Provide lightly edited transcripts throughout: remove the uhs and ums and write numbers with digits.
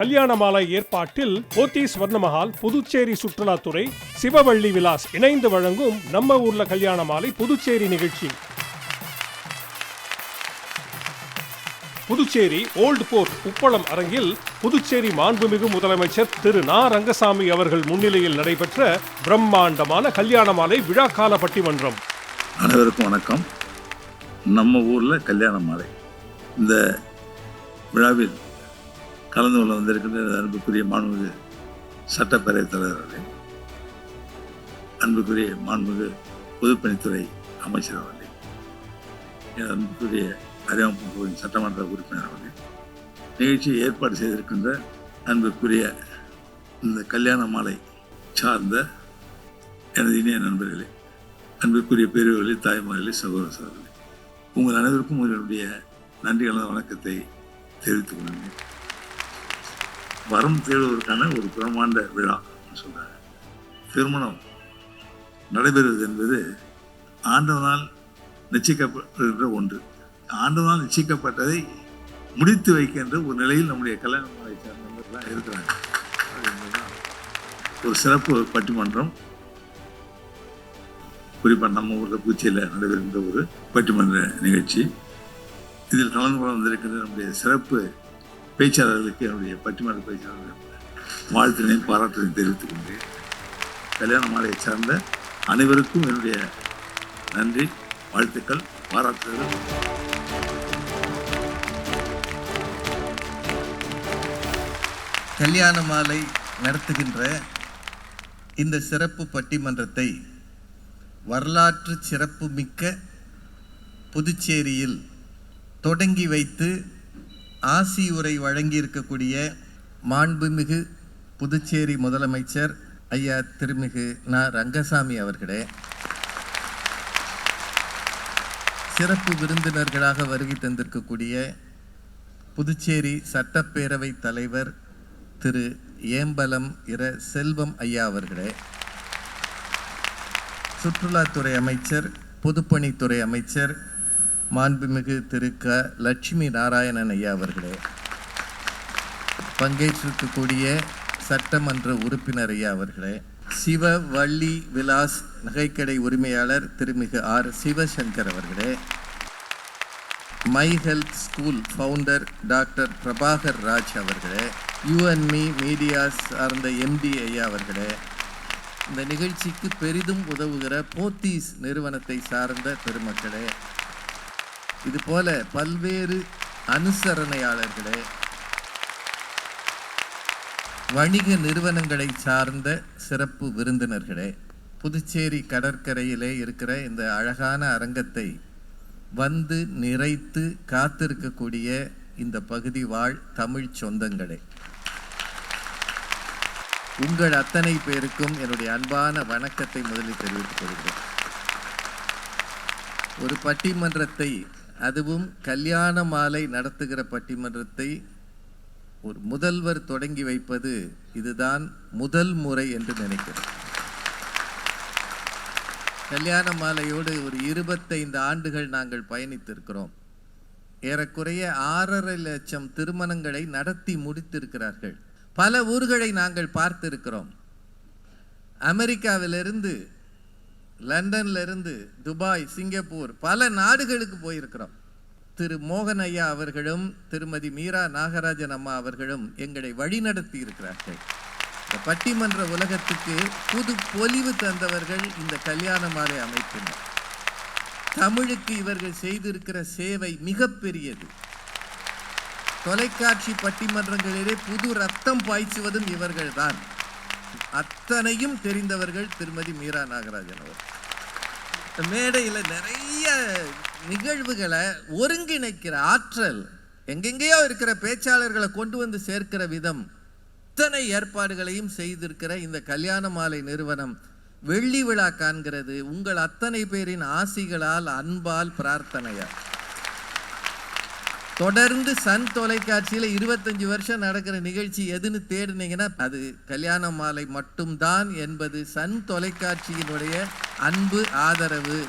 கல்யாண மாலை ஏற்பாட்டில் போத்தீஸ் வர்ணமஹால், புதுச்சேரி சுற்றுலாத்துறை, சிவவள்ளி விலாஸ் இணைந்து வழங்கும் நம்ம ஊர்ல கல்யாண மாலை புதுச்சேரி நிகழ்ச்சி. புதுச்சேரி ஓல்டு போர்ட் உப்பளம் அரங்கில் புதுச்சேரி மாண்புமிகு முதலமைச்சர் திரு நா. ரங்கசாமி அவர்கள் முன்னிலையில் நடைபெற்ற பிரம்மாண்டமான கல்யாண மாலை விழாக்கால பட்டிமன்றம். அனைவருக்கும் வணக்கம். நம்ம ஊர்ல கல்யாண மாலை இந்த விழாவில் கலந்து கொள்ள வந்திருக்கின்ற அன்புக்குரிய மாண்புமிகு சட்டப்பேரவைத் தலைவர்களே, அன்புக்குரிய மாண்புமிகு பொதுப்பணித்துறை அமைச்சர் அவர்களே, அன்புக்குரிய அரியாங்குப்பம் சட்டமன்ற உறுப்பினர் அவர்களே, நிகழ்ச்சியை ஏற்பாடு செய்திருக்கின்ற அன்புக்குரிய இந்த கல்யாண மாலை சார்ந்த எனது இனிய நண்பர்களே, அன்புக்குரிய பெரியவர்களே, தாய்மார்களே, சகோதர சகோதரர்களே, உங்கள் அனைவருக்கும் உங்களுடைய நன்றி கலந்த வணக்கத்தை தெரிவித்துக் கொள்கிறேன். வரம் தேடுவதற்கான ஒரு பிரமாண்ட விழா சொல்றாங்க. திருமணம் நடைபெறுவது என்பது ஆண்டவனால் நிச்சயிக்கப்படுகின்ற ஒன்று. ஆண்டவனால் நிச்சயிக்கப்பட்டதை முடித்து வைக்கின்ற ஒரு நிலையில் நம்முடைய கல்யாண மாலை சார்ந்தவர்களாக இருக்கிறாங்க. ஒரு சிறப்பு பட்டிமன்றம், குறிப்பாக நம்ம ஊரில் பூச்சியில் நடைபெறுகின்ற ஒரு பட்டிமன்ற நிகழ்ச்சி. இதில் கலந்து கொள்ள வந்திருக்கின்ற நம்முடைய சிறப்பு பேச்சாளர்களுக்கு, என்னுடைய பட்டிமன்ற பேச்சாளர்களுக்கு வாழ்த்தினையும் பாராட்டினையும் தெரிவித்துக் கொண்டேன். கல்யாண மாலையை சார்ந்த அனைவருக்கும் என்னுடைய நன்றி, வாழ்த்துக்கள், பாராட்டுகள். கல்யாண மாலை நடத்துகின்ற இந்த சிறப்பு பட்டிமன்றத்தை வரலாற்று சிறப்பு மிக்க புதுச்சேரியில் தொடங்கி வைத்து ஆசி உரை வழங்கி இருக்கக்கூடிய மாண்புமிகு புதுச்சேரி முதலமைச்சர் ஐயா திருமிகு நா. ரங்கசாமி அவர்களே, சிறப்பு விருந்தினர்களாக வருகை தந்திருக்கக்கூடிய புதுச்சேரி சட்டப்பேரவை தலைவர் திரு ஏம்பலம் இர. செல்வம் ஐயா அவர்களே, சுற்றுலாத்துறை அமைச்சர், பொதுப்பணித்துறை அமைச்சர் மாண்புமிகு திரு க. லட்சுமி நாராயணன் ஐயா அவர்களே, பங்கேற்றிருக்கக்கூடிய சட்டமன்ற உறுப்பினர் ஐயா அவர்களே, சிவவள்ளி விலாஸ் நகைக்கடை உரிமையாளர் திருமிகு ஆர். சிவசங்கர் அவர்களே, my health school founder doctor Prabhakar Raj அவர்களே, யூஎன்மி மீடியா சார்ந்த எம்டி ஐயா அவர்களே, இந்த நிகழ்ச்சிக்கு பெரிதும் உதவுகிற போத்தீஸ் நிறுவனத்தை சார்ந்த பெருமக்களே, இதுபோல பல்வேறு அனுசரணையாளர்களே, வணிக நிறுவனங்களை சார்ந்த சிறப்பு விருந்தினர்களே, புதுச்சேரி கடற்கரையிலே இருக்கிற இந்த அழகான அரங்கத்தை வந்து நிறைத்து காத்திருக்கக்கூடிய இந்த பகுதி வாழ் தமிழ் சொந்தங்களே, உங்கள் அத்தனை பேருக்கும் என்னுடைய அன்பான வணக்கத்தை முதலில் தெரிவித்துக் கொள்கிறேன். ஒரு பட்டிமன்றத்தை, அதுவும் கல்யாண மாலை நடத்துகிற பட்டிமன்றத்தை ஒரு முதல்வர் தொடங்கி வைப்பது இதுதான் முதல் முறை என்று நினைக்கிறேன். கல்யாண மாலையோடு ஒரு 25 ஆண்டுகள் நாங்கள் பயணித்திருக்கிறோம். ஏறக்குறைய 6.5 லட்சம் திருமணங்களை நடத்தி முடித்திருக்கிறார்கள். பல ஊர்களை நாங்கள் பார்த்திருக்கிறோம். அமெரிக்காவிலிருந்து, லண்டன்ல இருந்து, துபாய், சிங்கப்பூர், பல நாடுகளுக்கு போயிருக்கிறோம். திரு மோகன் ஐயா அவர்களும் திருமதி மீரா நாகராஜன் அம்மா அவர்களும் எங்களை வழிநடத்தி இருக்கிறார்கள். இந்த பட்டிமன்ற உலகத்துக்கு புது பொலிவு தந்தவர்கள் இந்த கல்யாண மாலை அமைப்பினர். தமிழுக்கு இவர்கள் செய்திருக்கிற சேவை மிகப்பெரியது. தொலைக்காட்சி பட்டிமன்றங்களிலே புது ரத்தம் பாய்ச்சுவதும் இவர்கள் தான். அத்தனையும் தெரிந்தவர்கள் திருமதி மீரா நாகராஜன் அவர். மேடையில் நிறைய நிகழ்வுகளை ஒருங்கிணைக்கிற ஆற்றல், எங்கெங்கேயோ இருக்கிற பேச்சாளர்களை கொண்டு வந்து சேர்க்கிற விதம், இத்தனை ஏற்பாடுகளையும் செய்திருக்கிற இந்த கல்யாண மாலை நிறுவனம் வெள்ளி விழா காண்கிறது உங்கள் அத்தனை பேரின் ஆசிகளால், அன்பால், பிரார்த்தனையால். தொடர்ந்து சன் தொலைக்காட்சியில் 25 வருஷம் நடக்கிற நிகழ்ச்சி எதுன்னு தேடினீங்கன்னா அது கல்யாண மாலை மட்டும்தான் என்பது சன் தொலைக்காட்சியினுடைய அன்பு, ஆதரவு.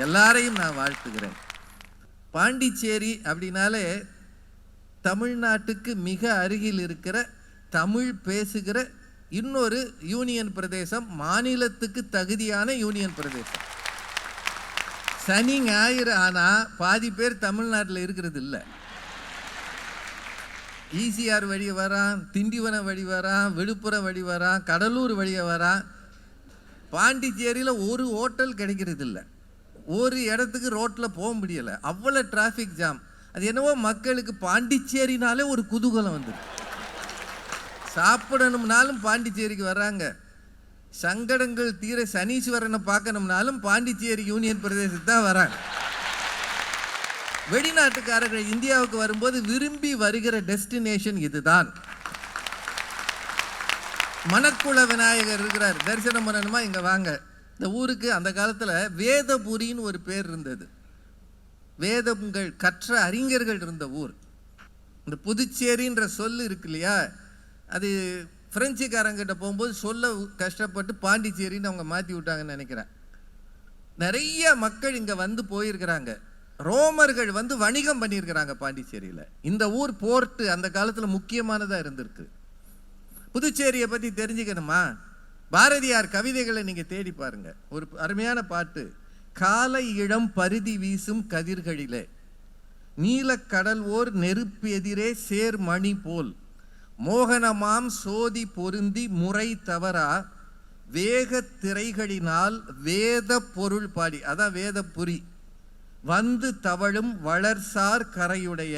எல்லாரையும் நான் வாழ்த்துகிறேன். பாண்டிச்சேரி அப்படின்னாலே தமிழ்நாட்டுக்கு மிக அருகில் இருக்கிற தமிழ் பேசுகிற இன்னொரு யூனியன் பிரதேசம், மாநிலத்துக்கு தகுதியான யூனியன் பிரதேசம். சனி ஞாயிறு ஆனால் பாதி பேர் தமிழ்நாட்டில் இருக்கிறது இல்லை. ஈசிஆர் வழி வரான், திண்டிவனம் வழி வரான், விழுப்புரம் வழி வரான், கடலூர் வழியாக வரான். பாண்டிச்சேரியில் ஒரு ஹோட்டல் கிடைக்கிறது இல்லை, ஒரு இடத்துக்கு ரோட்டில் போக முடியலை, அவ்வளோ டிராஃபிக் ஜாம். அது என்னவோ மக்களுக்கு பாண்டிச்சேரினாலே ஒரு குதூகலம் வந்துடும். சாப்பிடணும்னாலும் பாண்டிச்சேரிக்கு வர்றாங்க, சங்கடங்கள் தீர சனீஸ்வரனை பார்க்கணும்னாலும் பாண்டிச்சேரி யூனியன் பிரதேசத்துக்கு தான் வராங்க. வெளிநாட்டுக்காரர்கள் இந்தியாவுக்கு வரும்போது விரும்பி வருகிற டெஸ்டினேஷன் இதுதான். மணக்குள விநாயகர் இருக்கிறார், தரிசனம் பண்ணணுமா இங்கே வாங்க. இந்த ஊருக்கு அந்த காலத்தில் வேதபுரின்னு ஒரு பேர் இருந்தது. வேதங்கள் கற்ற அறிஞர்கள் இருந்த ஊர். இந்த புதுச்சேரின்ற சொல் இருக்கு இல்லையா, அது பிரெஞ்சுக்காரங்கிட்ட போகும்போது சொல்ல கஷ்டப்பட்டு பாண்டிச்சேரின்னு அவங்க மாற்றி விட்டாங்கன்னு நினைக்கிறேன். நிறைய மக்கள் இங்கே வந்து போயிருக்கிறாங்க. ரோமர்கள் வந்து வணிகம் பண்ணியிருக்கிறாங்க பாண்டிச்சேரியில். இந்த ஊர் போர்ட்டு அந்த காலத்தில் முக்கியமானதாக இருந்திருக்கு. புதுச்சேரியை பற்றி தெரிஞ்சுக்கணுமா, பாரதியார் கவிதைகளை நீங்கள் தேடி பாருங்க. ஒரு அருமையான பாட்டு, காலை இளம் பருதி வீசும் கதிர்களிலே நீலக்கடல் ஓர் நெருப்பு எதிரே சேர் மணி போல் மோகனமாம் சோதி பொருந்தி முறை தவறா வேக திரைகளினால் வேத பொருள் பாடி, அதான் வேதபுரி வந்து தவழும் வளர்சார் கரையுடைய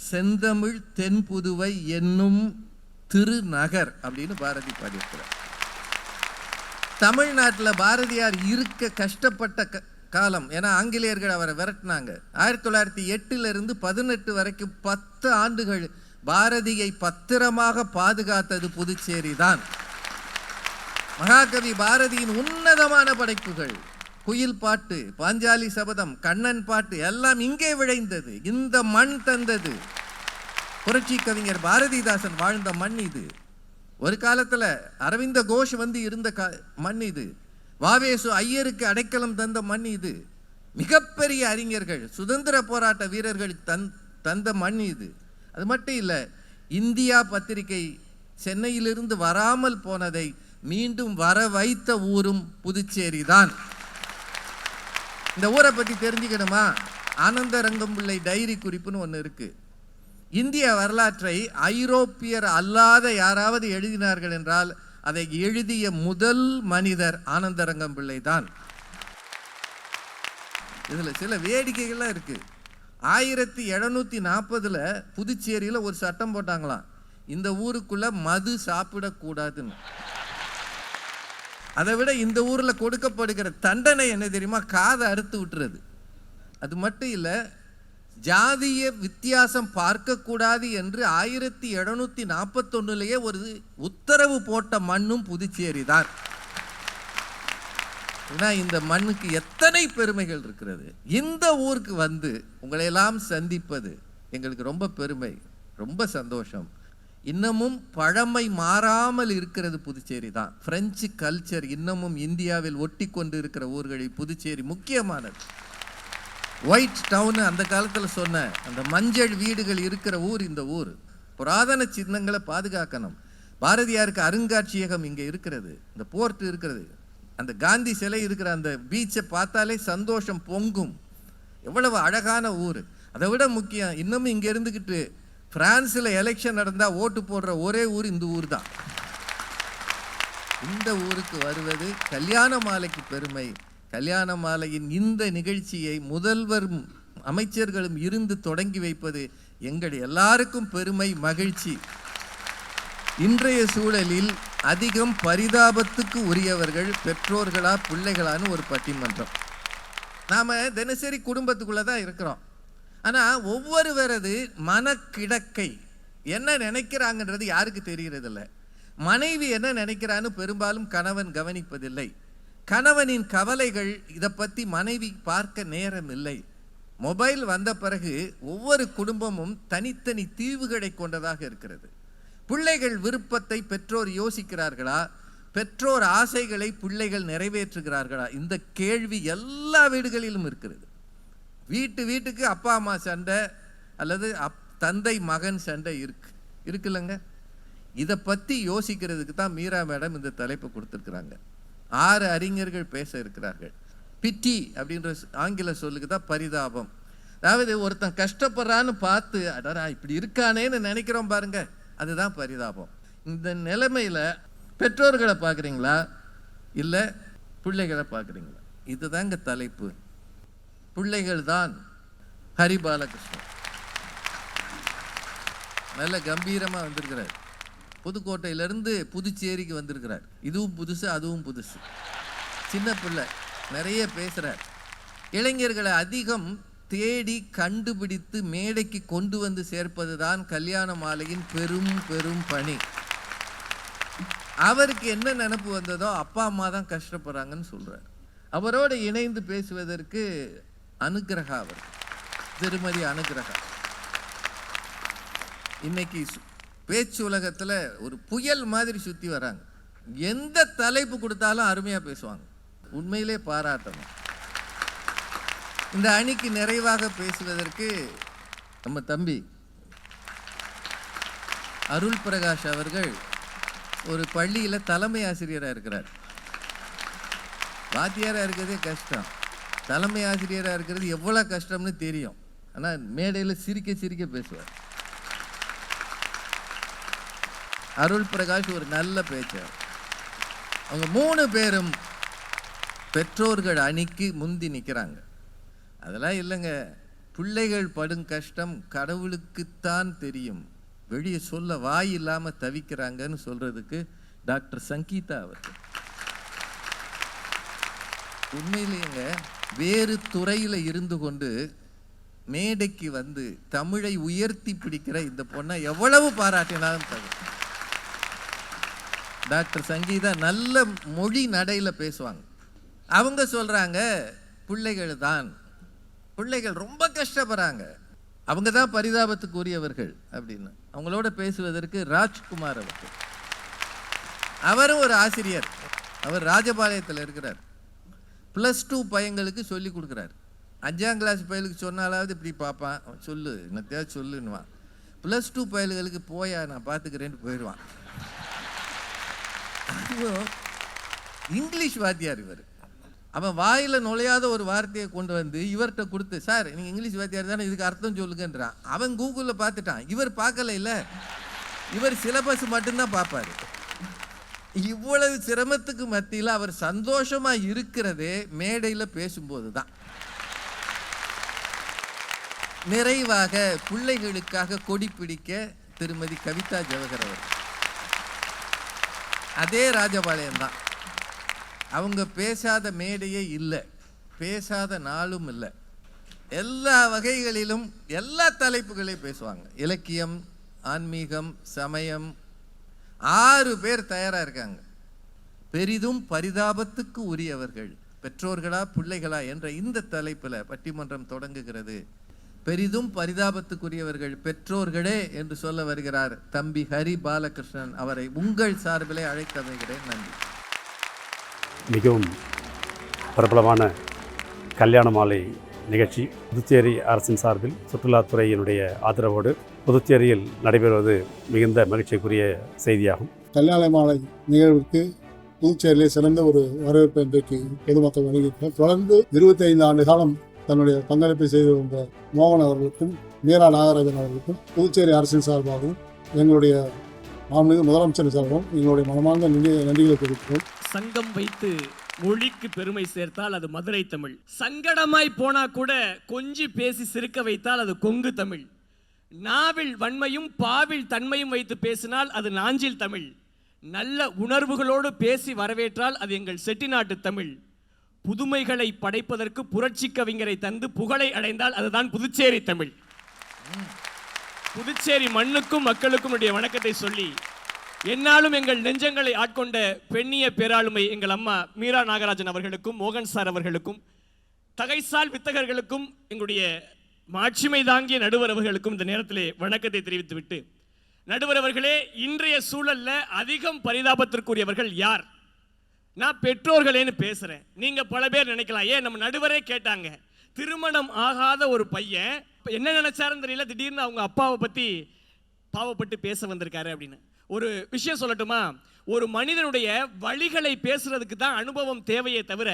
செந்தமிழ் தென்புதுவை என்னும் திருநகர் அப்படின்னு பாரதி பாடியிருக்கிறார். தமிழ்நாட்டில் பாரதியார் இருக்க கஷ்டப்பட்ட காலம், ஏன்னா ஆங்கிலேயர்கள் அவரை விரட்டினாங்க. 1908 18 வரைக்கும் 10 ஆண்டுகள் பாரதியை பத்திரமாக பாதுகாத்தது புதுச்சேரி தான். மகாகவி பாரதியின் உன்னதமான படைப்புகள், குயில் பாட்டு, பாஞ்சாலி சபதம், கண்ணன் பாட்டு எல்லாம் இங்கே விளைந்தது. இந்த மண் தந்தது. புரட்சி கவிஞர் பாரதிதாசன் வாழ்ந்த மண் இது. ஒரு காலத்தில் அரவிந்த கோஷ் வந்து இருந்த மண் இது. வாவேசு ஐயருக்கு அடைக்கலம் தந்த மண் இது. மிகப்பெரிய அறிஞர்கள், சுதந்திர போராட்ட வீரர்கள் தந்த மண் இது. அது மட்டும் இல்லை, இந்தியா பத்திரிகை சென்னையிலிருந்து வராமல் போனதை மீண்டும் வர வைத்த ஊரும் புதுச்சேரி தான். இந்த ஊரை பற்றி தெரிஞ்சுக்கணுமா, ஆனந்தரங்கம் பிள்ளை டைரி குறிப்புன்னு ஒன்று இருக்கு. இந்திய வரலாற்றை ஐரோப்பியர் அல்லாத யாராவது எழுதினார்கள் என்றால் அதை எழுதிய முதல் மனிதர் ஆனந்தரங்கம் பிள்ளை தான். இதில் சில வேடிக்கைகள்லாம் இருக்கு. 1740 புதுச்சேரியில் ஒரு சட்டம் போட்டாங்களாம், இந்த ஊருக்குள்ள மது சாப்பிடக்கூடாதுன்னு. அதை விட இந்த ஊரில் கொடுக்கப்படுகிற தண்டனை என்ன தெரியுமா, காதை அறுத்து விட்டுறது. அது மட்டும் இல்லை, ஜாதிய வித்தியாசம் பார்க்கக்கூடாது என்று 1741 ஒரு உத்தரவு போட்ட மண்ணும் புதுச்சேரி தான். ஏன்னா இந்த மண்ணுக்கு எத்தனை பெருமைகள் இருக்கிறது. இந்த ஊருக்கு வந்து உங்களையெல்லாம் சந்திப்பது எங்களுக்கு ரொம்ப பெருமை, ரொம்ப சந்தோஷம். இன்னமும் பழமை மாறாமல் இருக்கிறது புதுச்சேரி தான். பிரெஞ்சு கல்ச்சர் இன்னமும் இந்தியாவில் ஒட்டி கொண்டு இருக்கிற ஊர்களில் புதுச்சேரி முக்கியமானது. ஒயிட் டவுன் அந்த காலத்தில் சொன்ன அந்த மஞ்சள் வீடுகள் இருக்கிற ஊர் இந்த ஊர். புராதன சின்னங்களை பாதுகாக்கணும். பாரதியாருக்கு அருங்காட்சியகம் இங்கே இருக்கிறது, இந்த போர்ட் இருக்கிறது, அந்த காந்தி சிலை இருக்கிற அந்த பீச்சை பார்த்தாலே சந்தோஷம் பொங்கும். எவ்வளவு அழகான ஊர். அதை விட முக்கியம், இன்னமும் இங்கே இருந்துக்கிட்டு பிரான்ஸில் எலெக்ஷன் நடந்தால் ஓட்டு போடுற ஒரே ஊர் இந்த ஊர் தான். இந்த ஊருக்கு வருவது கல்யாண மாலைக்கு பெருமை. கல்யாண மாலையின் இந்த நிகழ்ச்சியை முதல்வரும் அமைச்சர்களும் இருந்து தொடங்கி வைப்பது எங்கள் எல்லாருக்கும் பெருமை, மகிழ்ச்சி. இன்றைய சூழலில் அதிகம் பரிதாபத்துக்கு உரியவர்கள் பெற்றோர்களா பிள்ளைகளான்னு ஒரு பட்டிமன்றம். நாம் தினசரி குடும்பத்துக்குள்ளே தான் இருக்கிறோம். ஆனால் ஒவ்வொருவரது மனக்கிடக்கை என்ன நினைக்கிறாங்கன்றது யாருக்கு தெரிகிறதில்ல. மனைவி என்ன நினைக்கிறான்னு பெரும்பாலும் கணவன் கவனிப்பதில்லை. கணவனின் கவலைகள் இதை பற்றி மனைவி பார்க்க நேரம் இல்லை. மொபைல் வந்த பிறகு ஒவ்வொரு குடும்பமும் தனித்தனி தீவுகளை கொண்டதாக இருக்கிறது. பிள்ளைகள் விருப்பத்தை பெற்றோர் யோசிக்கிறார்களா, பெற்றோர் ஆசைகளை பிள்ளைகள் நிறைவேற்றுகிறார்களா? இந்த கேள்வி எல்லா வீடுகளிலும் இருக்கிறது. வீட்டுக்கு அப்பா அம்மா சண்டை அல்லது தந்தை மகன் சண்டை இருக்குல்லங்க. இதை பற்றி யோசிக்கிறதுக்கு தான் மீரா மேடம் இந்த தலைப்பை கொடுத்துருக்குறாங்க. 6 அறிஞர்கள் பேச இருக்கிறார்கள். பிட்டி அப்படின்ற ஆங்கில சொல்லுக்கு தான் பரிதாபம். அதாவது ஒருத்தன் கஷ்டப்படுறான்னு பார்த்து அடரா இப்படி இருக்கானேன்னு நினைக்கிறோம் பாருங்க, அதுதான் பரிதாபம். இந்த நிலைமையில் பெற்றோர்களை பார்க்குறீங்களா இல்லை பிள்ளைகளை பார்க்குறீங்களா? இதுதாங்க தலைப்பு. பிள்ளைகள் தான் ஹரி பாலகிருஷ்ணன் நல்ல கம்பீரமாக வந்திருக்கிறார். புதுக்கோட்டையிலேருந்து புதுச்சேரிக்கு வந்திருக்கிறார். இதுவும் புதுசு அதுவும் புதுசு. சின்ன பிள்ளை நிறைய பேசுகிறார். இளைஞர்களை அதிகம் தேடி கண்டுபிடித்து மேடைக்கு கொண்டு வந்து சேர்ப்பது தான் கல்யாண மாலையின் பெரும் பெரும் பணி. அவருக்கு என்ன நினைப்பு வந்ததோ அப்பா அம்மா தான் கஷ்டப்படுறாங்கன்னு சொல்கிறார். அவரோடு இணைந்து பேசுவதற்கு அனுகிரகா, அவர் திருமதி அனுகிரகா இன்னைக்கு பேச்சு உலகத்தில் ஒரு புயல் மாதிரி சுற்றி வராங்க. எந்த தலைப்பு கொடுத்தாலும் அருமையாக பேசுவாங்க. உண்மையிலே பாராட்டணும். இந்த அணிக்கு நிறைவாக பேசுவதற்கு நம்ம தம்பி அருள் பிரகாஷ் அவர்கள் ஒரு பள்ளியில் தலைமை ஆசிரியராக இருக்கிறார். வாத்தியாராக இருக்கிறதே கஷ்டம், தலைமை ஆசிரியராக இருக்கிறது எவ்வளோ கஷ்டம்னு தெரியும். ஆனால் மேடையில் சிரிக்க சிரிக்க பேசுவார். அருள் பிரகாஷ் ஒரு நல்ல பேச்சாளர். அவங்க 3 பேரும் பெற்றோர்கள் அணிக்கு முந்தி நிற்கிறாங்க. அதெல்லாம் இல்லைங்க, பிள்ளைகள் படும் கஷ்டம் கடவுளுக்குத்தான் தெரியும், வெளியே சொல்ல வாய் இல்லாமல் தவிக்கிறாங்கன்னு சொல்றதுக்கு டாக்டர் சங்கீதா அவர்கள். உண்மையிலேங்க வேறு துறையில் இருந்து கொண்டு மேடைக்கு வந்து தமிழை உயர்த்தி பிடிக்கிற இந்த பொண்ணை எவ்வளவு பாராட்டினாலும் தவிர. டாக்டர் சங்கீதா நல்ல மொழி நடையில் பேசுவாங்க. அவங்க சொல்கிறாங்க பிள்ளைகள் ரொம்ப கஷ்டப்படுறாங்க, அவங்க தான் பரிதாபத்துக்குரியவர்கள் அப்படின்னு. அவங்களோட பேசுவதற்கு ராஜ்குமார் அவர்கள். அவரும் ஒரு ஆசிரியர். அவர் ராஜபாளையத்தில் இருக்கிறார். +2 பையங்களுக்கு சொல்லி கொடுக்குறாரு. 5ஆம் கிளாஸ் பையலுக்கு சொன்னாலாவது இப்படி பார்ப்பான், சொல்லு என்னத்தையாவது சொல்லுன்னுவான். +2 பையல்களுக்கு போயா நான் பார்த்துக்கிறேன்னு போயிடுவான். இங்கிலீஷ் வாத்தியார் இவர். அவன் வாயில் நுழையாத ஒரு வார்த்தையை கொண்டு வந்து இவர்கிட்ட கொடுத்து, சார் நீங்கள் இங்கிலீஷ் வாத்தியார் தானே, இதுக்கு அர்த்தம் சொல்லுங்கன்றான். அவன் கூகுளில் பார்த்துட்டான். இவர் பார்க்கல, இல்லை இவர் சிலபஸ் மட்டும்தான் பார்ப்பார். இவ்வளவு சிரமத்துக்கு மத்தியில் அவர் சந்தோஷமாக இருக்கிறதே மேடையில் பேசும்போது தான். நிறைவாக பிள்ளைகளுக்காக கொடி பிடிக்க திருமதி கவிதா ஜவஹர் அவர். அதே ராஜபாளையம் தான். அவங்க பேசாத மேடையே இல்லை, பேசாத நாளும் இல்லை. எல்லா வகைகளிலும் எல்லா தலைப்புகளையும் பேசுவாங்க. இலக்கியம், ஆன்மீகம், சமயம். 6 பேர் தயாராக இருக்காங்க. பெரிதும் பரிதாபத்துக்கு உரியவர்கள் பெற்றோர்களா பிள்ளைகளா என்ற இந்த தலைப்பில் பட்டிமன்றம் தொடங்குகிறது. பெரிதும் பரிதாபத்துக்குரியவர்கள் பெற்றோர்களே என்று சொல்ல வருகிறார் தம்பி ஹரி பாலகிருஷ்ணன். அவரை உங்கள் சார்பிலே அழைத்தமைகிறேன். நன்றி. மிகவும் பிரபலமான கல்யாண மாலை நிகழ்ச்சி புதுச்சேரி அரசின் சார்பில் சுற்றுலாத்துறையினுடைய ஆதரவோடு புதுச்சேரியில் நடைபெறுவது மிகுந்த மகிழ்ச்சிக்குரிய செய்தியாகும். கல்யாண மாலை நிகழ்வுக்கு புதுச்சேரியிலே சிறந்த ஒரு வரவேற்பு இன்றைக்கு பொதுமக்கள் வழங்கியிருக்கிறார். தொடர்ந்து 25 ஆண்டு காலம் தன்னுடைய பங்களிப்பை செய்து வந்த மோகன் அவர்களுக்கும் மீரா நாகராஜன் அவர்களுக்கும் புதுச்சேரி அரசின் சார்பாகவும் எங்களுடைய மாண்புமிகு முதலமைச்சர் சார்பாகவும் எங்களுடைய மனமார்ந்த நன்றிகளை தெரிவிக்கிறோம். சங்கம் வைத்து மொழிக்கு பெருமை சேர்த்தால் அது மதுரை தமிழ். சங்கடமாய் போனா கூட கொஞ்சி பேசி சிரிக்க வைத்தால் அது கொங்கு தமிழ். நாவில் வன்மையும் பாவில் தன்மையும் வைத்து பேசினால் அது நாஞ்சில் தமிழ். நல்ல உணர்வுகளோடு பேசி வரவேற்றால் அது எங்கள் செட்டிநாட்டு தமிழ். புதுமைகளை படைப்பதற்கு புரட்சி கவிஞரை தந்து புகழை அடைந்தால் அதுதான் புதுச்சேரி தமிழ். புதுச்சேரி மண்ணுக்கும் மக்களுக்கும் என்னுடைய வணக்கத்தை சொல்லி, என்னாலும் எங்கள் நெஞ்சங்களை ஆட்கொண்ட பெண்ணிய பேராளுமை எங்கள் அம்மா மீரா நாகராஜன் அவர்களுக்கும் மோகன் சார் அவர்களுக்கும் தகைசால் வித்தகர்களுக்கும் எங்களுடைய மாட்சிமை தாங்கிய நடுவர் அவர்களுக்கும் இந்த நேரத்திலே வணக்கத்தை தெரிவித்துவிட்டு, நடுவர் அவர்களே, இன்றைய சூழல்ல அதிகம் பரிதாபத்திற்குரியவர்கள் யார்? நான் பெற்றோர்களேன்னு பேசுறேன். நீங்க பல பேர் நினைக்கலாம், ஏன் நம்ம நடுவரே கேட்டாங்க, திருமணம் ஆகாத ஒரு பையன் என்ன நினைச்சாருன்னு தெரியல, திடீர்னு அவங்க அப்பாவை பத்தி பாவப்பட்டு பேச வந்திருக்காரு அப்படின்னு. ஒரு விஷயம் சொல்லட்டுமா, ஒரு மனிதனுடைய வழிகளை பேசுறதுக்கு தான் அனுபவம் தேவையே தவிர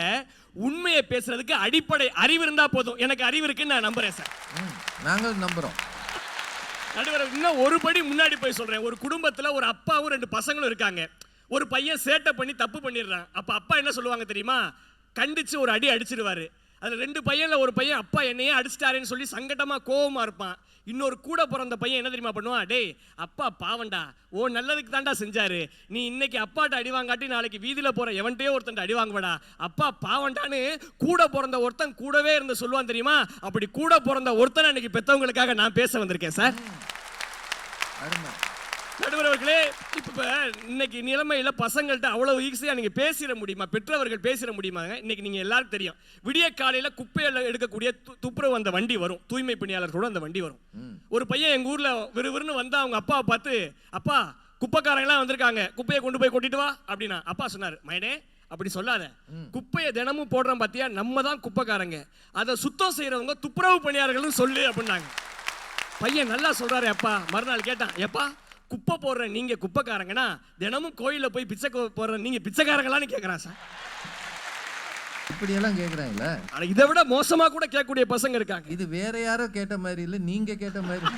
உண்மையை பேசுறதுக்கு அடிப்படை அறிவு இருந்தா போதும். எனக்கு அறிவு இருக்குன்னு நான் நம்புறேன் சார். நாங்கள் நம்புறோம். நடுவர், இன்னும் ஒரு படி முன்னாடி போய் சொல்றேன். ஒரு குடும்பத்துல ஒரு அப்பாவும் 2 பசங்களும் இருக்காங்க. ஒரு பையன் சேட்டை பண்ணி தப்பு பண்ணிடுறான். அப்ப அப்பா என்ன சொல்லுவாங்க தெரியுமா? கண்டிச்சு ஒரு அடி அடிச்சிருவாரு. அதுல 2 பையன்ல ஒரு பையன் அப்பா என்னையே அடிச்சிட்டாருன்னு சொல்லி சங்கடமா கோவமா இருப்பான். இன்னொரு கூட பிறந்த பையன் என்ன தெரியுமா பண்ணுவான்? டேய் அப்பா பாவண்டா, ஓ நல்லதுக்கு தாண்டா செஞ்சாரு, நீ இன்னைக்கு அப்பாட்ட அடி வாங்காட்டி நாளைக்கு வீதியில போற எவன்ட்டே ஒருத்தன் அடி வாங்குவடா, அப்பா பாவண்டான்னு கூட பிறந்த ஒருத்தன் கூடவே இருந்து சொல்லுவான் தெரியுமா? அப்படி கூட பிறந்த ஒருத்தன் இன்னைக்கு பெத்தவங்களுக்காக நான் பேச வந்திருக்கேன் சார். நடுவர் அவர்களே, இப்ப இன்னைக்கு நிலைமையில பசங்கள்ட்ட அவ்வளவு ஈஸியா நீங்க பேசிட முடியுமா? பெற்றவர்கள் பேசிட முடியுமாங்க? இன்னைக்கு நீங்க எல்லாருக்கும் தெரியும், விடிய காலையில குப்பையில எடுக்கக்கூடிய துப்புரவு அந்த வண்டி வரும், தூய்மை பணியாளர்களோட அந்த வண்டி வரும். ஒரு பையன் எங்க ஊர்ல விறுவிறுன்னு வந்தா அவங்க அப்பாவை பார்த்து, அப்பா குப்பைக்காரங்களாம் வந்திருக்காங்க, குப்பையை கொண்டு போய் கொட்டிட்டு வா அப்படின்னா. அப்பா சொன்னாரு, மைனே அப்படி சொல்லாத, குப்பையை தினமும் போடுறோம் பாத்தியா, நம்ம தான் குப்பைக்காரங்க, அதை சுத்தம் செய்யறவங்க துப்புரவு பணியாளர்கள் சொல்லு அப்படின்னாங்க. பையன் நல்லா சொல்றாரு அப்பா. மறுநாள் கேட்டான், எப்பா குப்பை போடுற நீங்க குப்பைக்காரங்கன்னா தினமும் கோயில போய் பிச்சை போடுற நீங்க பிச்சைக்காரங்களான்னு கேட்கறான் சார். இப்படி எல்லாம் கேக்குறாங்களா? ஆனா இதை விட மோசமா கூட கேட்கக்கூடிய பசங்க இருக்காங்க. இது வேற யாரோ கேட்ட மாதிரி இல்ல, நீங்க கேட்ட மாதிரி.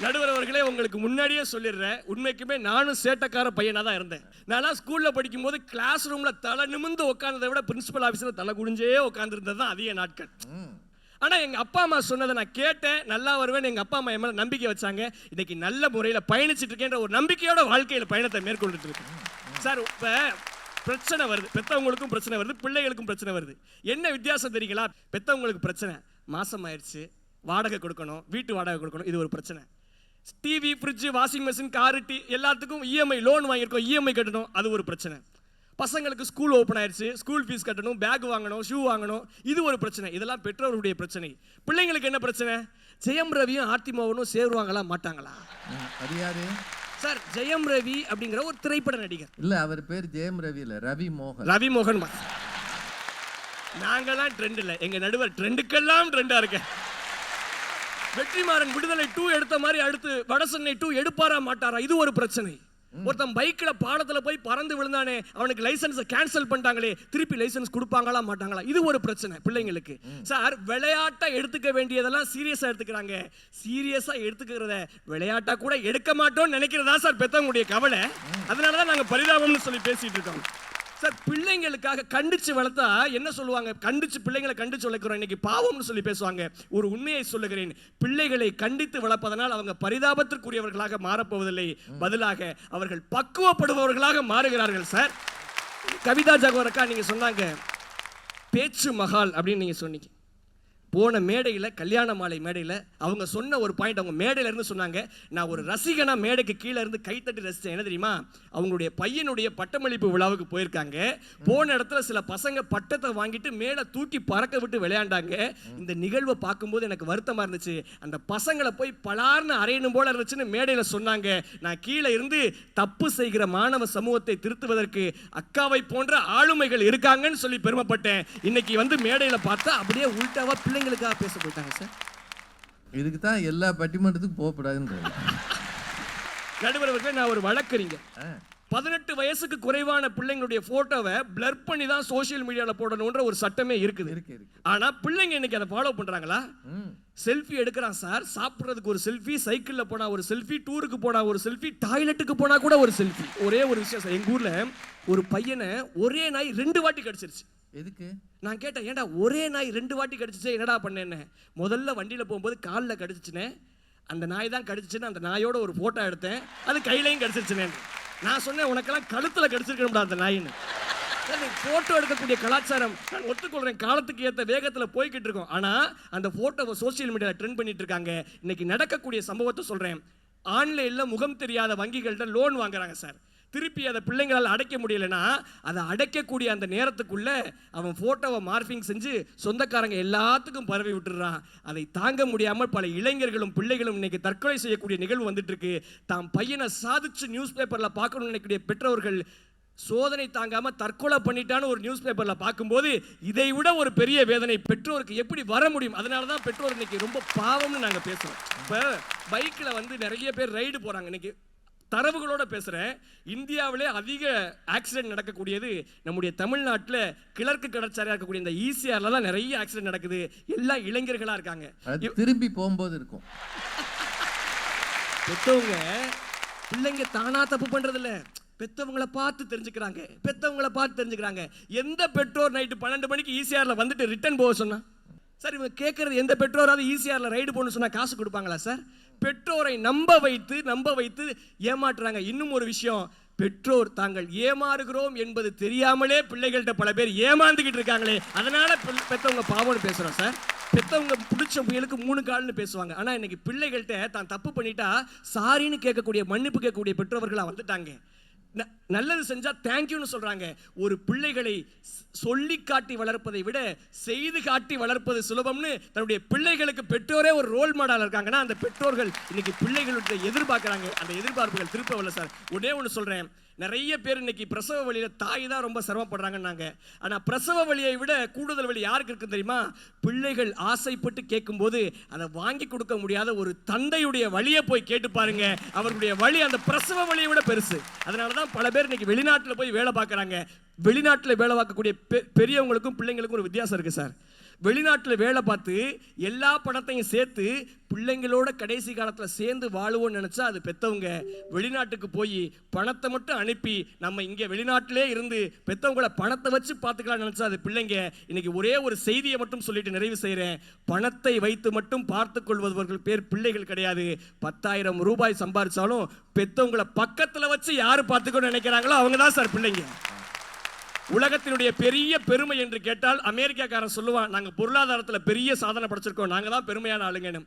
நடுவர் அவர்களே, உங்களுக்கு முன்னாடியே சொல்லிடுறேன், உண்மைக்குமே நானும் சேட்டக்கார பையனா தான் இருந்தேன். நான்லாம் ஸ்கூல்ல படிக்கும் போது கிளாஸ் ரூம்ல தலை நிமிர்ந்து உட்கார்ந்ததை விட பிரின்சிபல் ஆபீஸ்ல தலை குடிஞ்சே உட்கார்ந்து இருந்தது தான் அதிக நாட்கள். ஆனா எங்க அப்பா அம்மா சொன்னதை நான் கேட்டேன், நல்லா வருவேன். எங்க அப்பா அம்மா என் மேல நம்பிக்கை வச்சாங்க. இன்னைக்கு நல்ல முறையில பயணிச்சுட்டு இருக்கேன்ற ஒரு நம்பிக்கையோட வாழ்க்கையில பயணத்தை மேற்கொண்டுட்டு இருக்கேன் சார். இப்ப பிரச்சனை வருது, பெத்தவங்களுக்கும் பிரச்சனை வருது, பிள்ளைகளுக்கும் பிரச்சனை வருது. என்ன வித்தியாசம் தெரியுங்களா? பெத்தவங்களுக்கு பிரச்சனை, மாசம் ஆயிடுச்சு, வாடகை கொடுக்கணும், வீட்டு வாடகை கொடுக்கணும், இது ஒரு பிரச்சனை. TV, fridge, washing machine, car, எல்லாத்துக்கும் இஎம்ஐ லோன் வாங்கியிருக்கோம், இஎம்ஐ கட்டணும், அது ஒரு பிரச்சனை. பசங்களுக்கு ஸ்கூல் ஓப்பன் ஆயிடுச்சு, ஸ்கூல் ஃபீஸ் கட்டணும், பேக் வாங்கணும், ஷூ வாங்கணும், இது ஒரு பிரச்சனை. இதெல்லாம் பெற்றோருடைய பிரச்சனை. பிள்ளைங்களுக்கு என்ன பிரச்சனை? ஜெயம் ரவியும் ஆர்த்தி மோகனும் சேருவாங்களா மாட்டாங்களா? அது யாரு சார்? ஜெயம் ரவி அப்படிங்கிற ஒரு திரைப்பட நடிகர். இல்ல, அவர் பேர் ஜெயம் ரவி இல்ல, ரவி மோகன். ரவி மோகன். நாங்கெல்லாம் ட்ரெண்ட் இல்ல, எங்க நடுவர் ட்ரெண்டுக்கெல்லாம் ட்ரெண்டா இருக்க. வெற்றிமாறன் விடுதலை 2 எடுத்த மாதிரி அடுத்து வடசென்னை 2 எடுப்பாரா மாட்டாரா? இது ஒரு பிரச்சனை. ஒருத்தன் பைக்ல பாலத்துல போய் பறந்து விழுந்தானே, அவனுக்கு லைசன்ஸ் கேன்சல் பண்ணிட்டாங்களே, திருப்பி லைசன்ஸ் கொடுப்பாங்களா மாட்டாங்களா? இது ஒரு பிரச்சனை பிள்ளைங்களுக்கு. சார், விளையாட்டா எடுத்துக்க வேண்டியதெல்லாம் சீரியஸா எடுத்துக்கிறாங்க. சீரியஸா எடுத்துக்கிறத விளையாட்டா கூட எடுக்க மாட்டோம்னு நினைக்கிறதா சார் பெத்தவங்களுடைய கவலை. அதனாலதான் நாங்க பரிதாபம்னு சொல்லி பேசிட்டு இருக்கோம் சார். பிள்ளைங்களுக்காக கண்டிச்சு வளர்த்தா என்ன சொல்லுவாங்க? கண்டிச்சு பிள்ளைங்களை கண்டிச்சு வளர்க்கிறோம், இன்னைக்கு பாவம்னு சொல்லி பேசுவாங்க. ஒரு உண்மையை சொல்லுகிறேன், பிள்ளைகளை கண்டித்து வளர்ப்பதனால் அவங்க பரிதாபத்திற்குரியவர்களாக மாறப்போவதில்லை, பதிலாக அவர்கள் பக்குவப்படுபவர்களாக மாறுகிறார்கள் சார். கவிதா ஜாகவரக்கா நீங்க சொன்னாங்க பேச்சு மகால் அப்படின்னு நீங்க சொன்னீங்க. போன மேடையில், கல்யாண மாலை மேடையில் அவங்க சொன்ன ஒரு பாயிண்ட், அவங்க மேடையில இருந்து சொன்னாங்க, நான் ஒரு ரசிகனா மேடைக்கு கீழே இருந்து கைத்தட்டி ரசித்தேன். என்ன தெரியுமா? அவங்களுடைய பையனுடைய பட்டமளிப்பு விழாவுக்கு போயிருக்காங்க. போன இடத்துல சில பசங்க பட்டத்தை வாங்கிட்டு மேலே தூக்கி பறக்க விட்டு விளையாண்டாங்க. இந்த நிகழ்வை பார்க்கும்போது எனக்கு வருத்தமாக இருந்துச்சு. அந்த பசங்களை போய் பலார்னு அறையணும் போல இருந்துச்சுன்னு மேடையில் சொன்னாங்க. நான் கீழே இருந்து தப்பு செய்கிற மாணவ சமூகத்தை திருத்துவதற்கு அக்காவை போன்ற ஆளுமைகள் இருக்காங்கன்னு சொல்லி பெருமைப்பட்டேன். இன்னைக்கு வந்து மேடையில் பார்த்தா அப்படியே உள்டாவா பிள்ளைங்களுக்காக பேச போயிட்டாங்க சார். இதுக்கு தான் எல்லா பட்டிமன்றத்துக்கும் போகக்கூடாதுன்னு. நடுவர் அவர்களே, நான் ஒரு வழக்கறிஞர். 18 வயசுக்கு குறைவான பிள்ளைங்களுடைய போட்டோவை பிளர் பண்ணி தான் சோசியல் மீடியாவில் போடணும்ன்ற ஒரு சட்டமே இருக்குது. ஆனா பிள்ளைங்க இன்னைக்கு அதை ஃபாலோ பண்றாங்களா? செல்ஃபி எடுக்கிறான் சார், சாப்பிட்றதுக்கு ஒரு செல்ஃபி, சைக்கிளில் போனா ஒரு செல்ஃபி, டூருக்கு போனா ஒரு செல்ஃபி, டாய்லெட்டுக்கு போனா கூட ஒரு செல்ஃபி. ஒரே ஒரு விஷயம் சார், எங்க ஊர்ல ஒரு பையனை ஒரே நாய் 2 வாட்டி கடிச்சிருச்சு. எதுக்கு? நான் கேட்டேன், ஏன்டா ஒரே நாய் 2 வாட்டி கடிச்சிச்சு, என்னடா பண்ணேன்னு. முதல்ல வண்டியில் போகும்போது காலில் கடிச்சிச்சுனே, அந்த நாய் தான் கடிச்சிச்சுன்னு அந்த நாயோட ஒரு ஃபோட்டோ எடுத்தேன், அது கையிலையும் கடிச்சிருச்சுனே. நான் சொன்னேன், உனக்கெல்லாம் கழுத்தில் கடிச்சிருக்கணும்டா அந்த நாயின்னு. ஃபோட்டோ எடுக்கக்கூடிய கலாச்சாரம் நான் ஒத்துக்கொள்கிறேன், காலத்துக்கு ஏற்ற வேகத்தில் போய்கிட்டு இருக்கோம். ஆனால் அந்த ஃபோட்டோவை சோசியல் மீடியாவில் ட்ரெண்ட் பண்ணிட்டு இருக்காங்க. இன்னைக்கு நடக்கக்கூடிய சம்பவத்தை சொல்கிறேன். ஆன்லைனில் முகம் தெரியாத வங்கிகள்கிட்ட லோன் வாங்குறாங்க சார். திருப்பி அதை பிள்ளைங்களால் அடைக்க முடியலைன்னா அதை அடைக்கக்கூடிய அந்த நேரத்துக்குள்ள அவன் போட்டோவை மார்பிங் செஞ்சு சொந்தக்காரங்க எல்லாத்துக்கும் பரவி விட்டுறான். அதை தாங்க முடியாமல் பல இளைஞர்களும் பிள்ளைகளும் இன்னைக்கு தற்கொலை செய்யக்கூடிய நிகழ்வு வந்துட்டு இருக்கு. தாம் பையனை சாதிச்சு நியூஸ் பேப்பர்ல பார்க்கணும்னு நினைக்கக்கூடிய பெற்றோர்கள் சோதனை தாங்காம தற்கொலை பண்ணிட்டான்னு ஒரு நியூஸ் பேப்பர்ல பார்க்கும்போது இதை விட ஒரு பெரிய வேதனை பெற்றோருக்கு எப்படி வர முடியும்? அதனால தான் பெற்றோர் இன்னைக்கு ரொம்ப பாவம்னு நாங்க பேசுறோம். இப்போ பைக்ல வந்து நிறைய பேர் ரைடு போறாங்க. இன்னைக்கு தரவுகளோட பேசுறேன். இந்தியாவிலே அதிக ஆக்சிடென்ட் நடக்கக்கூடியது நம்முடைய தமிழ்நாட்டில் கிழக்கு கடற்கரையா இருக்கக்கூடிய இந்த ஈசிஆர்ல தான் நிறைய ஆக்சிடென்ட் நடக்குது. எல்லாம் இளைஞர்களா இருக்காங்க. திரும்பி போகும்போது இருக்கும். பெத்தவங்க பிள்ளைங்க தானா தப்பு பண்றது இல்ல, பெத்தவங்களை பார்த்து தெரிஞ்சுக்கிறாங்க. எந்த பெற்றோர் நைட்டு 12 மணிக்கு ஈசிஆர்ல வந்துட்டு ரிட்டர்ன் போக சொன்னா சார், இவங்க கேட்கறது எந்த பெற்றோராவது ஈசிஆர்ல ரைடு போகணும்னு சொன்னா காசு கொடுப்பாங்களா சார்? பெற்றோரை நம்ப வைத்து ஏமாற்றுறாங்க. இன்னும் ஒரு விஷயம், பெற்றோர் தாங்கள் ஏமாறுகிறோம் என்பது தெரியாமலே பிள்ளைகள்கிட்ட பல பேர் ஏமாந்துகிட்டு இருக்காங்களே, அதனால பெற்றவங்க பாவம்னு பேசுறோம் சார். பெற்றவங்க பிடிச்ச புயலுக்கு 3 கால்னு பேசுவாங்க. ஆனா இன்னைக்கு பிள்ளைகள்கிட்ட தான் தப்பு பண்ணிட்டா சாரின்னு கேட்கக்கூடிய, மன்னிப்பு கேட்கக்கூடிய பெற்றோர்களா வந்துட்டாங்க. நல்லது செஞ்சா தேங்க்யூன்னு சொல்றாங்க. ஒரு பிள்ளைகளை சொல்லி காட்டி வளர்ப்பதை விட செய்து காட்டி வளர்ப்பது சுலபம்னு தன்னுடைய பிள்ளைகளுக்கு பெற்றோரே ஒரு ரோல் மாடல் இருக்காங்கன்னா அந்த பெற்றோர்கள் இன்னைக்கு பிள்ளைகளுடைய எதிர்பார்க்கறாங்க. அந்த எதிர்பார்ப்புகள் திருப்ப வரல சார். ஒண்ணே ஒன்று சொல்றேன், நிறைய பேர் இன்னைக்கு பிரசவ வலியில தாய் தான் ரொம்ப சிரமப்படுறாங்கன்னாங்க. ஆனா பிரசவ வலியை விட கூடுதல் வலி யாருக்கு இருக்கு தெரியுமா? பிள்ளைகள் ஆசைப்பட்டு கேட்கும்போது அதை வாங்கி கொடுக்க முடியாத ஒரு தந்தையுடைய வலியை போய் கேட்டு பாருங்க. அவர்களுடைய வலி அந்த பிரசவ வலியை விட பெருசு. அதனாலதான் பல பேர் இன்னைக்கு வெளிநாட்டில் போய் வேலை பார்க்கறாங்க. வெளிநாட்டில் வேலை பார்க்கக்கூடிய பெரியவங்களுக்கும் பிள்ளைங்களுக்கும் ஒரு வித்தியாசம் இருக்கு சார். வெளிநாட்டில் வேலை பார்த்து எல்லா பணத்தையும் சேர்த்து பிள்ளைங்களோட கடைசி காலத்தில் சேர்ந்து வாழுவோம்னு நினைச்சா அது பெத்தவங்க. வெளிநாட்டுக்கு போய் பணத்தை மட்டும் அனுப்பி நம்ம இங்கே வெளிநாட்டிலே இருந்து பெத்தவங்களை பணத்தை வச்சு பார்த்துக்கலாம்னு நினைச்சா அது பிள்ளைங்க. இன்னைக்கு ஒரே ஒரு செய்தியை மட்டும் சொல்லிட்டு நிறைவு செய்கிறேன். பணத்தை வைத்து மட்டும் பார்த்து கொள்வதவர்கள் பேர் பிள்ளைகள் கிடையாது. 10,000 ரூபாய் சம்பாதிச்சாலும் பெத்தவங்களை பக்கத்தில் வச்சு யார் பார்த்துக்கணும்னு நினைக்கிறாங்களோ அவங்க தான் சார் பிள்ளைங்க. உலகத்தினுடைய பெரிய பெருமை என்று கேட்டால் அமெரிக்காக்காரன் சொல்லுவான், நாங்க பொருளாதாரத்தில் பெரிய சாதனை படைச்சிருக்கோம், நாங்க தான் பெருமையான ஆளுங்கன்னு.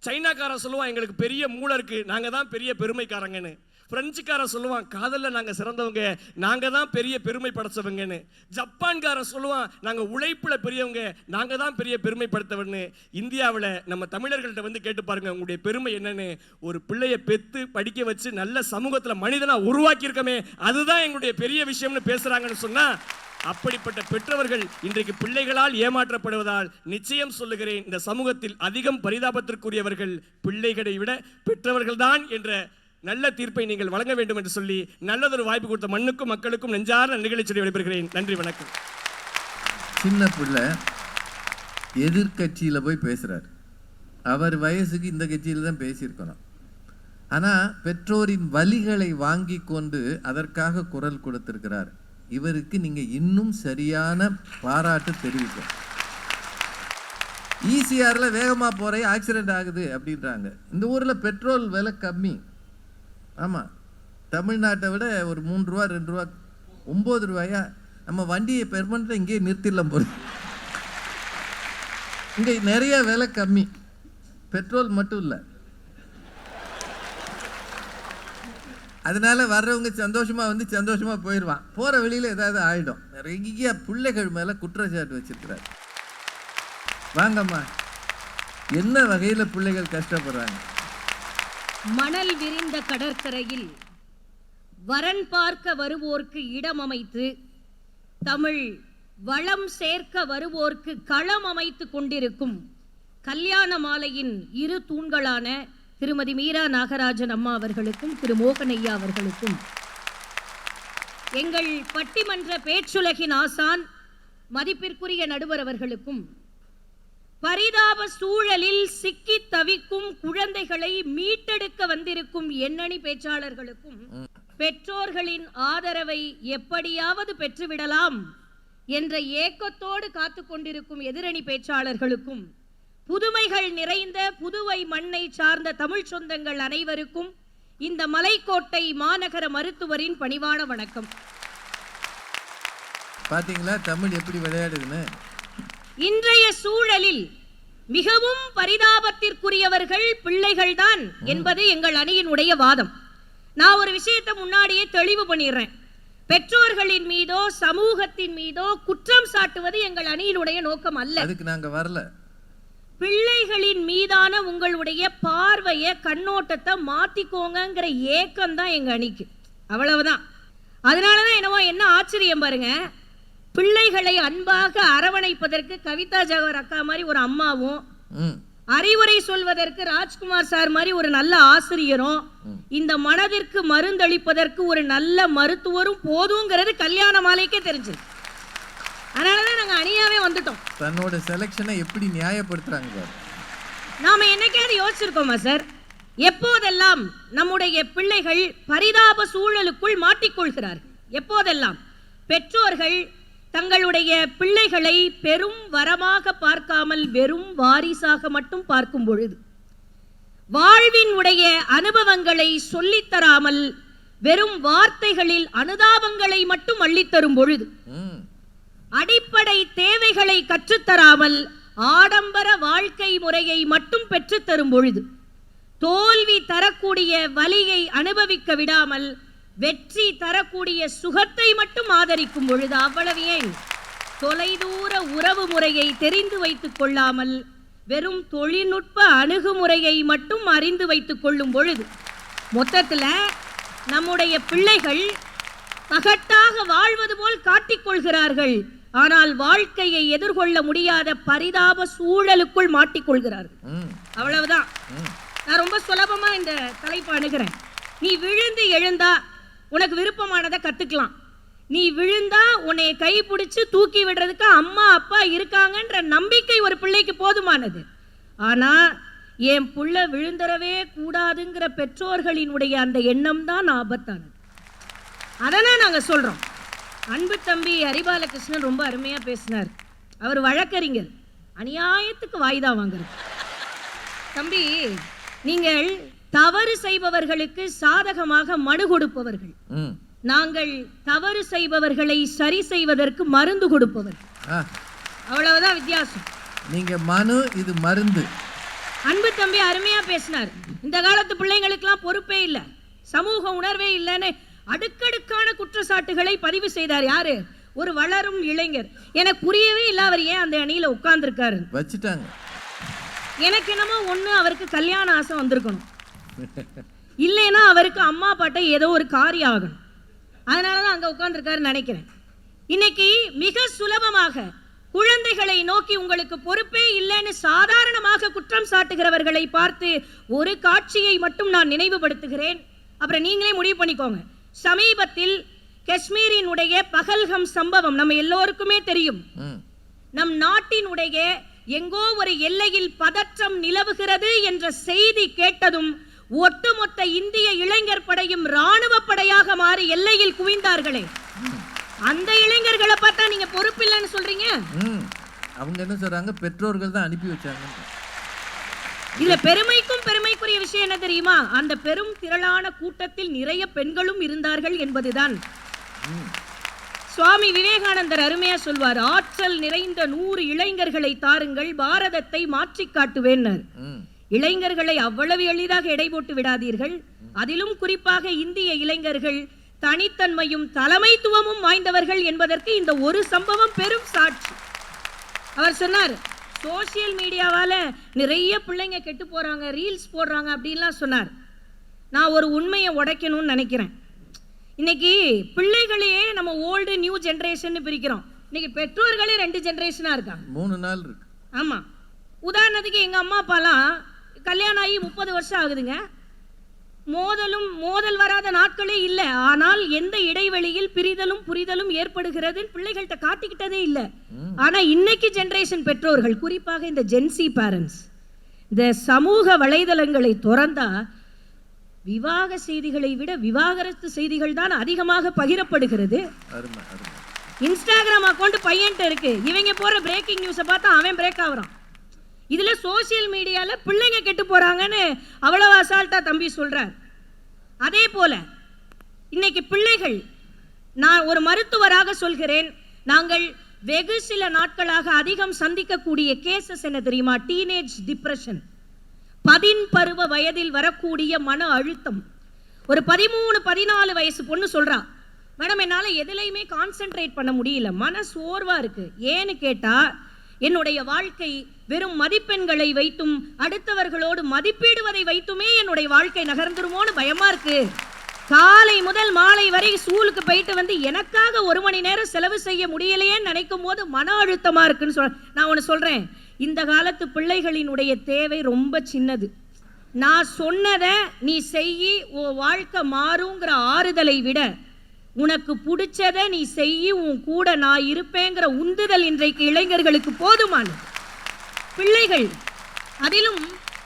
சைனாக்காரன் சொல்லுவான், எங்களுக்கு பெரிய மூளை இருக்கு, நாங்க தான் பெரிய பெருமைக்காரங்கன்னு. பிரெஞ்சுக்காரன் சொல்லுவான், காதல்ல நாங்க சிறந்தவங்க, நாங்க தான் பெரிய பெருமை படைச்சவங்கன்னு. ஜப்பான்காரன் சொல்லுவான், நாங்க உழைப்புல பெரியவங்க, நாங்க தான் பெரிய பெருமை படுத்தவன்னு. இந்தியாவில் நம்ம தமிழர்கள்ட்ட வந்து கேட்டு பாருங்க உங்களுடைய பெருமை என்னன்னு. ஒரு பிள்ளைய பெத்து படிக்க வச்சு நல்ல சமூகத்தில் மனிதனா உருவாக்கி இருக்கமே, அதுதான் எங்களுடைய பெரிய விஷயம்னு பேசுறாங்கன்னு சொன்னா, அப்படிப்பட்ட பெற்றவர்கள் இன்றைக்கு பிள்ளைகளால் ஏமாற்றப்படுவதால் நிச்சயம் சொல்லுகிறேன், இந்த சமூகத்தில் அதிகம் பரிதாபத்திற்குரியவர்கள் பிள்ளைகளை விட பெற்றவர்கள் தான் என்ற நல்ல தீர்ப்பை நீங்கள் வழங்க வேண்டும் என்று சொல்லி நல்லதொரு வாய்ப்பு கொடுத்த மண்ணுக்கும் மக்களுக்கும் நெஞ்சார்ந்த நன்றிகளை சொல்லி விடைபெறுகிறேன். நன்றி, வணக்கம். சின்ன பிள்ளை எதிர்கட்சியில் போய் பேசுறார். அவர் வயசுக்கு இந்த கட்சியில் தான் பேசியிருக்கணும். ஆனால் பெற்றோரின் வலிகளை வாங்கி கொண்டு அதற்காக குரல் கொடுத்திருக்கிறார். இவருக்கு நீங்க இன்னும் சரியான பாராட்டு தெரிவிக்கும். ஈசிஆர்ல வேகமா போறே ஆக்சிடென்ட் ஆகுது அப்படின்றாங்க. இந்த ஊர்ல பெட்ரோல் விலை கம்மி. ஆமா, தமிழ்நாட்டை விட ஒரு 3 ரூபா 2 ரூபா 9 ரூபாயா. நம்ம வண்டியை பெர்மனண்டா இங்கே நிறுத்திடலாம் போல. இங்க நிறைய விலை கம்மி, பெட்ரோல் மட்டும் இல்லை. அதனால வர்றவங்க சந்தோஷமா வந்து சந்தோஷமா போயிடுவான். போற வழியில ஏதாவது ஆயிடும். நிறைய பிள்ளைகள் மேல குற்றச்சாட்டு வச்சிருக்கிறார். வாங்கம்மா, என்ன வகையில பிள்ளைகள் கஷ்டப்படுறாங்க? மணல் விரிந்த கடற்கரையில் வரன் பார்க்க வருவோர்க்கு இடம் அமைத்து, தமிழ் வளம் சேர்க்க வருவோர்க்கு களம் அமைத்து கொண்டிருக்கும் கல்யாண மாலையின் 2 தூண்களான திருமதி மீரா நாகராஜன் அம்மா அவர்களுக்கும் திரு மோகனையா அவர்களுக்கும், எங்கள் பட்டிமன்ற பேச்சுலகின் ஆசான் மதிப்பிற்குரிய நடுவர் அவர்களுக்கும், பரிதாப சூழலில் சிக்கி தவிக்கும் குழந்தைகளை மீட்டெடுக்க வந்திருக்கும் எண்ணணி பேச்சாளர்களுக்கும், பெற்றோர்களின் ஆதரவை எப்படியாவது பெற்றுவிடலாம் என்ற ஏக்கத்தோடு காத்து கொண்டிருக்கும் எதிரணி பேச்சாளர்களுக்கும், புதுமைகள் நிறைந்த புதுவை மண்ணை சார்ந்த தமிழ் சொந்தங்கள் அனைவருக்கும் இந்த மலைக்கோட்டை மாநகர மருத்துவரின் பணிவான வணக்கம். பாத்தீங்களா தமிழ் எப்படி விளையாடுதுன்னு? இன்றைய சூழலில் மிகவும் பரிதாபத்திற்குரியவர்கள் பிள்ளைகள்தான் என்பது எங்கள் அணியினுடைய வாதம். நான் ஒரு விஷயத்தை முன்னாடியே தெளிவு பண்ணிடுறேன். பெற்றோர்களின் மீதோ சமூகத்தின் மீதோ குற்றம் சாட்டுவது எங்கள் அணியினுடைய நோக்கம் அல்ல. அதுக்கு நாங்க வரல. பிள்ளைகளின் மீதான உங்களுடைய பார்வையை கண்ணோட்டத்தை மாத்திக்கோங்கிற ஏக்கம் தான் எங்க அணிக்கு, அவ்வளவுதான். அதனாலதான் என்னவோ என்ன ஆச்சரியம் பாருங்க, பிள்ளைகளை அன்பாக அரவணைப்பதற்கு கவிதா ஜவஹர் அக்கா மாதிரி ஒரு அம்மாவும், அறிவுரை சொல்வதற்கு ராஜ்குமார் சார் மாதிரி ஒரு நல்ல ஆசிரியரும், இந்த மனதிற்கு மருந்தளிப்பதற்கு ஒரு நல்ல மருத்துவரும் போதுங்கிறது கல்யாண மாலைக்கே தெரிஞ்சது. அதனாலதான் நாங்க அணியாவே வந்துட்டோம். தன்னோட செலக்ஷனை எப்படி நியாயப்படுத்துறாங்க பாரு. நாம என்னைக்காவது யோசிச்சிருக்கோமா சார்? எப்போதெல்லாம் நம்முடைய பிள்ளைகள் பரிதாப சூழலுக்குள் மாட்டிக்கொள்கிறார்கள், எப்போதெல்லாம் பெற்றோர்கள் தங்களுடைய பிள்ளைகளை பெரும் வரமாக பார்க்காமல் வெறும் வாரிசாக மட்டும் பார்க்கும் பொழுது, வாழ்வின் உடைய அனுபவங்களை சொல்லித்தராமல் வெறும் வார்த்தைகளில் அனுதாபங்களை மட்டும் அள்ளித்தரும் பொழுது, அடிப்படை தேவைகளை கற்றுத்தராமல் ஆடம்பர வாழ்க்கை முறையை மட்டும் பெற்றுத்தரும் பொழுது, தோல்வி தரக்கூடிய வலியை அனுபவிக்க விடாமல் வெற்றி தரக்கூடிய சுகத்தை மட்டும் ஆதரிக்கும் பொழுது, அவ்வளவு ஏன் தொலைதூர உறவு முறையை தெரிந்து வைத்துக் கொள்ளாமல் வெறும் தொழில்நுட்ப அணுகுமுறையை மட்டும் அறிந்து வைத்துக் கொள்ளும் பொழுது, மொத்தத்தில் நம்முடைய பிள்ளைகள் பகட்டாக வாழ்வது போல் காட்டிக்கொள்கிறார்கள். ஆனால் வாழ்க்கையை எதிர்கொள்ள முடியாத பரிதாப சூழலுக்குள் மாட்டிக்கொள்கிறார்கள். அவ்வளவுதான். நான் ரொம்ப சுலபமா இந்த தலைப்பு அணுகிறேன். நீ விழுந்து எழுந்தா உனக்கு விருப்பமானதை கத்துக்கலாம். நீ விழுந்தா உன்னை கை பிடிச்சு தூக்கி விடுறதுக்கு அம்மா அப்பா இருக்காங்கன்ற நம்பிக்கை ஒரு பிள்ளைக்கு போதுமானது. ஆனா என் புள்ள விழுந்தரவே கூடாதுங்கிற பெற்றோர்களினுடைய அந்த எண்ணம் தான் ஆபத்தானது. அதனால் நாங்க சொல்றோம். அன்பு தம்பி ஹரிபாலகிருஷ்ணன் ரொம்ப அருமையா பேசினார். அவர் வழக்கறிஞர், அநியாயத்துக்கு வாய்தா வாங்குறது. தம்பி, நீங்கள் தவறு செய்பவர்களுக்கு சாதகமாக மனு கொடுப்பவர்கள், நாங்கள் தவறு செய்பவர்களை சரி செய்வதற்கு மருந்து கொடுப்பவர்கள். அவ்வளவுதான் வித்தியாசம். நீங்க மனு, இது மருந்து. அன்பு தம்பி அருமையா பேசினார். இந்த காலத்து பிள்ளைங்களுக்கெல்லாம் பொறுப்பே இல்லை, சமூக உணர்வே இல்லைன்னு அடுக்கடுக்கான குற்றச்சாட்டுகளை பதிவு செய்தார். யாரு? ஒரு வளரும் இளைஞர். எனக்கு புரியவே இல்லை அவர் ஏன் அந்த அணியில உட்கார்ந்துருக்காரு. வச்சுட்டாங்க. எனக்கு என்னமோ ஒண்ணு அவருக்கு கல்யாண ஆசை வந்திருக்கணும், இல்லைன்னா அவருக்கு அம்மா அப்பாட்ட ஏதோ ஒரு காரியம் ஆகணும். அதனாலதான் அங்க உட்கார்ந்துருக்காருன்னு நினைக்கிறேன். இன்னைக்கு மிக சுலபமாக குழந்தைகளை நோக்கி உங்களுக்கு பொறுப்பே இல்லைன்னு சாதாரணமாக குற்றம் சாட்டுகிறவர்களை பார்த்து ஒரு காட்சியை மட்டும் நான் நினைவுபடுத்துகிறேன், அப்புறம் நீங்களே முடிவு பண்ணிக்கோங்க. சமீபத்தில் காஷ்மீரினுடைய பகல்கம் சம்பவம் நம்ம எல்லோருக்குமே தெரியும். நம் நாட்டினுடைய எங்கோ ஒரு எல்லையில் பதற்றம் நிலவுகிறது என்ற செய்தி கேட்டதும் ஒட்டுமொத்த இந்திய இளைஞர் படையும் ராணுவ படையாக மாறி எல்லையில் குவிந்தார்களே, அந்த இளைஞர்களை பார்த்தா நீங்க பொறுப்பில்லைன்னு சொல்றீங்க. அவங்க என்ன சொல்றாங்க? பெற்றோர்கள் தான் அனுப்பி வச்சாங்க. இதுல பெருமைக்கும் பெருமைக்குரிய விஷயம் என்ன தெரியுமா? அந்த பெரும் திரளான கூட்டத்தில் நிறைய பெண்களும் இருந்தார்கள் என்பதுதான். சுவாமி விவேகானந்தர் அருமையா சொல்வார், ஆற்றல் நிறைந்த 100 இளைஞர்களை தாருங்கள், பாரதத்தை மாற்றி காட்டுவேன். இளைஞர்களை அவ்வளவு எளிதாக எடை போட்டு விடாதீர்கள். அதிலும் குறிப்பாக இந்திய இளைஞர்கள் தனித்தன்மையும் தலைமைத்துவமும் வாய்ந்தவர்கள் என்பதற்கு இந்த ஒரு சம்பவம் பெரும் சாட்சி. அவர் சொன்னார், சோசியல் மீடியாவால நிறைய பிள்ளைங்க கெட்டு போறாங்க, ரீல்ஸ் போடுறாங்க அப்படின்லாம் சொன்னார். நான் ஒரு உண்மையை உடைக்கணும்னு நினைக்கிறேன். இன்னைக்கு பிள்ளைகளையே நம்ம ஓல்டு நியூ ஜெனரேஷன் பிரிக்கிறோம். இன்னைக்கு பெற்றோர்களே 2 ஜெனரேஷனா இருக்காங்க, 3 நாள் இருக்கு. ஆமா. உதாரணத்துக்கு எங்க அம்மா அப்பாலாம் கல்யாணம் ஆகி 30 வருஷம் ஆகுதுங்க. மோதல் வராத நாட்களே இல்லை. ஆனால் எந்த இடைவெளியில் பிரிதலும் புரிதலும் ஏற்படுகிறது பிள்ளைகள்கிட்ட காட்டிக்கிட்டதே இல்லை. ஆனா இன்னைக்கு ஜெனரேஷன் பெற்றோர்கள், குறிப்பாக இந்த ஜென்சி பேரண்ட்ஸ், இந்த சமூக வலைதளங்களை திறந்தா விவாக செய்திகளை விட விவாகரத்து செய்திகள் தான் அதிகமாக பகிரப்படுகிறது. இன்ஸ்டாகிராம் அக்கௌண்ட் பையன்ட்ட இருக்கு, இவங்க போற பிரேக்கிங் நியூஸை பார்த்தா அவன் பிரேக் ஆகுறான். இதுல சோசியல் மீடியால பிள்ளைங்க கெட்டு போறாங்கன்னு அவ்வளவு அசால்ட்டா தம்பி சொல்றார். அதே போல இன்னைக்கு பிள்ளைகள், நான் ஒரு மருத்துவராக சொல்கிறேன், நாங்கள் வெகு சில நாட்களாக அதிகம் சந்திக்கக்கூடிய கேசஸ் என்ன தெரியுமா? டீனேஜ் டிப்ரெஷன், 10 பருவ வயதில் வரக்கூடிய மன அழுத்தம். ஒரு 13-14 வயசு பொண்ணு சொல்றா, மேடம் என்னால எதுலையுமே கான்சென்ட்ரேட் பண்ண முடியல, மன சோர்வா இருக்கு. ஏன்னு கேட்டா, என்னுடைய வாழ்க்கை வெறும் மதிப்பெண்களை வைத்தும் அடுத்தவர்களோடு மதிப்பீடுவதை வைத்துமே என்னுடைய வாழ்க்கை நகர்ந்துருமோன்னு பயமா இருக்கு. காலை முதல் மாலை வரை ஸ்கூலுக்கு போயிட்டு வந்து எனக்காக 1 மணி நேரம் செலவு செய்ய முடியலையேன்னு நினைக்கும் போது மன அழுத்தமா இருக்குன்னு நான் ஒன்று சொல்றேன். இந்த காலத்து பிள்ளைகளினுடைய தேவை ரொம்ப சின்னது. நான் சொன்னதை நீ செய்யி உன் வாழ்க்கை மாறுங்கிற ஆறுதலை விட உனக்கு பிடிச்சதை நீ செய்யி உன் கூட நான் இருப்பேங்கிற உந்துதல் இன்றைக்கு இளைஞர்களுக்கு போதுமானது. பிள்ளைகள், அதிலும்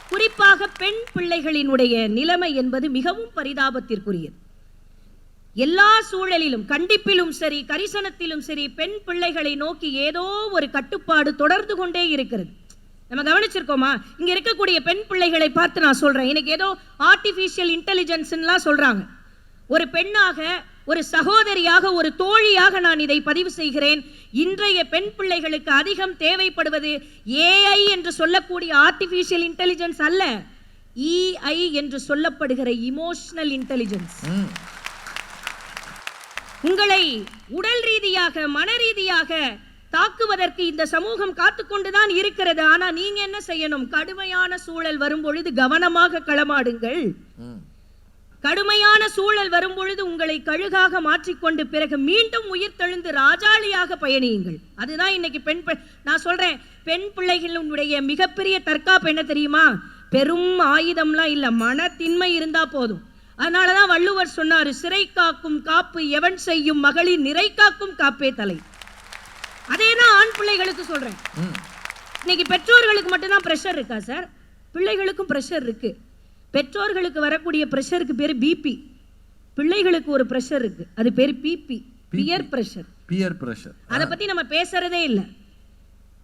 குறிப்பாக பெண் பிள்ளைகளினுடைய நிலைமை என்பது மிகவும் பரிதாபத்திற்குரியது. எல்லா சூழலிலும், கண்டிப்பிலும் சரி கரிசனத்திலும் சரி, பெண் பிள்ளைகளை நோக்கி ஏதோ ஒரு கட்டுப்பாடு தொடர்ந்து கொண்டே இருக்கிறது. நம்ம கவனிச்சிருக்கோமா? இங்க இருக்கக்கூடிய பெண் பிள்ளைகளை பார்த்து நான் சொல்றேன், இன்னைக்கு ஏதோ ஆர்டிபிஷியல் இன்டெலிஜென்ஸ்லாம் சொல்றாங்க. ஒரு பெண்ணாக, ஒரு சகோதரியாக, ஒரு தோழியாக நான் இதை பதிவு செய்கிறேன். இன்றைய பெண் பிள்ளைகளுக்கு அதிகம் தேவைப்படுவது ஏஐ என்று சொல்லக்கூடிய ஆர்டிபிஷியல் இன்டெலிஜென்ஸ் அல்ல, இஐ என்று சொல்லப்படுகிற இமோஷனல் இன்டெலிஜென்ஸ். உங்களை உடல் ரீதியாக, மன ரீதியாக தாக்குவதற்கு இந்த சமூகம் காத்துக்கொண்டுதான் இருக்கிறது. ஆனா நீங்க என்ன செய்யணும்? கடுமையான சூழல் வரும் பொழுது கவனமாக களமாடுங்கள். கடுமையான சூழல் வரும் பொழுது உங்களை கழுகாக மாற்றிக்கொண்டு பிறகு மீண்டும் உயிர் தெழுந்து ராஜாளியாக பயணியுங்கள். அதுதான் இன்னைக்கு நான் சொல்றேன், பெண் பிள்ளைகளுடைய மிகப்பெரிய தற்காப்பு என்ன தெரியுமா? பெரும் ஆயுதம்லாம் இல்ல, மனத்தின்மை இருந்தா போதும். அதனாலதான் வள்ளுவர் சொன்னாரு, சிறை காக்கும் காப்பு எவன் செய்யும் மகளிர் நிறை காக்கும் காப்பே தலை. அதேதான் ஆண் பிள்ளைகளுக்கு சொல்றேன். இன்னைக்கு பெற்றோர்களுக்கு மட்டும்தான் பிரஷர் இருக்கா சார்? பிள்ளைகளுக்கும் பிரஷர் இருக்கு. பெற்றோர்களுக்கு வரக்கூடிய பிரஷருக்கு பேரு பிபி, பிள்ளைகளுக்கு ஒரு பிரஷர் இருக்கு, அது பேரு BP, peer pressure. Peer pressure அதை பத்தி நம்ம பேசுறதே இல்லை.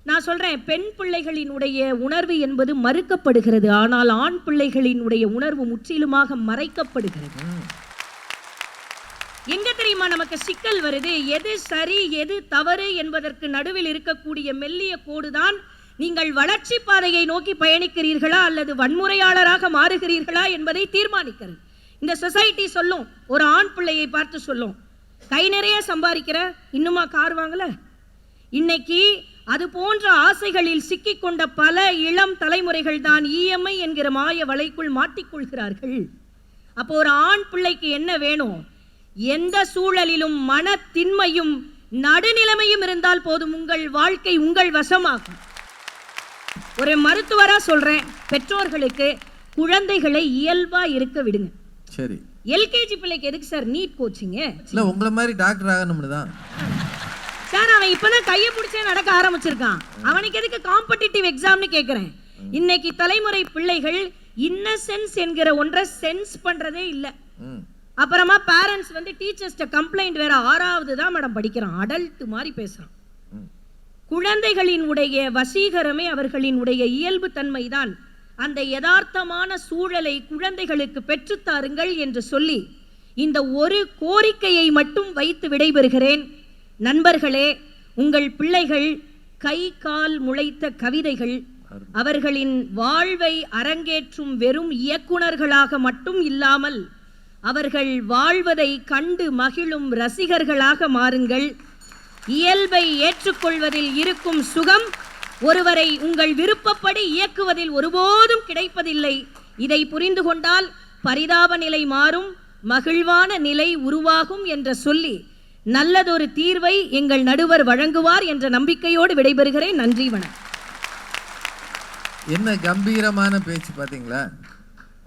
நான் சொல்றேன், பெண் பிள்ளைகளினுடைய உணர்வு என்பது மறுக்கப்படுகிறது, ஆனால் ஆண் பிள்ளைகளினுடைய உணர்வு முற்றிலுமாக மறைக்கப்படுகிறது. எங்க தெரியுமா நமக்கு சிக்கல் வருது? எது சரி எது தவறு என்பதற்கு நடுவில் இருக்கக்கூடிய மெல்லிய கோடுதான் நீங்கள் வளர்ச்சி பாதையை நோக்கி பயணிக்கிறீர்களா அல்லது வன்முறையாளராக மாறுகிறீர்களா என்பதை தீர்மானிக்கிறது. இந்த சொசைட்டி சொல்லும், ஒரு ஆண் பிள்ளையை பார்த்து சொல்லும், கை நிறைய சம்பாதிக்கிற, இன்னுமா கார் வாங்கல? இன்னைக்கு அது போன்ற ஆசைகளில் சிக்கிக்கொண்ட பல இளம் தலைமுறைகள் தான் இஎம்ஐ என்கிற மாய வலைக்குள் மாட்டிக்கொள்கிறார்கள். அப்போ ஒரு ஆண் பிள்ளைக்கு என்ன வேணும்? எந்த சூழலிலும் மனத்தின்மையும் நடுநிலைமையும் இருந்தால் போதும், உங்கள் வாழ்க்கை உங்கள் வசமாகும். ஒரு மருத்துவரா சொல்றேன், பெற்றோர்களுக்கு குழந்தைகளை இயல்பா இருக்க விடுங்க. சரி, எல்கேஜி பிள்ளைக்கு எதுக்கு சார் நீட் கோச்சிங்? இல்ல உங்களை மாதிரி டாக்டர் ஆகணும்னு தான் சார். அவன் இப்பதான் கையை பிடிச்சே நடக்க ஆரம்பிச்சிருக்கான், அவனுக்கு எதுக்கு காம்படிட்டிவ் எக்ஸாம்னு கேட்கிறேன். இன்னைக்கு தலைமுறை பிள்ளைகள் இன்னசென்ஸ் என்கிற ஒன்றை சென்ஸ் பண்றதே இல்லை. அப்புறமா பேரண்ட்ஸ் வந்து டீச்சர்ஸ்ட கம்ப்ளைண்ட் வேற, 6வது தான் மேடம் படிக்கிறான், அடல்ட் மாதிரி பேசுறான். குழந்தைகளின் உடைய வசீகரமே அவர்களினுடைய இயல்பு தன்மைதான். அந்த யதார்த்தமான சூழலை குழந்தைகளுக்கு பெற்றுத்தாருங்கள் என்று சொல்லி இந்த ஒரு கோரிக்கையை மட்டும் வைத்து விடைபெறுகிறேன். நண்பர்களே, உங்கள் பிள்ளைகள் கை கால் முளைத்த கவிதைகள், அவர்களின் வாழ்வை அரங்கேற்றும் வெறும் இயக்குனர்களாக மட்டும் இல்லாமல் அவர்கள் வாழ்வதை கண்டு மகிழும் ரசிகர்களாக மாறுங்கள். இயல்பை ஏற்றுக்கொள்வதில் இருக்கும் சுகம் ஒருவரை உங்கள் விருப்பப்படி இயக்குவதில் ஒருபோதும் கிடைப்பதில்லை. இதை புரிந்து கொண்டால் பரிதாப நிலை மாறும், மகிழ்வான நிலை உருவாகும் என்ற சொல்லி நல்லதொரு தீர்வை எங்கள் நடுவர் வழங்குவார் என்ற நம்பிக்கையோடு விடைபெறுகிறேன். நன்றி, வணக்கம். என்ன கம்பீரமான பேச்சு பாத்தீங்களா?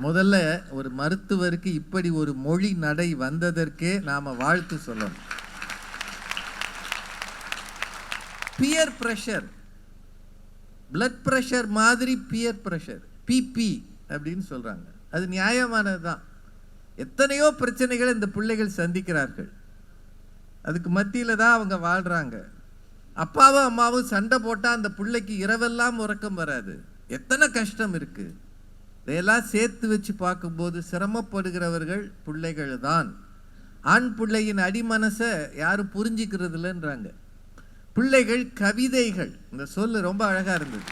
முதல்ல ஒரு மருத்துவருக்கு இப்படி ஒரு மொழி நடை வந்ததற்கே நாம வாழ்த்து சொல்லணும். பியர் பிரஷர், பிளட் பிரஷர் மாதிரி பியர் பிரஷர், பிபி அப்படின்னு சொல்றாங்க. அது நியாயமானதுதான். எத்தனையோ பிரச்சனைகளை இந்த பிள்ளைகள் சந்திக்கிறார்கள், அதுக்கு மத்தியில தான் அவங்க வாழ்றாங்க. அப்பாவும் அம்மாவும் சண்டை போட்டா அந்த பிள்ளைக்கு இரவெல்லாம் உறக்கம் வராது. எத்தனை கஷ்டம் இருக்கு. இதையெல்லாம் சேர்த்து வச்சு பார்க்கும்போது சிரமப்படுகிறவர்கள் பிள்ளைகள் தான். ஆண் பிள்ளையின் அடிமனசை யாரும் புரிஞ்சிக்கிறது இல்லைன்றாங்க. பிள்ளைகள் கவிதைகள், இந்த சொல்லு ரொம்ப அழகா இருந்தது.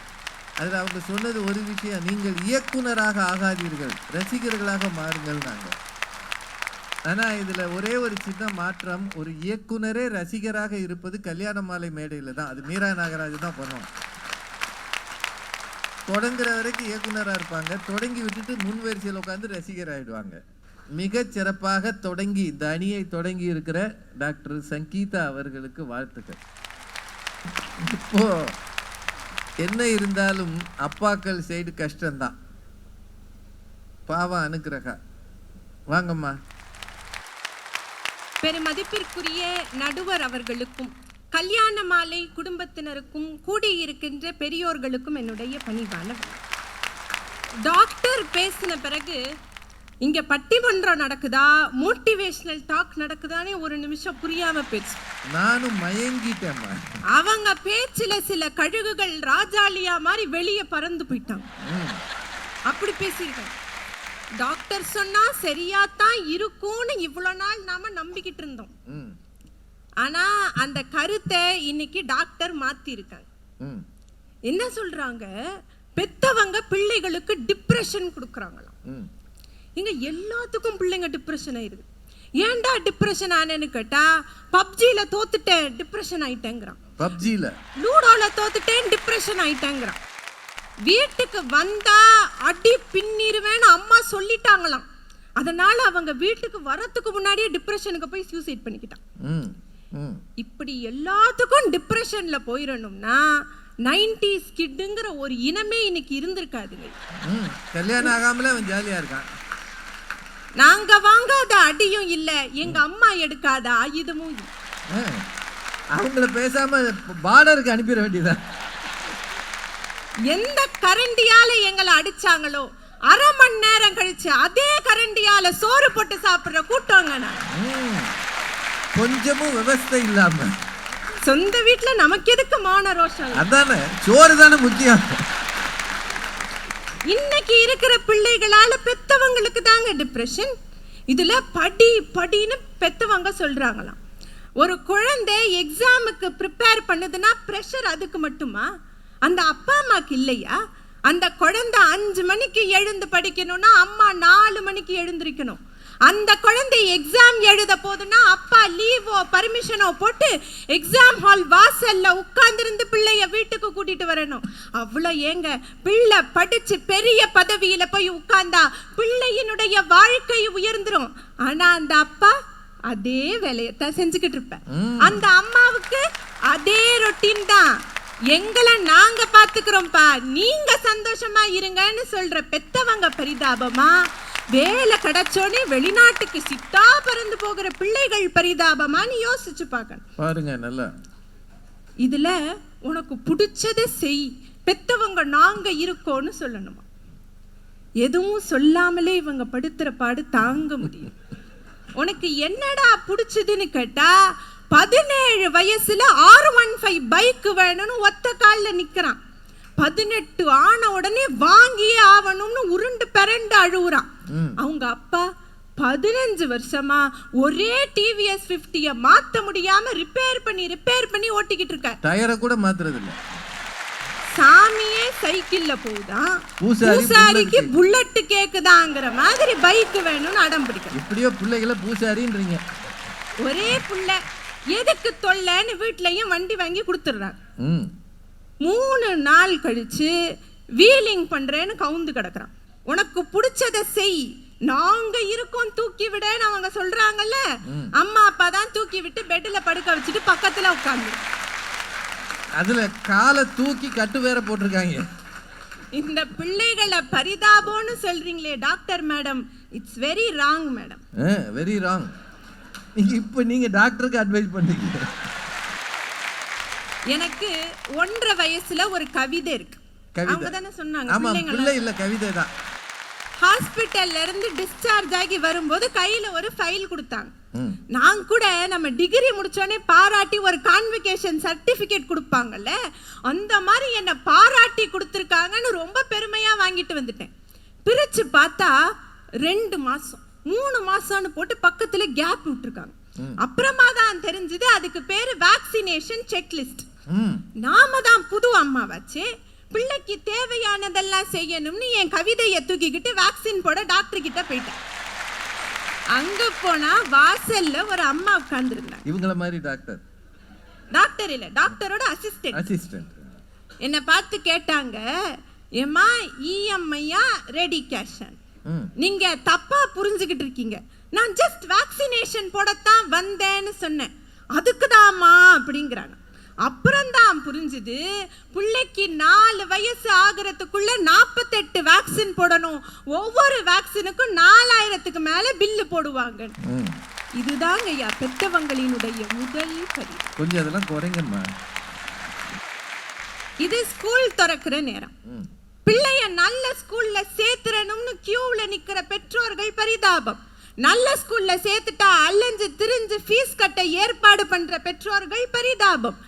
அதில் அவங்க சொன்னது ஒரு விஷயம், நீங்கள் இயக்குனராக ஆகாதீர்கள், ரசிகர்களாக மாறுங்கள்னாங்க. ஆனால் இதில் ஒரே ஒரு சின்ன மாற்றம், ஒரு இயக்குனரே ரசிகராக இருப்பது கல்யாண மாலை மேடையில் தான். அது மீரா நாகராஜ் தான் பண்ணுவோம். தொடங்குற வரைக்கும் இயக்குனராக இருப்பாங்க, தொடங்கி விட்டுட்டு முன் வரிசையில் உட்காந்து ரசிகர் ஆகிடுவாங்க. மிகச் சிறப்பாக தொடங்கி இந்த அணியை தொடங்கி இருக்கிற டாக்டர் சங்கீதா அவர்களுக்கு வாழ்த்துக்கள். இப்போ என்ன இருந்தாலும் அப்பாக்கள் சைடு கஷ்டம்தான். பாவம் அனுக்கிரகா, வாங்கம்மா. பெருமதிப்பிற்குரிய நடுவர் அவர்களுக்கும் கல்யாண மாலை குடும்பத்தினருக்கும் கூடியிருக்கின்ற பெரியோர்களுக்கும் என்னுடைய பணிவான வணக்கம். டாக்டர் பேசின பிறகு இங்க பட்டிமன்றம் நடக்குதா, மோட்டிவேஷனல் டாக் நடக்குதானே ஒரு நிமிஷம் புரியாம பேச்சு. நானும் மயங்கிட்டேம்மா. அவங்க பேச்சுல சில கழுகுகள் ராஜாலியா மாதிரி வெளியே பறந்து போயிட்டாங்க. அப்படி பேசியிருக்காங்க. டாக்டர் சொன்னா சரியாத்தான் இருக்கும்னு இவ்வளவு நாள் நாம நம்பிக்கிட்டு இருந்தோம். ஆனா அந்த கருத்தை இன்னைக்கு டாக்டர் மாத்தி இருக்காங்க. என்ன சொல்றாங்க, பெத்தவங்க பிள்ளைகளுக்கு டிப்ரெஷன் கொடுக்கறாங்களாம். இங்க எல்லாத்துக்கும் பிள்ளைங்க டிப்ரெஷன் ஆயிருது. ஏன்டா டிப்ரெஷன் ஆனேன்னு கேட்டா, பப்ஜில தோத்துட்டேன் டிப்ரெஷன் ஆயிட்டேங்கிறான், பப்ஜில லூடோல தோத்துட்டேன் டிப்ரெஷன் ஆயிட்டேங்கிறான். வீட்டுக்கு வந்தா அடி பின்னிருவேன்னு அம்மா சொல்லிட்டாங்களாம். அதனால அவங்க வீட்டுக்கு வரத்துக்கு முன்னாடியே டிப்ரெஷனுக்கு போய் சூசைட் பண்ணிக்கிட்டான். இப்படி எல்லாத்துக்கும் டிப்ரெஷன்ல போயிடணும்னா 90s கிட்ங்கிற ஒரு இனமே இன்னைக்கு இருந்திருக்காதுங்க. கல்யாணம் ஆகாமலே அவன் ஜாலியா இருக்கான். நாங்க வாங்காத அடியும் இல்ல, எங்க அம்மா எடுக்காத ஆயுதமும் இல்ல. அவங்கள பேசாம பார்டருக்கு அனுப்பிட வேண்டியதான். எந்த கரண்டியால எங்களை அடிச்சாங்களோ அரை மணி நேரம் கழிச்சு அதே கரண்டியால சோறு போட்டு சாப்பிடுற கூட்டங்க. கொஞ்சமும் விவசாய இல்லாம சொந்த வீட்டுல நமக்கு எதுக்கு மான ரோஷம்? அதானே, சோறு தானே முக்கியம். இன்னைக்கு இருக்கிற பிள்ளைகளால பெத்தவங்களுக்கு தாங்க டிப்ரெஷன். இதுல படி படின்னு பெத்தவங்க சொல்றாங்களாம். ஒரு குழந்தை எக்ஸாமுக்கு ப்ரிப்பேர் பண்ணுதுன்னா ப்ரெஷர் அதுக்கு மட்டுமா, அந்த அப்பா அம்மாக்கு இல்லையா? அந்த குழந்தை 5 மணிக்கு எழுந்து படிக்கணும்னா அம்மா 4 மணிக்கு எழுந்திருக்கணும். அந்த குழந்தை எக்ஸாம் எழுத போதுன்னா அப்பா லீவோ பர்மிஷனோ போட்டு எக்ஸாம் ஹால் வாசல்ல உட்கார்ந்திருந்து பிள்ளைய வீட்டுக்கு கூட்டிட்டு வரணும். அவ்வளோ ஏங்க, பிள்ளை படிச்சு பெரிய பதவியில போய் உட்கார்ந்தா பிள்ளையினுடைய வாழ்க்கை உயர்ந்துரும். ஆனா அந்த அப்பா அதே வேலையத்தான் செஞ்சுக்கிட்டு இருப்பேன். அந்த அம்மாவுக்கு அதே ரொட்டீன் தான். எங்களை நாங்க பாத்துக்கிறோம்ப்பா, நீங்க சந்தோஷமா இருங்கன்னு சொல்ற பெத்தவங்க பரிதாபமா, வேலை கிடைச்சோனே வெளிநாட்டுக்கு சிட்டா பறந்து போகிற பிள்ளைகள் பரிதாபமான்னு யோசிச்சு பார்க்கணும். பாருங்க நல்லா. இதுல உனக்கு பிடிச்சதை செய், பெத்தவங்க நாங்க இருக்கோன்னு சொல்லணுமா? எதுவும் சொல்லாமலே இவங்க படுத்துற பாடு தாங்க முடியும். உனக்கு என்னடா பிடிச்சதுன்னு கேட்டா, 17 வயசுல 615 பைக் வேணும்னு ஒத்த கால்ல நிக்கிறான். 18 ஆன உடனே வாங்கியே ஆவணும்னு உருண்டு பெரண்டு அழுகுறான். அவங்க அப்பா 15 வருஷமா ஒரே டிவிஎஸ் 50 மாத்த முடியாம ரிப்பேர் பண்ணி ஓட்டிக்கிட்டு இருக்க. டயரை கூட மாத்துறது இல்ல. சாமியே சைக்கிள்ல போகுதான், பூசாரிக்கு புல்லட் கேக்குதாங்கிற மாதிரி பைக் வேணும்னு அடம் பிடிக்க. இப்படியோ பிள்ளைகளை பூசாரின்றீங்க. ஒரே புள்ள எதுக்கு தொல்லைன்னு வீட்லயும் வண்டி வாங்கி கொடுத்துடுறாங்க. 3 நாள் கழிச்சு வீலிங் பண்றேன்னு கவுந்து கிடக்குறான். உனக்கு பிடிச்சதை செய், நாங்க இருக்கோம் தூக்கி விடன்னு அவங்க சொல்றாங்கல்ல, அம்மா அப்பா தான் தூக்கி விட்டு பெட்ல படுக்க வச்சுட்டு பக்கத்துல உட்கார்ந்து அதுல காலை தூக்கி கட்டு வேற போட்டிருக்காங்க. இந்த பிள்ளைகளை பரிதாபம்னு சொல்றீங்களே doctor madam, it's very wrong madam. Very wrong. இப்ப நீங்க டாக்டருக்கு அட்வைஸ் பண்றீங்க. எனக்கு 1.5 வயசுல ஒரு கவிதை இருக்கு. அவங்க தானே சொன்னாங்க பிள்ளை இல்ல கவிதை தான். ஹாஸ்பிட்டல்ல இருந்து டிஸ்சார்ஜ் ஆகி வரும்போது கையில ஒரு ஃபைல் கொடுத்தாங்க. நான் கூட நம்ம டிகிரி முடிச்சோடனே பாராட்டி ஒரு கான்வெகேஷன் சர்டிபிகேட் கொடுப்பாங்கல்ல, அந்த மாதிரி என்ன பாராட்டி கொடுத்துருக்காங்கன்னு ரொம்ப பெருமையா வாங்கிட்டு வந்துட்டேன். பிரிச்சு பார்த்தா 2 மாசம் 3 மாசம்னு போட்டு பக்கத்துல கேப் விட்டுருக்காங்க. அப்புறமா தான் தெரிஞ்சது அதுக்கு பேரு வேக்சினேஷன் செக்லிஸ்ட். நாம தான் புது அம்மாவாச்சு, பிள்ளைக்கு தேவையானதெல்லாம் செய்யணும்னு என் கவிதையை தூக்கிக்கிட்டு வேக்சின் போட டாக்டர் கிட்ட போயிட்டேன். அங்க போனா வாசல்ல ஒரு அம்மா உட்கார்ந்துருந்தாங்க. இவங்கள மாதிரி டாக்டர் இல்ல, டாக்டரோட அசிஸ்டன்ட். என்ன பார்த்து கேட்டாங்க, ஏமா இஎம்ஐயா ரெடி கேஷ்? நீங்க தப்பா புரிஞ்சுக்கிட்டு இருக்கீங்க. நான் ஜஸ்ட் வேக்சினேஷன் போடத்தான் வந்தேன்னு சொன்னேன். அதுக்குதாம்மா அப்படிங்கிறாங்க. அப்புறம்தான் புரிஞ்சுது, பிள்ளைக்கு 4 வயசு ஆகிறதுக்குள்ள 48 வேக்சின் போடணும், ஒவ்வொரு வேக்சினுக்கும் 4000க்கு மேல பில்லு போடுவாங்க. இதுதாங்க ஐயா பெத்தவங்களினுடைய முதல் படி. கொஞ்சம் அதெல்லாம் குறைங்கம்மா. இது ஸ்கூல் திறக்கிற நேரம். பிள்ளைய நல்ல ஸ்கூல்ல சேர்த்துறணும்னு கியூல நிக்கிற பெற்றோர்கள் பரிதாபம். நல்ல ஸ்கூல்ல சேர்த்துட்டா அலைஞ்சு திரிஞ்சு ஃபீஸ் கட்ட ஏற்பாடு பண்ற பெற்றோர்கள் பரிதாபம்.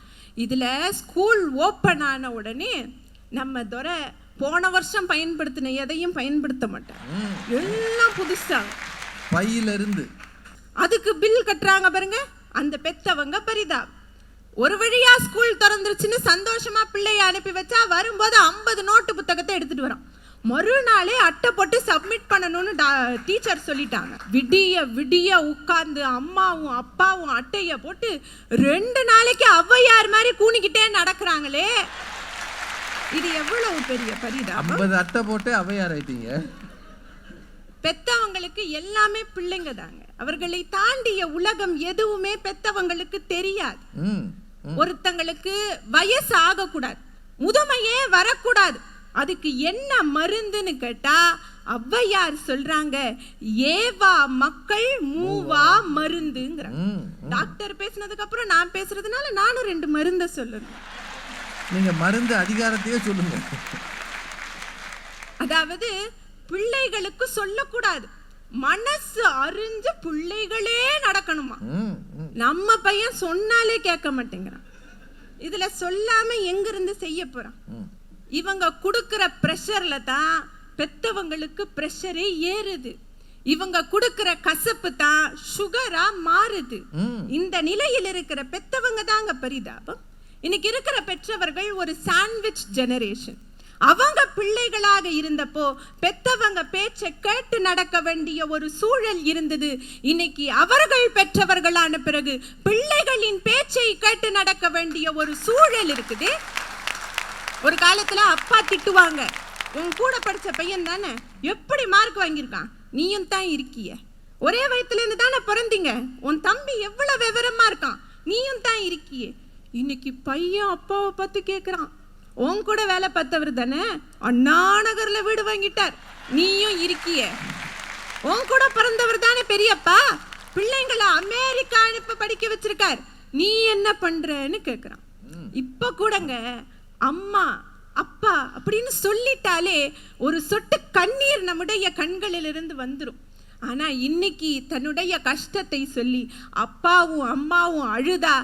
இதுல ஸ்கூல் ஓப்பன் ஆன உடனே நம்ம துரை போன வருஷம் பயன்படுத்தின எதையும் பயன்படுத்த மாட்டோம், எல்லாம் புதுசா பையில இருந்து அதுக்கு பில் கட்டுறாங்க பாருங்க. அந்த பெத்தவங்க பரிதாபம். ஒரு வழியா ஸ்கூல் திறந்துருச்சுன்னு சந்தோஷமா பிள்ளைய அனுப்பி வச்சா வரும்போது 50 நோட்டு புத்தகத்தை எடுத்துட்டு வரோம். மறுநாளே அட்டை போட்டு சப்மிட் பண்ணணும்னு டீச்சர் சொல்லிட்டாங்க. விடிய விடிய உட்கார்ந்து அம்மாவும் அப்பாவும் அட்டைய போட்டு 2 நாளைக்கு ஔவையார் மாதிரி கூணிக்கிட்டே நடக்கிறாங்களே, இது எவ்வளவு பெரிய பரிதாபம். 50 அட்டை போட்டு ஔவையார் ஆயிட்டீங்க. பெத்தவங்களுக்கு எல்லாமே பிள்ளைங்க தாங்க. அவர்களை தாண்டிய உலகம் எதுவுமே பெத்தவங்களுக்கு தெரியாது. ஒருத்தங்களுக்கு வயசு ஆகக்கூடாது, முதுமையே வரக்கூடாது, அதுக்கு என்ன மருந்துன்னு கேட்டா ஔவையார் சொல்றாங்க, ஏவா மக்கள் மூவா மருந்துங்கிறாங்க. டாக்டர் பேசினதுக்கு அப்புறம் நான் பேசுறதுனால நானும் 2 மருந்தை சொல்லணும். நீங்க மருந்து அதிகாரத்தையே சொல்லுங்க. அதாவது பிள்ளைகளுக்கு சொல்லக்கூடாது, மனசு அறிஞ்சு பிள்ளைகளே நடக்கணுமா. நம்ம பையன் சொன்னாலே கேட்க மாட்டேங்கிறான். இதுல சொல்லாம எங்க இருந்து செய்ய போறான்? இவங்க கொடுக்கிற பிரஷர்ல தான் பெத்தவங்களுக்கு பிரஷரே ஏறுது. இவங்க கொடுக்கிற கசப்பு தான் சுகரா மாறுது. இந்த நிலையில் இருக்கிற பெத்தவங்க தாங்க பரிதாபம். இன்னைக்கு இருக்கிற பெற்றவர்கள் ஒரு சாண்ட்விச் ஜெனரேஷன். அவங்க பிள்ளைகளாக இருந்தப்போ பெத்தவங்க பேச்சை கேட்டு நடக்க வேண்டிய ஒரு சூழல் இருந்தது. இன்னைக்கு அவர்கள் பெற்றவர்களான பிறகு பிள்ளைகளின் பேச்சை கேட்டு நடக்க வேண்டிய ஒரு சூழல் இருக்குது. ஒரு காலத்துல அப்பா திட்டுவாங்க, உன் கூட படிச்ச பையன் தானே, எப்படி மார்க் வாங்கியிருக்கான், நீயும் தான் இருக்கிய, ஒரே வயத்துல இருந்து தானே பிறந்தீங்க, உன் தம்பி எவ்வளவு விவரமா இருக்கான், நீயும் தான் இருக்கிய. இன்னைக்கு பையன் அப்பாவை பார்த்து கேட்கிறான், உன் கூட வேலை பார்த்தவர் தானே, அண்ணா நகர்ல வீடு வாங்கிட்டார், நீயும் இருக்கிய, உன் கூட பிறந்தவர் தானே பெரியப்பா, பிள்ளைங்களை அமெரிக்கா அனுப்ப படிக்க வச்சிருக்கார், நீ என்ன பண்றன்னு கேட்கிறான். இப்ப கூடங்க அம்மா அப்பா அப்படின்னு சொல்லிட்டாலே ஒரு சொட்டு கண்ணீர் நம்முடைய கண்களிலிருந்து வந்துடும். ஆனா இன்னைக்கு தன்னுடைய கஷ்டத்தை சொல்லி அப்பாவும் அம்மாவும் அழுதா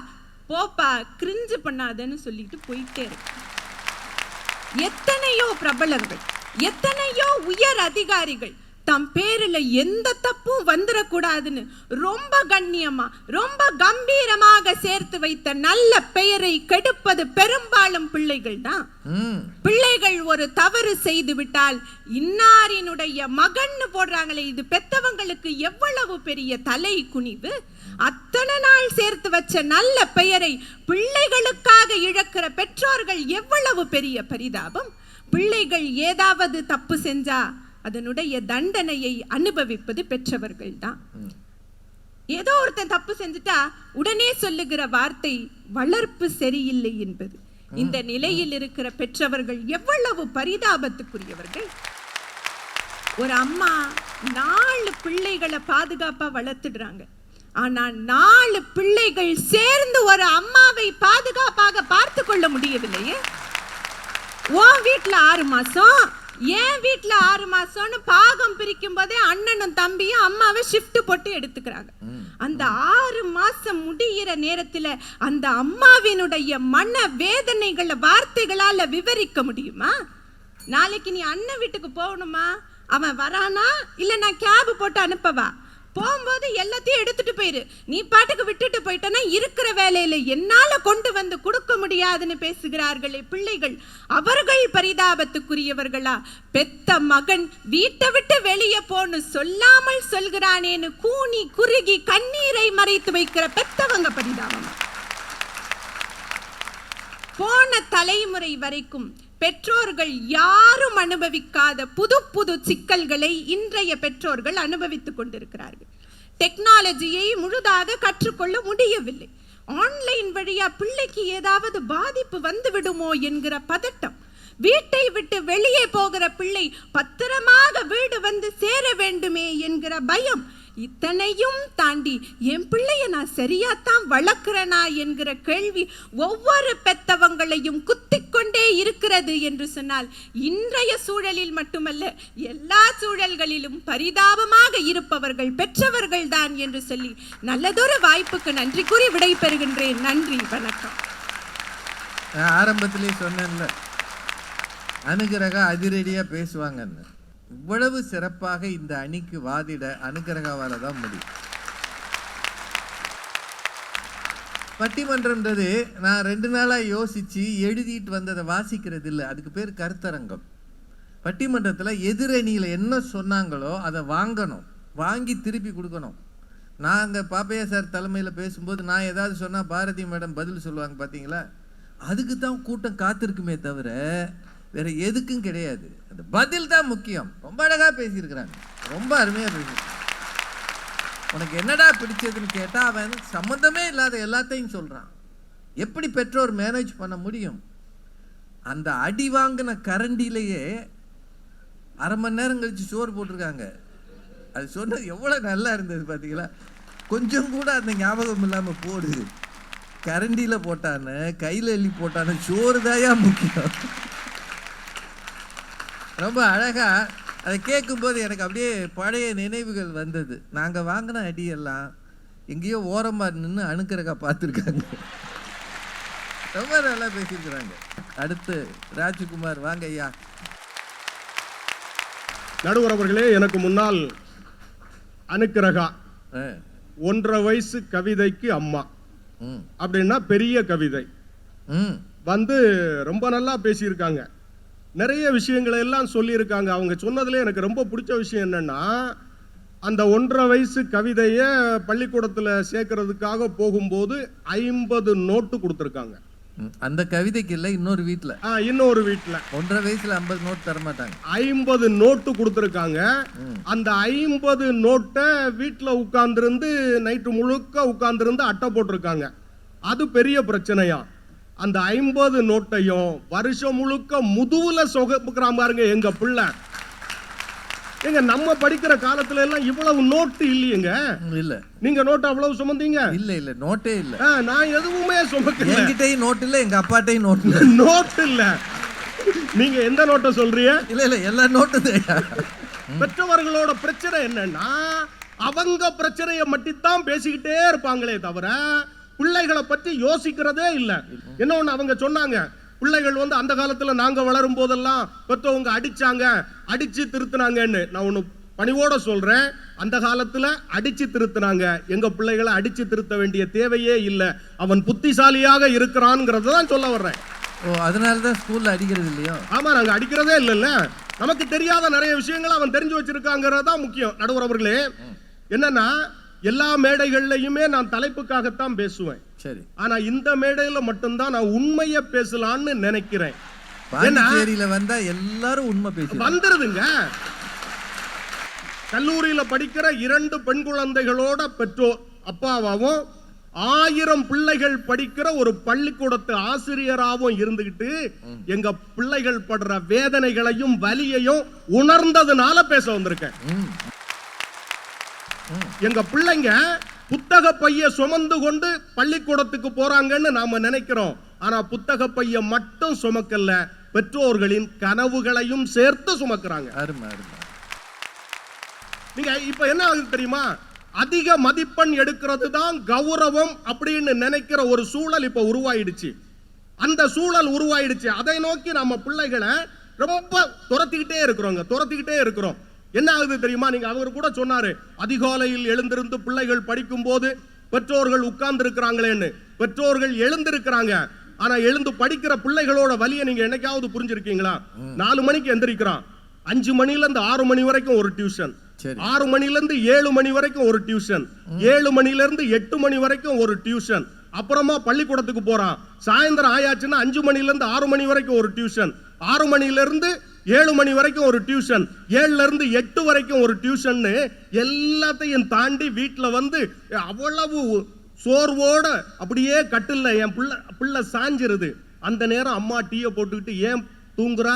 போப்பா கிரிஞ்சு பண்ணாதன்னு சொல்லிட்டு போயிட்டே இருக்கு. எத்தனையோ பிரபலங்கள், எத்தனையோ உயர் அதிகாரிகள் தம் பேரில் எந்த தப்பும் வந்துடக்கூடாதுன்னு ரொம்ப கண்ணியமா ரொம்ப கம்பீரமாக சேர்த்து வைத்த நல்ல பெயரை கெடுப்பது பெரும்பாலும் பிள்ளைகள் தான். பிள்ளைகள் ஒரு தவறு செய்து விட்டால் இன்னாரினுடைய மகன்னு போடுறாங்களே, இது பெத்தவங்களுக்கு எவ்வளவு பெரிய தலை குனிவு. அத்தனை நாள் சேர்த்து வச்ச நல்ல பெயரை பிள்ளைகளுக்காக இழக்கிற பெற்றோர்கள் எவ்வளவு பெரிய பரிதாபம். பிள்ளைகள் ஏதாவது தப்பு செஞ்சா அதனுடைய தண்டனையை அனுபவிப்பது பெற்றவர்கள் தான். ஏதோ ஒருத்தன் தப்பு செஞ்சுட்டா உடனே சொல்லுகிற வார்த்தை வளர்ப்பு சரியில்லை என்பது. இந்த நிலையில் இருக்கிற பெற்றவர்கள் எவ்வளவு பரிதாபத்துக்குரியவர்கள். ஒரு அம்மா 4 பிள்ளைகளை பாதுகாப்பா வளர்த்துடுறாங்க. ஆனா 4 பிள்ளைகள் சேர்ந்து ஒரு அம்மாவை பாதுகாப்பாக பார்த்து கொள்ள முடியவில்லையே. உன் வீட்டுல 6 மாசம், என் வீட்டுல 6 மாசம்னு பாகம் பிரிக்கும் போதே அண்ணனும் தம்பியும் அம்மாவை ஷிஃப்ட் போட்டு எடுத்துக்கிறாங்க. அந்த 6 மாசம் முடிகிற நேரத்துல அந்த அம்மாவினுடைய மன வேதனைகளை வார்த்தைகளால விவரிக்க முடியுமா? நாளைக்கு நீ அண்ணன் வீட்டுக்கு போகணுமா, அவன் வரானா இல்ல நான் கேப் போட்டு அனுப்பவா, போகும்போது எல்லாத்தையும் எடுத்துட்டு போயிரு, நீ பாட்டுக்கு விட்டுட்டு போயிட்டனா இருக்கிற வேலையில என்னால கொண்டு வந்து கொடுக்க முடியாதுன்னு பேசுகிறார்களே பிள்ளைகள், அவர்கள் பரிதாபத்துக்குரியவர்களா? பெத்த மகன் வீட்டை விட்டு வெளியே போன்னு சொல்லாமல் சொல்கிறானேன்னு கூனி குறுகி கண்ணீரை மறைத்து வைக்கிற பெத்தவங்க பரிதாபமா? போன தலைமுறை வரைக்கும் பெற்றோர்கள் யாரும் அனுபவிக்காத புது புது சிக்கல்களை இன்றைய பெற்றோர்கள் அனுபவித்துக் கொண்டிருக்கிறார்கள். டெக்னாலஜியை முழுதாக கற்றுக்கொள்ள முடியவில்லை. ஆன்லைன் வழியா பிள்ளைக்கு ஏதாவது பாதிப்பு வந்து விடுமோ என்கிற பதட்டம், வீட்டை விட்டு வெளியே போகிற பிள்ளை பத்திரமாக வீடு வந்து சேர வேண்டுமே என்கிற பயம், இத்தனையும் தாண்டி என் பிள்ளைய நான் சரியாத்தான் வளர்க்கிறனா என்கிற கேள்வி ஒவ்வொரு பெத்தவங்களையும் குத்திக்கொண்டே இருக்கிறது என்று சொன்னால், இன்றைய சூழலில் மட்டுமல்ல எல்லா சூழல்களிலும் பரிதாபமாக இருப்பவர்கள் பெற்றவர்கள் தான் என்று சொல்லி நல்லதொரு வாய்ப்புக்கு நன்றி கூறி விடை பெறுகின்றேன். நன்றி, வணக்கம். நான் ஆரம்பத்திலே சொன்னேன்ல, அனுகிரகா அதிரடியா பேசுவாங்கன்னு. இவ்வளவு சிறப்பாக இந்த அணிக்கு வாதிட அனுகிரகாவால தான் முடியும். பட்டிமன்றம்ன்றது நான் 2 நாளாக யோசித்து எழுதிட்டு வந்ததை வாசிக்கிறது இல்லை, அதுக்கு பேர் கருத்தரங்கம். பட்டிமன்றத்தில் எதிரணியில் என்ன சொன்னாங்களோ அதை வாங்கணும், வாங்கி திருப்பி கொடுக்கணும். நாங்கள் பாப்பையா சார் தலைமையில் பேசும்போது நான் ஏதாவது சொன்னால் பாரதி மேடம் பதில் சொல்லுவாங்க பார்த்தீங்களா, அதுக்கு தான் கூட்டம் காத்திருக்குமே தவிர வேற எதுக்கும் கிடையாது. அந்த பதில் தான் முக்கியம். ரொம்ப அழகாக பேசியிருக்கிறாங்க, ரொம்ப அருமையாக பேசியிருக்காங்க. உனக்கு என்னடா பிடிச்சதுன்னு கேட்டால் அவன் சம்மந்தமே இல்லாத எல்லாத்தையும் சொல்கிறான். எப்படி பெற்றோர் மேனேஜ் பண்ண முடியும்? அந்த அடி வாங்கின கரண்டிலேயே 1/2 மணி நேரம் கழித்து சோறு போட்டிருக்காங்க. அது சொன்னது எவ்வளோ நல்லா இருந்தது பார்த்தீங்களா? கொஞ்சம் கூட அந்த ஞாபகம் இல்லாமல் போடு, கரண்டியில் போட்டான்னு கையில் எள்ளி போட்டான்னு, சோறு தாயா முக்கியம். ரொம்ப அழகாக அதை கேட்கும்போது எனக்கு அப்படியே பழைய நினைவுகள் வந்தது. நாங்கள் வாங்கின அடியெல்லாம் எங்கேயோ ஓரமாக நின்று அனுக்கிரகா பார்த்துருக்காங்க. ரொம்ப நல்லா பேசியிருக்கிறாங்க. அடுத்து ராஜ்குமார், வாங்க ஐயா. நடுவர் அவர்களே, எனக்கு முன்னால் அனுக்கிரகா 1.5 வயசு கவிதைக்கு அம்மா அப்படின்னா பெரிய கவிதை வந்து ரொம்ப நல்லா பேசியிருக்காங்க. நிறைய விஷயங்களை எல்லாம் சொல்லியிருக்காங்க. அவங்க சொன்னதுல எனக்கு ரொம்ப பிடிச்ச விஷயம் என்னன்னா, அந்த 1.5 வயசு கவிதையை பள்ளிக்கூடத்தில் சேர்க்கறதுக்காக போகும்போது 50 நோட்டு கொடுத்துருக்காங்க. அந்த கவிதைக்கு இல்லை, இன்னொரு வீட்டில் 1.5 வயசுல 50 நோட்டு தர மாட்டாங்க. 50 நோட்டு கொடுத்துருக்காங்க. அந்த 50 நோட்டை வீட்டில் உட்கார்ந்துருந்து நைட்டு முழுக்க உட்கார்ந்துருந்து அட்டை போட்டிருக்காங்க. அது பெரிய பிரச்சனையா. அந்த 50 நோட்டையும் வருஷம் முழுக்க முதுகுல சொகப்புக்கிறான் பாருங்க எங்க பிள்ளை. எங்க நம்ம படிக்கிற காலத்துல எல்லாம் இவ்வளவு நோட்டு இல்லையங்க. இல்ல, நீங்க நோட்டு அவ்வளவு சுமந்தீங்க? இல்ல நோட்டே இல்ல. நான் எதுவுமே சுமக்கல. என்கிட்டயும் நோட்டு இல்ல, எங்க அப்பாட்டையும் நோட்டு இல்ல. நோட்டு இல்ல. நீங்க எந்த நோட்டை சொல்றீங்க? இல்ல எல்லா நோட்டும். பெற்றவர்களோட பிரச்சனை என்னன்னா, அவங்க பிரச்சனையை மட்டும்தான் பேசிக்கிட்டே இருப்பாங்களே தவிர பிள்ளைகளை பற்றி யோசிக்கிறதே இல்லை. என்ன ஒண்ணு அவங்க சொன்னாங்க, பிள்ளைகள் வந்து அந்த காலத்துல நாங்க வளரும் போதெல்லாம் பெற்றவங்க அடிச்சாங்க, அடிச்சு திருத்தினாங்கன்னு. நான் ஒண்ணு பணிவோட சொல்றேன், அந்த காலத்துல அடிச்சு திருத்தினாங்க. எங்க பிள்ளைகளை அடிச்சு திருத்த வேண்டிய தேவையே இல்லை. அவன் புத்திசாலியாக இருக்கிறான்ங்கிறதான் சொல்ல வர்றேன். அதனாலதான் ஸ்கூல்ல அடிக்கிறது இல்லையோ? ஆமா, நாங்க அடிக்கிறதே இல்லைல்ல. நமக்கு தெரியாத நிறைய விஷயங்களை அவன் தெரிஞ்சு வச்சிருக்காங்கிறதான் முக்கியம். நடுவர் அவர்களே, என்னன்னா எல்லா மேடைகள்லையுமே நான் தலைப்புக்காகத்தான் பேசுவேன். சரி, ஆனா இந்த மேடையில மட்டும்தான் நான் உண்மையை பேசலான்னு நினைக்கிறேன். பாண்டிச்சேரியில வந்தா எல்லாரும் உண்மை பேச வந்துருதுங்க. கல்லூரியில படிக்கிற 2 பெண் குழந்தைகளோட பெற்றோர் அப்பாவாவும் 1000 பிள்ளைகள் படிக்கிற ஒரு பள்ளிக்கூடத்து ஆசிரியராகவும் இருந்துகிட்டு எங்க பிள்ளைகள் படுற வேதனைகளையும் வலியையும் உணர்ந்ததுனால பேச வந்திருக்கேன். எங்க பிள்ளைங்க புத்தக பைய சுமந்து கொண்டு பள்ளிக்கூடத்துக்கு போறாங்கன்னு நாம நினைக்கிறோம். ஆனா புத்தக பைய மட்டும் சுமக்கல, பெற்றோர்களின் கனவுகளையும் சேர்த்து சுமக்கிறாங்க. நீங்க இப்ப என்ன ஆகுது தெரியுமா? அதிக மதிப்பெண் எடுக்கிறது தான் கௌரவம் அப்படின்னு நினைக்கிற ஒரு சூழல் இப்ப உருவாயிடுச்சு. அந்த சூழல் உருவாயிடுச்சு. அதை நோக்கி நம்ம பிள்ளைகளை ரொம்ப துரத்திக்கிட்டே இருக்கிறோம். என்ன ஆகுது தெரியுமா? நீங்க அவர் கூட சொன்னாரு, அதிகாலையில் எழுந்திருந்து பிள்ளைகள் படிக்கும் போது பெற்றோர்கள் உட்கார்ந்து இருக்கிறாங்களேன்னு. பெற்றோர்கள் எழுந்திருக்கிறாங்க, ஆனா எழுந்து படிக்கிற பிள்ளைகளோட வலியை நீங்க என்னைக்காவது புரிஞ்சிருக்கீங்களா? 4 மணிக்கு எந்திரிக்கிறான், 5 மணில இருந்து 6 மணி வரைக்கும் ஒரு டியூஷன், 6 மணில இருந்து 7 மணி வரைக்கும் ஒரு டியூஷன், 7 மணில இருந்து 8 மணி வரைக்கும் ஒரு டியூஷன், அப்புறமா பள்ளிக்கூடத்துக்கு போறான். சாயந்தரம் ஆயாச்சுன்னா 5 மணில இருந்து 6 மணி வரைக்கும் ஒரு டியூஷன், 6 மணியிலிருந்து 7 மணி வரைக்கும் ஒரு டியூஷன், 7ல இருந்து 8 வரைக்கும் ஒரு டியூஷன், எல்லாத்தையும் தாண்டி வீட்டில் வந்து அவ்வளவு சோர்வோட அப்படியே கட்டில்ல என் பிள்ளை சாஞ்சிருது. அந்த நேரம் அம்மா டீயை போட்டுக்கிட்டு ஏன் தூங்குறா,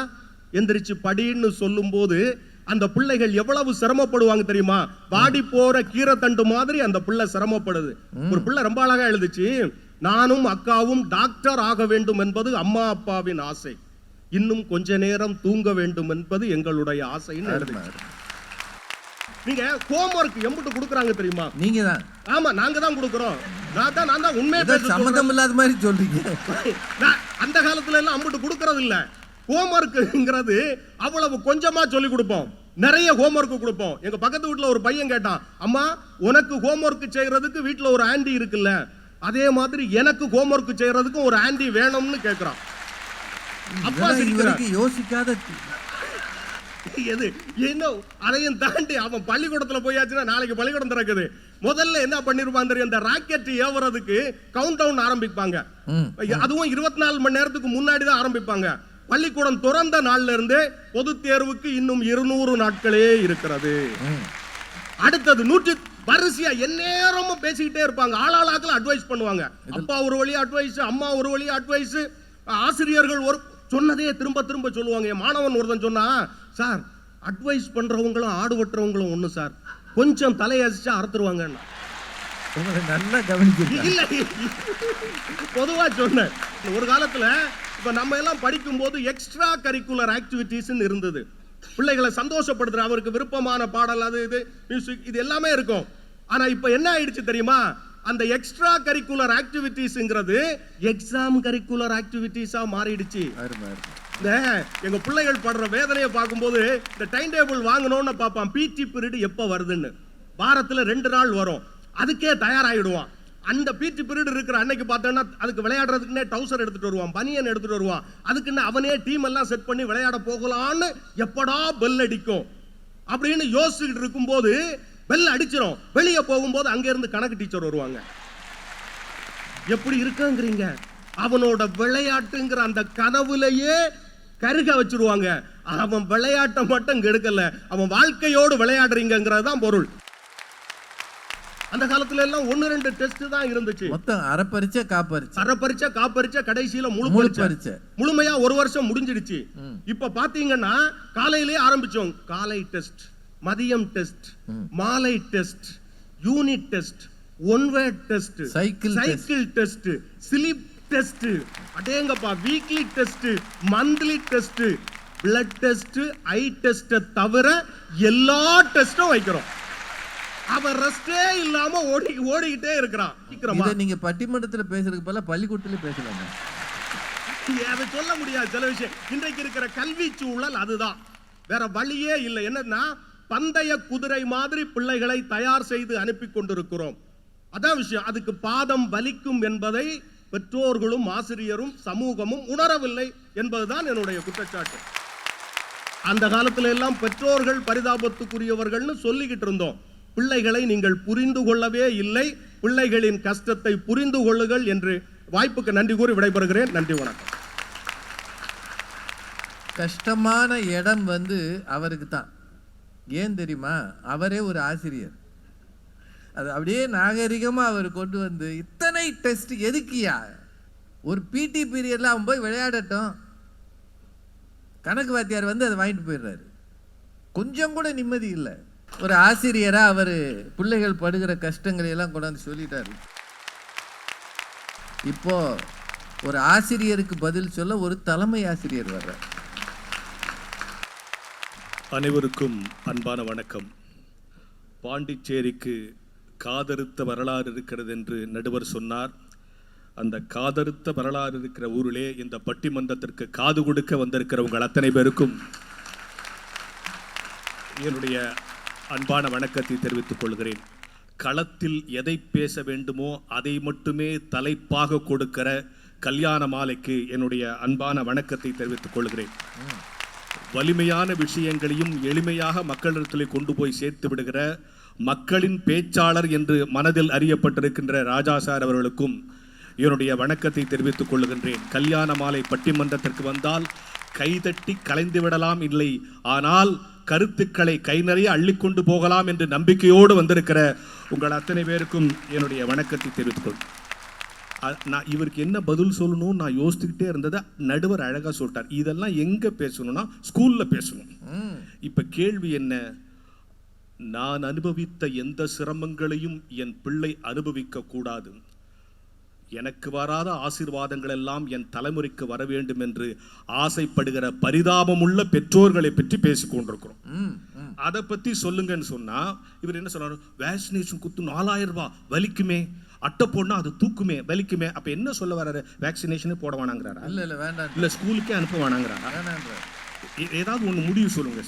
எந்திரிச்சு படின்னு சொல்லும் போது அந்த பிள்ளைகள் எவ்வளவு சிரமப்படுவாங்க தெரியுமா? வாடி போற கீரை தண்டு மாதிரி அந்த பிள்ளை சிரமப்படுது. ஒரு பிள்ளை ரொம்ப அழகா எழுதுச்சு, நானும் அக்காவும் டாக்டர் ஆக வேண்டும் என்பது அம்மா அப்பாவின் ஆசை, இன்னும் கொஞ்ச நேரம் தூங்க வேண்டும் என்பது எங்களுடைய ஆசைன்னு எழுதுச்சு. நீங்க ஹோம்வொர்க் எம்பிட்டு கொடுக்குறாங்க தெரியுமா? நீங்க தான். ஆமா, நாங்க தான் கொடுக்குறோம். நான் தான் உண்மையை பேச சம்மந்தம் இல்லாத மாதிரி சொல்றீங்க. அந்த காலத்துல எல்லாம் அம்பிட்டு கொடுக்கறது இல்ல. ஹோம்வொர்க்ங்கிறது அவ்வளவு கொஞ்சமா சொல்லி கொடுப்போம், நிறைய ஹோம்வொர்க் கொடுப்போம். எங்க பக்கத்து வீட்டுல ஒரு பையன் கேட்டான், அம்மா உனக்கு ஹோம்வொர்க் செய்யறதுக்கு வீட்டுல ஒரு ஆண்டி இருக்குல்ல, அதே மாதிரி எனக்கு ஹோம்வொர்க் செய்யறதுக்கு ஒரு ஆண்டி வேணும்னு கேக்குறான். அப்பா யோசிக்காத எது என்ன, அதையும் தாண்டி அவன் பள்ளிக்கூடத்துல போயாச்சுன்னா நாளைக்கு பள்ளிக்கூடம் திறக்குது, முதல்ல என்ன பண்ணிருப்பான் தெரியும், இந்த ராக்கெட் ஏவுறதுக்கு கவுண்ட் டவுன் ஆரம்பிப்பாங்க. அதுவும் 24 மணி நேரத்துக்கு முன்னாடி தான் ஆரம்பிப்பாங்க. பள்ளிக்கூடம் திறந்த நாள்ல இருந்து பொது தேர்வுக்கு இன்னும் 200 நாட்களே இருக்கிறது. அடுத்தது 100 வரிசையா எந்நேரமும் பேசிக்கிட்டே இருப்பாங்க. ஆளாளாக்கள் அட்வைஸ் பண்ணுவாங்க. அப்பா ஒரு வழியா அட்வைஸ், அம்மா ஒரு வழியா அட்வைஸ், ஆசிரியர்கள் ஒரு சொன்னதே திரும்ப திரும்ப சொல்லுவாங்க. என் மாணவன் ஒருத்தன் சொன்னா, சார் அட்வைஸ் பண்றவங்களும் ஆடு வெட்டுறவங்களும் ஒண்ணு சார், கொஞ்சம் தலையசிச்சா அறுத்துருவாங்க. நல்லா கவனிக்க இல்ல, பொதுவா சொன்னேன். ஒரு காலத்துல இப்ப நம்ம எல்லாம் படிக்கும் போது எக்ஸ்ட்ரா கரிக்குலர் ஆக்டிவிட்டிஸ் இருந்தது. பிள்ளைகளை சந்தோஷப்படுத்துற, அவருக்கு விருப்பமான பாடல், அது இது மியூசிக், இது எல்லாமே இருக்கும். ஆனா இப்ப என்ன ஆயிடுச்சு தெரியுமா? அந்த எக்ஸ்ட்ரா கரிக்குலர் ஆக்டிவிட்டிஸ்ங்கிறது எக்ஸாம் கரிக்குலர் ஆக்டிவிட்டிஸா மாறிடுச்சு. எங்க பிள்ளைகள் படுற வேதனையை பார்க்கும்போது இந்த டைம் டேபிள் வாங்கணும்னு பார்ப்பான், பிடி பீரியட் எப்ப வருதுன்னு. வாரத்துல 2 நாள் வரும், அதுக்கே தயாராகிடுவான். அந்த பிடி பீரியட் இருக்கிற அன்னைக்கு பார்த்தோன்னா அதுக்கு விளையாடுறதுக்குன்னே டவுசர் எடுத்துட்டு வருவான், பனியன் எடுத்துட்டு வருவான், அதுக்குன்னு அவனே டீம் எல்லாம் செட் பண்ணி விளையாட போகலான்னு எப்படா பெல் அடிக்கும் அப்படின்னு யோசிச்சுட்டு இருக்கும்போது பெல் அடிச்சிடும். வெளியே போகும்போது அங்க இருந்து கணக்கு டீச்சர் வருவாங்க. எப்படி இருக்குங்கிறீங்க? அவனோட விளையாட்டுங்கிற அந்த கனவுலையே கருக வச்சிருவாங்க. அவன் விளையாட்டை மட்டும் கெடுக்கல, அவன் வாழ்க்கையோடு விளையாடுறீங்கிறது தான் பொருள். அந்த காலத்துல எல்லாம் 1-2 டெஸ்ட் தான் இருந்துச்சு. மொத்தம் அரை பரீட்சை காப்பரிச்சை கடைசியில முழு பரீட்சை. முழுமையா 1 வருஷம் முடிஞ்சிடுச்சு. இப்ப பாத்தீங்கன்னா காலையிலேயே ஆரம்பிச்சோம். காலை டெஸ்ட், மதியம் டெஸ்ட், மாலை test, unit test, one word test, cycle test, slip test, அடேங்கப்பா weekly test, monthly test, blood test, I test தவிர எல்லா டெஸ்டும் வைக்கிறோம். அவன் ரெஸ்டே இல்லாம ஓடிக்கிட்டே இருக்கிறான். இதை நீங்க பட்டிமன்றத்துல பேசுறதுக்கு பதிலா பள்ளிக்கூடத்துல பேசலாம். அதை சொல்ல முடியாது சில விஷயம். இன்றைக்கு இருக்கிற கல்வி சூழல் அதுதான், வேற வழியே இல்லை. என்னன்னா பந்தய குதிரை மாதிரி பிள்ளைகளை தயார் செய்து அனுப்பி கொண்டிருக்கிறோம். அதான் விஷயம். அதுக்கு பாதம் வலிக்கும் என்பதை பெற்றோர்களும் ஆசிரியரும் சமூகமும் உணரவில்லை என்பதுதான் என்னுடைய குற்றச்சாட்டு. அந்த காலத்துல எல்லாம் பெற்றோர்கள் பரிதாபத்துக்குரியவர்கள்னு சொல்லிக்கிட்டு இருந்தோம். பிள்ளைகளை நீங்கள் புரிந்து கொள்ளவே இல்லை, பிள்ளைகளின் கஷ்டத்தை புரிந்து கொள்ளுங்கள் என்று வாய்ப்புக்கு நன்றி கூறி விடைபெறுகிறேன். நன்றி, வணக்கம். கஷ்டமான இடம் அவருக்கு தான். ஏன் தெரியுமா? அவரே ஒரு ஆசிரியர். அது அப்படியே நாகரிகமாக அவர் கொண்டு வந்து இத்தனை டெஸ்ட் எதுக்கியா? ஒரு பிடி பீரியட்ல அவன் போய் விளையாடட்டும். கணக்கு வாத்தியார் அதை வாங்கிட்டு போயிடுறாரு. கொஞ்சம் கூட நிம்மதி இல்லை. ஒரு ஆசிரியராக அவர் பிள்ளைகள் படுகிற கஷ்டங்களை எல்லாம் கொண்டாந்து சொல்லிட்டாரு. இப்போ ஒரு ஆசிரியருக்கு பதில் சொல்ல ஒரு தலைமை ஆசிரியர் வர்றார். அனைவருக்கும் அன்பான வணக்கம். பாண்டிச்சேரிக்கு காதறுத்த வரலாறு இருக்கிறது என்று நடுவர் சொன்னார். அந்த காதறுத்த வரலாறு இருக்கிற ஊரிலே இந்த பட்டிமன்றத்திற்கு காது கொடுக்க வந்திருக்கிறவங்க அத்தனை பேருக்கும் என்னுடைய அன்பான வணக்கத்தை தெரிவித்துக் கொள்கிறேன். களத்தில் எதை பேச வேண்டுமோ அதை மட்டுமே தலைப்பாக கொடுக்கிற கல்யாண மாலைக்கு என்னுடைய அன்பான வணக்கத்தை தெரிவித்துக் கொள்கிறேன். வலிமையான விஷயங்களையும் எளிமையாக மக்களிடத்தில் கொண்டு போய் சேர்த்து விடுகிற மக்களின் பேச்சாளர் என்று மனதில் அறியப்பட்டிருக்கின்ற ராஜா சார் அவர்களுக்கும் என்னுடைய வணக்கத்தை தெரிவித்துக் கொள்கின்றேன். கல்யாண மாலை பட்டிமன்றத்திற்கு வந்தால் கைதட்டி கலைந்து விடலாம் இல்லை, ஆனால் கருத்துக்களை கை நிறைய அள்ளிக்கொண்டு போகலாம் என்று நம்பிக்கையோடு வந்திருக்கிற உங்கள் அத்தனை பேருக்கும் என்னுடைய வணக்கத்தை தெரிவித்துக்கொள். நான் இவருக்கு என்ன பதில் சொல்லணும்னு நான் யோசிச்சுக்கிட்டே இருந்ததை நடுவர் அழகா சொல்லிட்டார். இதெல்லாம் எங்க பேசணும்னா ஸ்கூல்ல பேசணும். இப்ப கேள்வி என்ன, நான் அனுபவித்த எந்த சிரமங்களையும் என் பிள்ளை அனுபவிக்க கூடாது, எனக்கு வராத ஆசீர்வாதங்கள் எல்லாம் என் தலைமுறைக்கு வர வேண்டும் என்று ஆசைப்படுகிற பரிதாபமுள்ள பெற்றோர்களை பற்றி பேசிக் கொண்டிருக்கிறோம். அதை பத்தி சொல்லுங்கன்னு சொன்னா இவர் என்ன சொல்றாரு, வேக்சினேஷன் குத்து 4000 ரூபாய் வலிக்குமே, அட்டை போடனா அது தூக்குமே வலிக்குமே. அப்ப என்ன சொல்ல வர்றாரு, வேக்சினேஷனே போட வேணாங்கிறாரா? இல்ல வேண்டாம், இல்ல ஸ்கூலுக்கே அனுப்ப வேணாங்கிறாரா? ஏதாவது ஒண்ணு முடிவு சொல்லுங்க.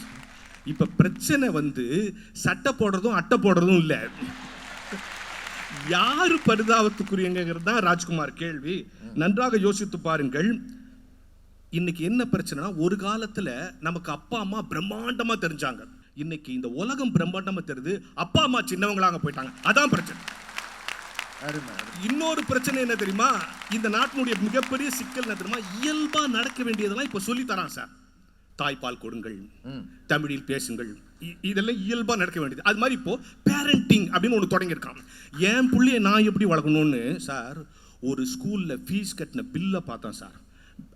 இப்ப பிரச்சனை சட்டை போடுறதும் அட்டை போடுறதும் இல்ல, யாரு பரிதாபத்துக்குரியங்கிறது தான் ராஜ்குமார் கேள்வி. நன்றாக யோசித்து பாருங்கள். இன்னைக்கு என்ன பிரச்சனைனா, ஒரு காலத்துல நமக்கு அப்பா அம்மா பிரம்மாண்டமா தெரிஞ்சாங்க, இன்னைக்கு இந்த உலகம் பிரம்மாண்டமா தெரியுது, அப்பா அம்மா சின்னவங்களாக போயிட்டாங்க. அதான் பிரச்சனை. இன்னொரு பிரச்சனை என்ன தெரியுமா, இந்த நாட்டினுடைய மிகப்பெரிய சிக்கல் என்ன தெரியுமா, இயல்பா நடக்க வேண்டியதெல்லாம் இப்ப சொல்லி தரான் சார். தாய்ப்பால் கொடுங்கள், தமிழில் பேசுங்கள், இதெல்லாம் இயல்பா நடக்க வேண்டியது. அது மாதிரி இப்போ பேரண்டிங் அப்படின்னு ஒன்று தொடங்கியிருக்கான். என் பிள்ளைய நான் எப்படி வளர்க்கணும்னு சார் ஒரு ஸ்கூல்ல ஃபீஸ் கட்டின பில்லை பார்த்தேன் சார்.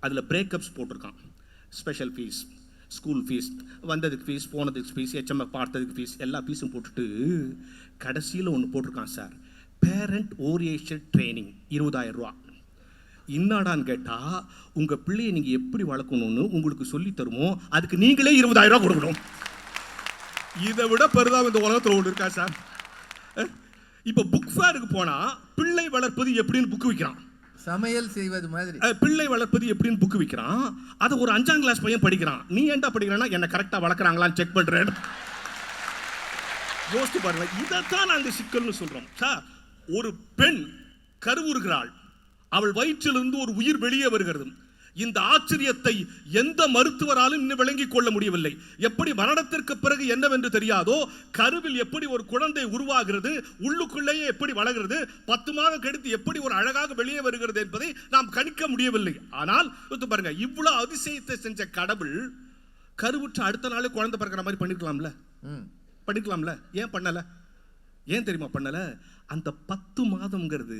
அதில் பிரேக்கப்ஸ் போட்டிருக்கான். ஸ்பெஷல் ஃபீஸ், ஸ்கூல் ஃபீஸ், வந்ததுக்கு ஃபீஸ், போனதுக்கு ஃபீஸ், HMF பார்த்ததுக்கு ஃபீஸ், எல்லா ஃபீஸும் போட்டுட்டு கடைசியில் ஒன்று போட்டிருக்கான் சார், பேரண்ட் ஓரியன்டட் ட்ரைனிங் 20000 ரூபா. என்னடான்னு கேட்டா, உங்க பிள்ளையை நீங்க எப்படி வளர்க்கணும்னு உங்களுக்கு சொல்லி தருமோ அதுக்கு நீங்களே 20000 ரூபா கொடுக்கணும். இதை விட பெரிதாக இந்த உலகத்தில் ஒன்று இருக்கா சார்? இப்ப புக் ஃபேருக்கு போனா பிள்ளை வளர்ப்பது எப்படின்னு புக் விற்கிறான். சமையல் செய்வது மாதிரி பிள்ளை வளர்ப்பது எப்படின்னு புக் விற்கிறான். அதை ஒரு 5ஆம் கிளாஸ் பையன் படிக்கிறான். நீ ஏன்டா படிக்கிறான்னா, என்ன கரெக்டா வளர்க்குறாங்களான்னு செக் பண்றேன். யோசித்து பாருங்க. இதைத்தான் அந்த சிக்கல்னு சொல்றோம் சார். ஒரு பெண் கருவுறுகிறாள், அவள் வயிற்றிலிருந்து ஒரு உயிர் வெளியே வருகிறது. இந்த ஆச்சரியத்தை எந்த மருத்துவராலும் இன்னும் விளங்கிக் கொள்ள முடியவில்லை. எப்படி மரணத்திற்கு பிறகு என்னவென்று தெரியாதோ, கருவில் எப்படி ஒரு குழந்தை உருவாகிறது, உள்ளுக்குள்ளேயே எப்படி வளர்கிறது, 10 மாதம் கழித்து எப்படி ஒரு அழகாக வெளியே வருகிறது என்பதை நாம் கணிக்க முடியவில்லை. ஆனால் பாருங்க, இவ்வளவு அதிசயத்தை செஞ்ச கடவுள் கருவுற்ற அடுத்த நாளே குழந்தை பிறக்கிற மாதிரி பண்ணிக்கலாம்ல. ஏன் பண்ணல? ஏன் தெரியுமா பண்ணல? அந்த 10 மாதம்ங்கிறது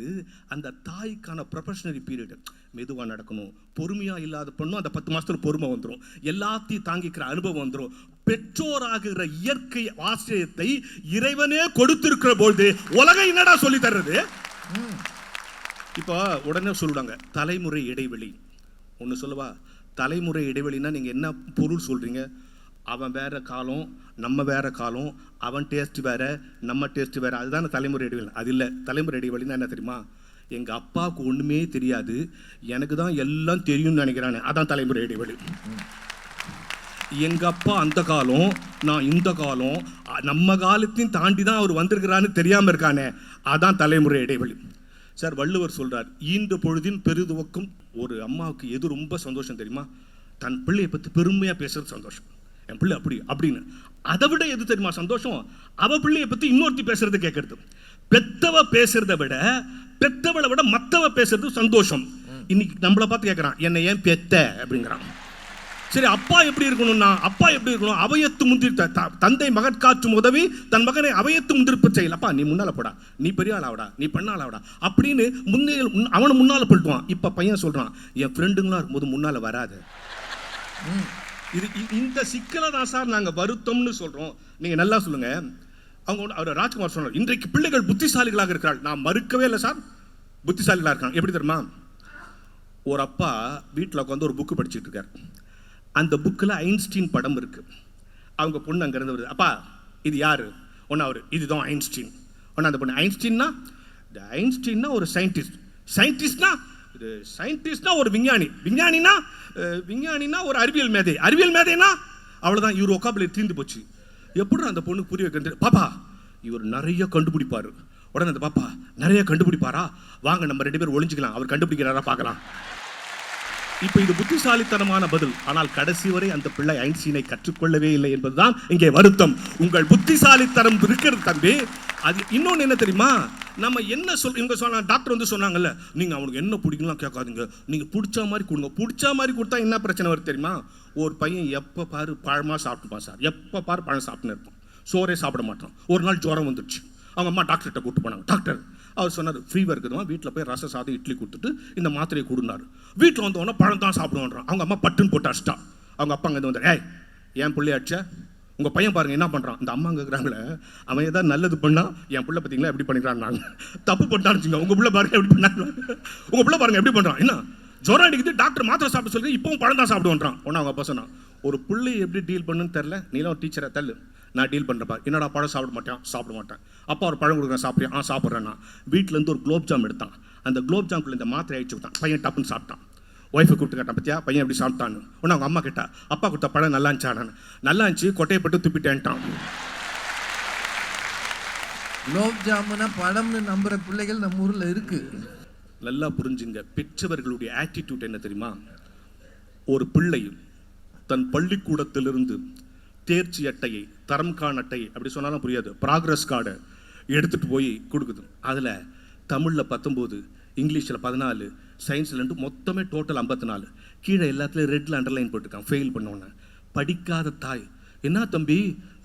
அந்த தாய்க்கான ப்ரொஃபஷனரி பீரியட். மெதுவாக நடக்கணும், பொறுமையா இல்லாத பொண்ணும் அந்த 10 மாசத்துல பொறுமை வந்துடும், எல்லாத்தையும் தாங்கிக்கிற அனுபவம் வந்துடும். பெற்றோராகிற இயற்கை ஆசிரியத்தை இறைவனே கொடுத்திருக்கிற பொழுது உலகம் என்னடா சொல்லி தர்றது? இப்போ உடனே சொல்லுவாங்க தலைமுறை இடைவெளி. ஒன்று சொல்லவா, தலைமுறை இடைவெளினா நீங்க என்ன பொருள் சொல்றீங்க? அவன் வேற காலம், நம்ம வேற காலம், அவன் டேஸ்ட் வேற, நம்ம டேஸ்ட் வேற. அதுதானே தலைமுறை இடைவெளி. அது இல்லை. தலைமுறை இடைவெளின்னா என்ன தெரியுமா? எங்கள் அப்பாவுக்கு ஒன்றுமே தெரியாது, எனக்கு தான் எல்லாம் தெரியும்னு நினைக்கிறானே, அதான் தலைமுறை இடைவெளி. எங்கள் அப்பா அந்த காலம், நான் இந்த காலம், நம்ம காலத்தையும் தாண்டி தான் அவர் வந்திருக்கிறான்னு தெரியாமல் இருக்கானே, அதான் தலைமுறை இடைவெளி. சார் வள்ளுவர் சொல்றார், ஈன்ற பொழுதின் பெருதுவக்கும். ஒரு அம்மாவுக்கு எது ரொம்ப சந்தோஷம் தெரியுமா? தன் பிள்ளையை பற்றி பெருமையாக பேசுறது சந்தோஷம். என் பிள்ளை அப்படி அப்படின்னு. அதை விட எது தெரியுமா சந்தோஷம்? அவ பிள்ளையை பற்றி இன்னொருத்தி பேசுறது கேட்கறது. பெத்தவ பேசுறதை விட, பெத்தவளை விட மத்தவ பேசுறது சந்தோஷம். இன்னைக்கு நம்மளை பார்த்து கேட்கறான், என்னை ஏன் பெத்த அப்படிங்கிறான். சரி, அப்பா எப்படி இருக்கணும்னா, அப்பா எப்படி இருக்கணும்? அவையத்து முந்திரி தந்தை மகற்காற்றும் உதவி தன் மகனை அவையத்து முந்திருப்ப செய்யல. அப்பா நீ முன்னால போடா, நீ பெரிய ஆளாவடா, நீ பண்ணாளாவடா அப்படின்னு அவனை முன்னால போட்டுவான். இப்ப பையன் சொல்றான், என் ஃப்ரெண்டுங்களா இருக்கும்போது முன்னால வராது. இந்த சிக்கலை தான் சார் நாங்கள் வருத்தம்னு சொல்றோம். நீங்க நல்லா சொல்லுங்க. அவர் ராஜ்குமார் சொன்னார், இன்றைக்கு பிள்ளைகள் புத்திசாலிகளாக இருக்கிறார்கள். நான் மறுக்கவே இல்லை சார், புத்திசாலிகளாக இருக்காங்க. எப்படி தெரியுமா? ஒரு அப்பா வீட்டில் உட்காந்து ஒரு புக்கு படிச்சுட்டு இருக்கார். அந்த புக்கில் ஐன்ஸ்டீன் படம் இருக்கு. அவங்க பொண்ணு அங்கேருந்து வருது, அப்பா இது யாரு? ஒன்று அவர், இதுதான் ஐன்ஸ்டீன். ஒன்று அந்த பொண்ணு, ஐன்ஸ்டீன்னா ஒரு சயின்டிஸ்ட், சயின்டிஸ்ட்னா இது சயின்டிஸ்ட்னா ஒரு விஞ்ஞானி, விஞ்ஞானினா ஒரு அறிவியல் மேதை, அறிவியல் மேதைனா அவ்வளோதான். இவர் ஒக்காபிலே தீர்ந்து போச்சு. எப்படி அந்த பொண்ணுக்கு புரிய வைக்கிறது? பாப்பா இவர் நிறைய கண்டுபிடிப்பாரு. உடனே அந்த பாப்பா நிறைய கண்டுபிடிப்பாரா, வாங்க நம்ம 2 பேரும் ஒளிஞ்சுக்கலாம், அவர் கண்டுபிடிக்கிறாரா பார்க்கலாம். இப்போ இது புத்திசாலித்தனமான பதில். ஆனால் கடைசி வரை அந்த பிள்ளை ஐன்ஸ்டீனை கற்றுக்கொள்ளவே இல்லை என்பதுதான் இங்கே வருத்தம். உங்கள் புத்திசாலித்தனம் இருக்கிறது தம்பி. அது இன்னொன்று என்ன தெரியுமா? நம்ம என்ன இவங்க சொன்னாங்க, டாக்டர் வந்து சொன்னாங்கல்ல, நீங்கள் அவனுக்கு என்ன பிடிக்கலாம் கேட்காதுங்க, நீங்கள் பிடிச்ச மாதிரி கொடுங்க. பிடிச்ச மாதிரி கொடுத்தா என்ன பிரச்சனை வருது தெரியுமா? ஒரு பையன் எப்போ பாரு பழமாக சாப்பிட்டுப்பான் சார், எப்போ பாரு பழம் சாப்பிட்டுன்னு இருப்பான், சோறே சாப்பிட மாட்டான். ஒரு நாள் ஜுரம் வந்துடுச்சு, அவங்க அம்மா டாக்டர்கிட்ட கூப்பிட்டு போனாங்க. டாக்டர் அவர் சொன்னார், ஃபீவர் இருக்குதுமா, வீட்டில் போய் ரச சாதம் இட்லி கொடுத்துட்டு இந்த மாத்திரையை கொடுனாரு. வீட்டில் வந்தவொடனே பழம் தான் சாப்பிடுவான்றான். அவங்க அம்மா பட்டுன்னு போட்டு அடிச்சிட்டா. அவங்க அப்பா அங்கே வந்து, ஏய் என் பிள்ளைய அடிச்சா, உங்கள் பையன் பாருங்க என்ன பண்ணுறான். இந்த அம்மா கேட்குறாங்களே, அவன் ஏதாவது நல்லது பண்ணா என் பிள்ளை பார்த்தீங்களா எப்படி பண்ணிக்கிறான், நாங்கள் தப்பு பண்ணிட்டான்னு உங்கள் பிள்ளை பாருங்க எப்படி பண்ணாங்க, உங்கள் பிள்ளை பாருங்க எப்படி பண்ணுறான். என்ன ஜுரம் அடிக்குது, டாக்டர் மாத்திரை சாப்பிட்டு சொல்லி இப்பவும் பழம் தான் சாப்பிடுவான்றான். ஒன்று அவங்க அப்பா சொன்னான், ஒரு பிள்ளை எப்படி டீல் பண்ணுன்னு தெரில, நீலாம் ஒரு டீச்சரை தள்ளு, நான் டீல் பண்ணுறப்பா. என்னடா பழம் சாப்பிட மாட்டேன். அப்பா ஒரு பழம் கொடுக்குறேன், சாப்பிட்றேன். சாப்பிட்றேன்னா வீட்டிலேருந்து ஒரு குலோப் ஜாம் எடுத்தான். அந்த குலோப் ஜாம்குள்ள இந்த மாத்திரை அழிச்சு விட்டான். பையன் டப்புன்னு சாப்பிட்டான். ஒய்ஃபை கூப்பிட்டு கேட்டான், பத்தியா பையன் எப்படி சாப்பிட்டான்னு. ஒன்று அவங்க அம்மா கேட்டா, அப்பா கொடுத்த பழம் நல்லா இருந்துச்சா? நான் நல்லா இருந்துச்சு, கொட்டையை பட்டு துப்பிட்டேன்ட்டான். குலோப் ஜாமுனா பழம்னு நம்புற பிள்ளைகள் நம்ம ஊர்ல இருக்கு. நல்லா புரிஞ்சுங்க, பெற்றவர்களுடைய ஆட்டிடியூட் என்ன தெரியுமா? ஒரு பிள்ளை தன் பள்ளிக்கூடத்திலிருந்து தேர்ச்சி அட்டையை, தரம் கார்டு அட்டையை, அப்படி சொன்னாலும் புரியாது, ப்ராக்ரஸ் கார்டை எடுத்துகிட்டு போய் கொடுக்குது. அதில் தமிழில் 19, இங்கிலீஷில் 14, சயின்ஸில் மொத்தமே டோட்டல் 54. கீழே எல்லாத்துலேயும் ரெட்டில் அண்டர்லைன் போட்டிருக்கான். ஃபெயில் பண்ணோன்னே படிக்காத தாய், என்ன தம்பி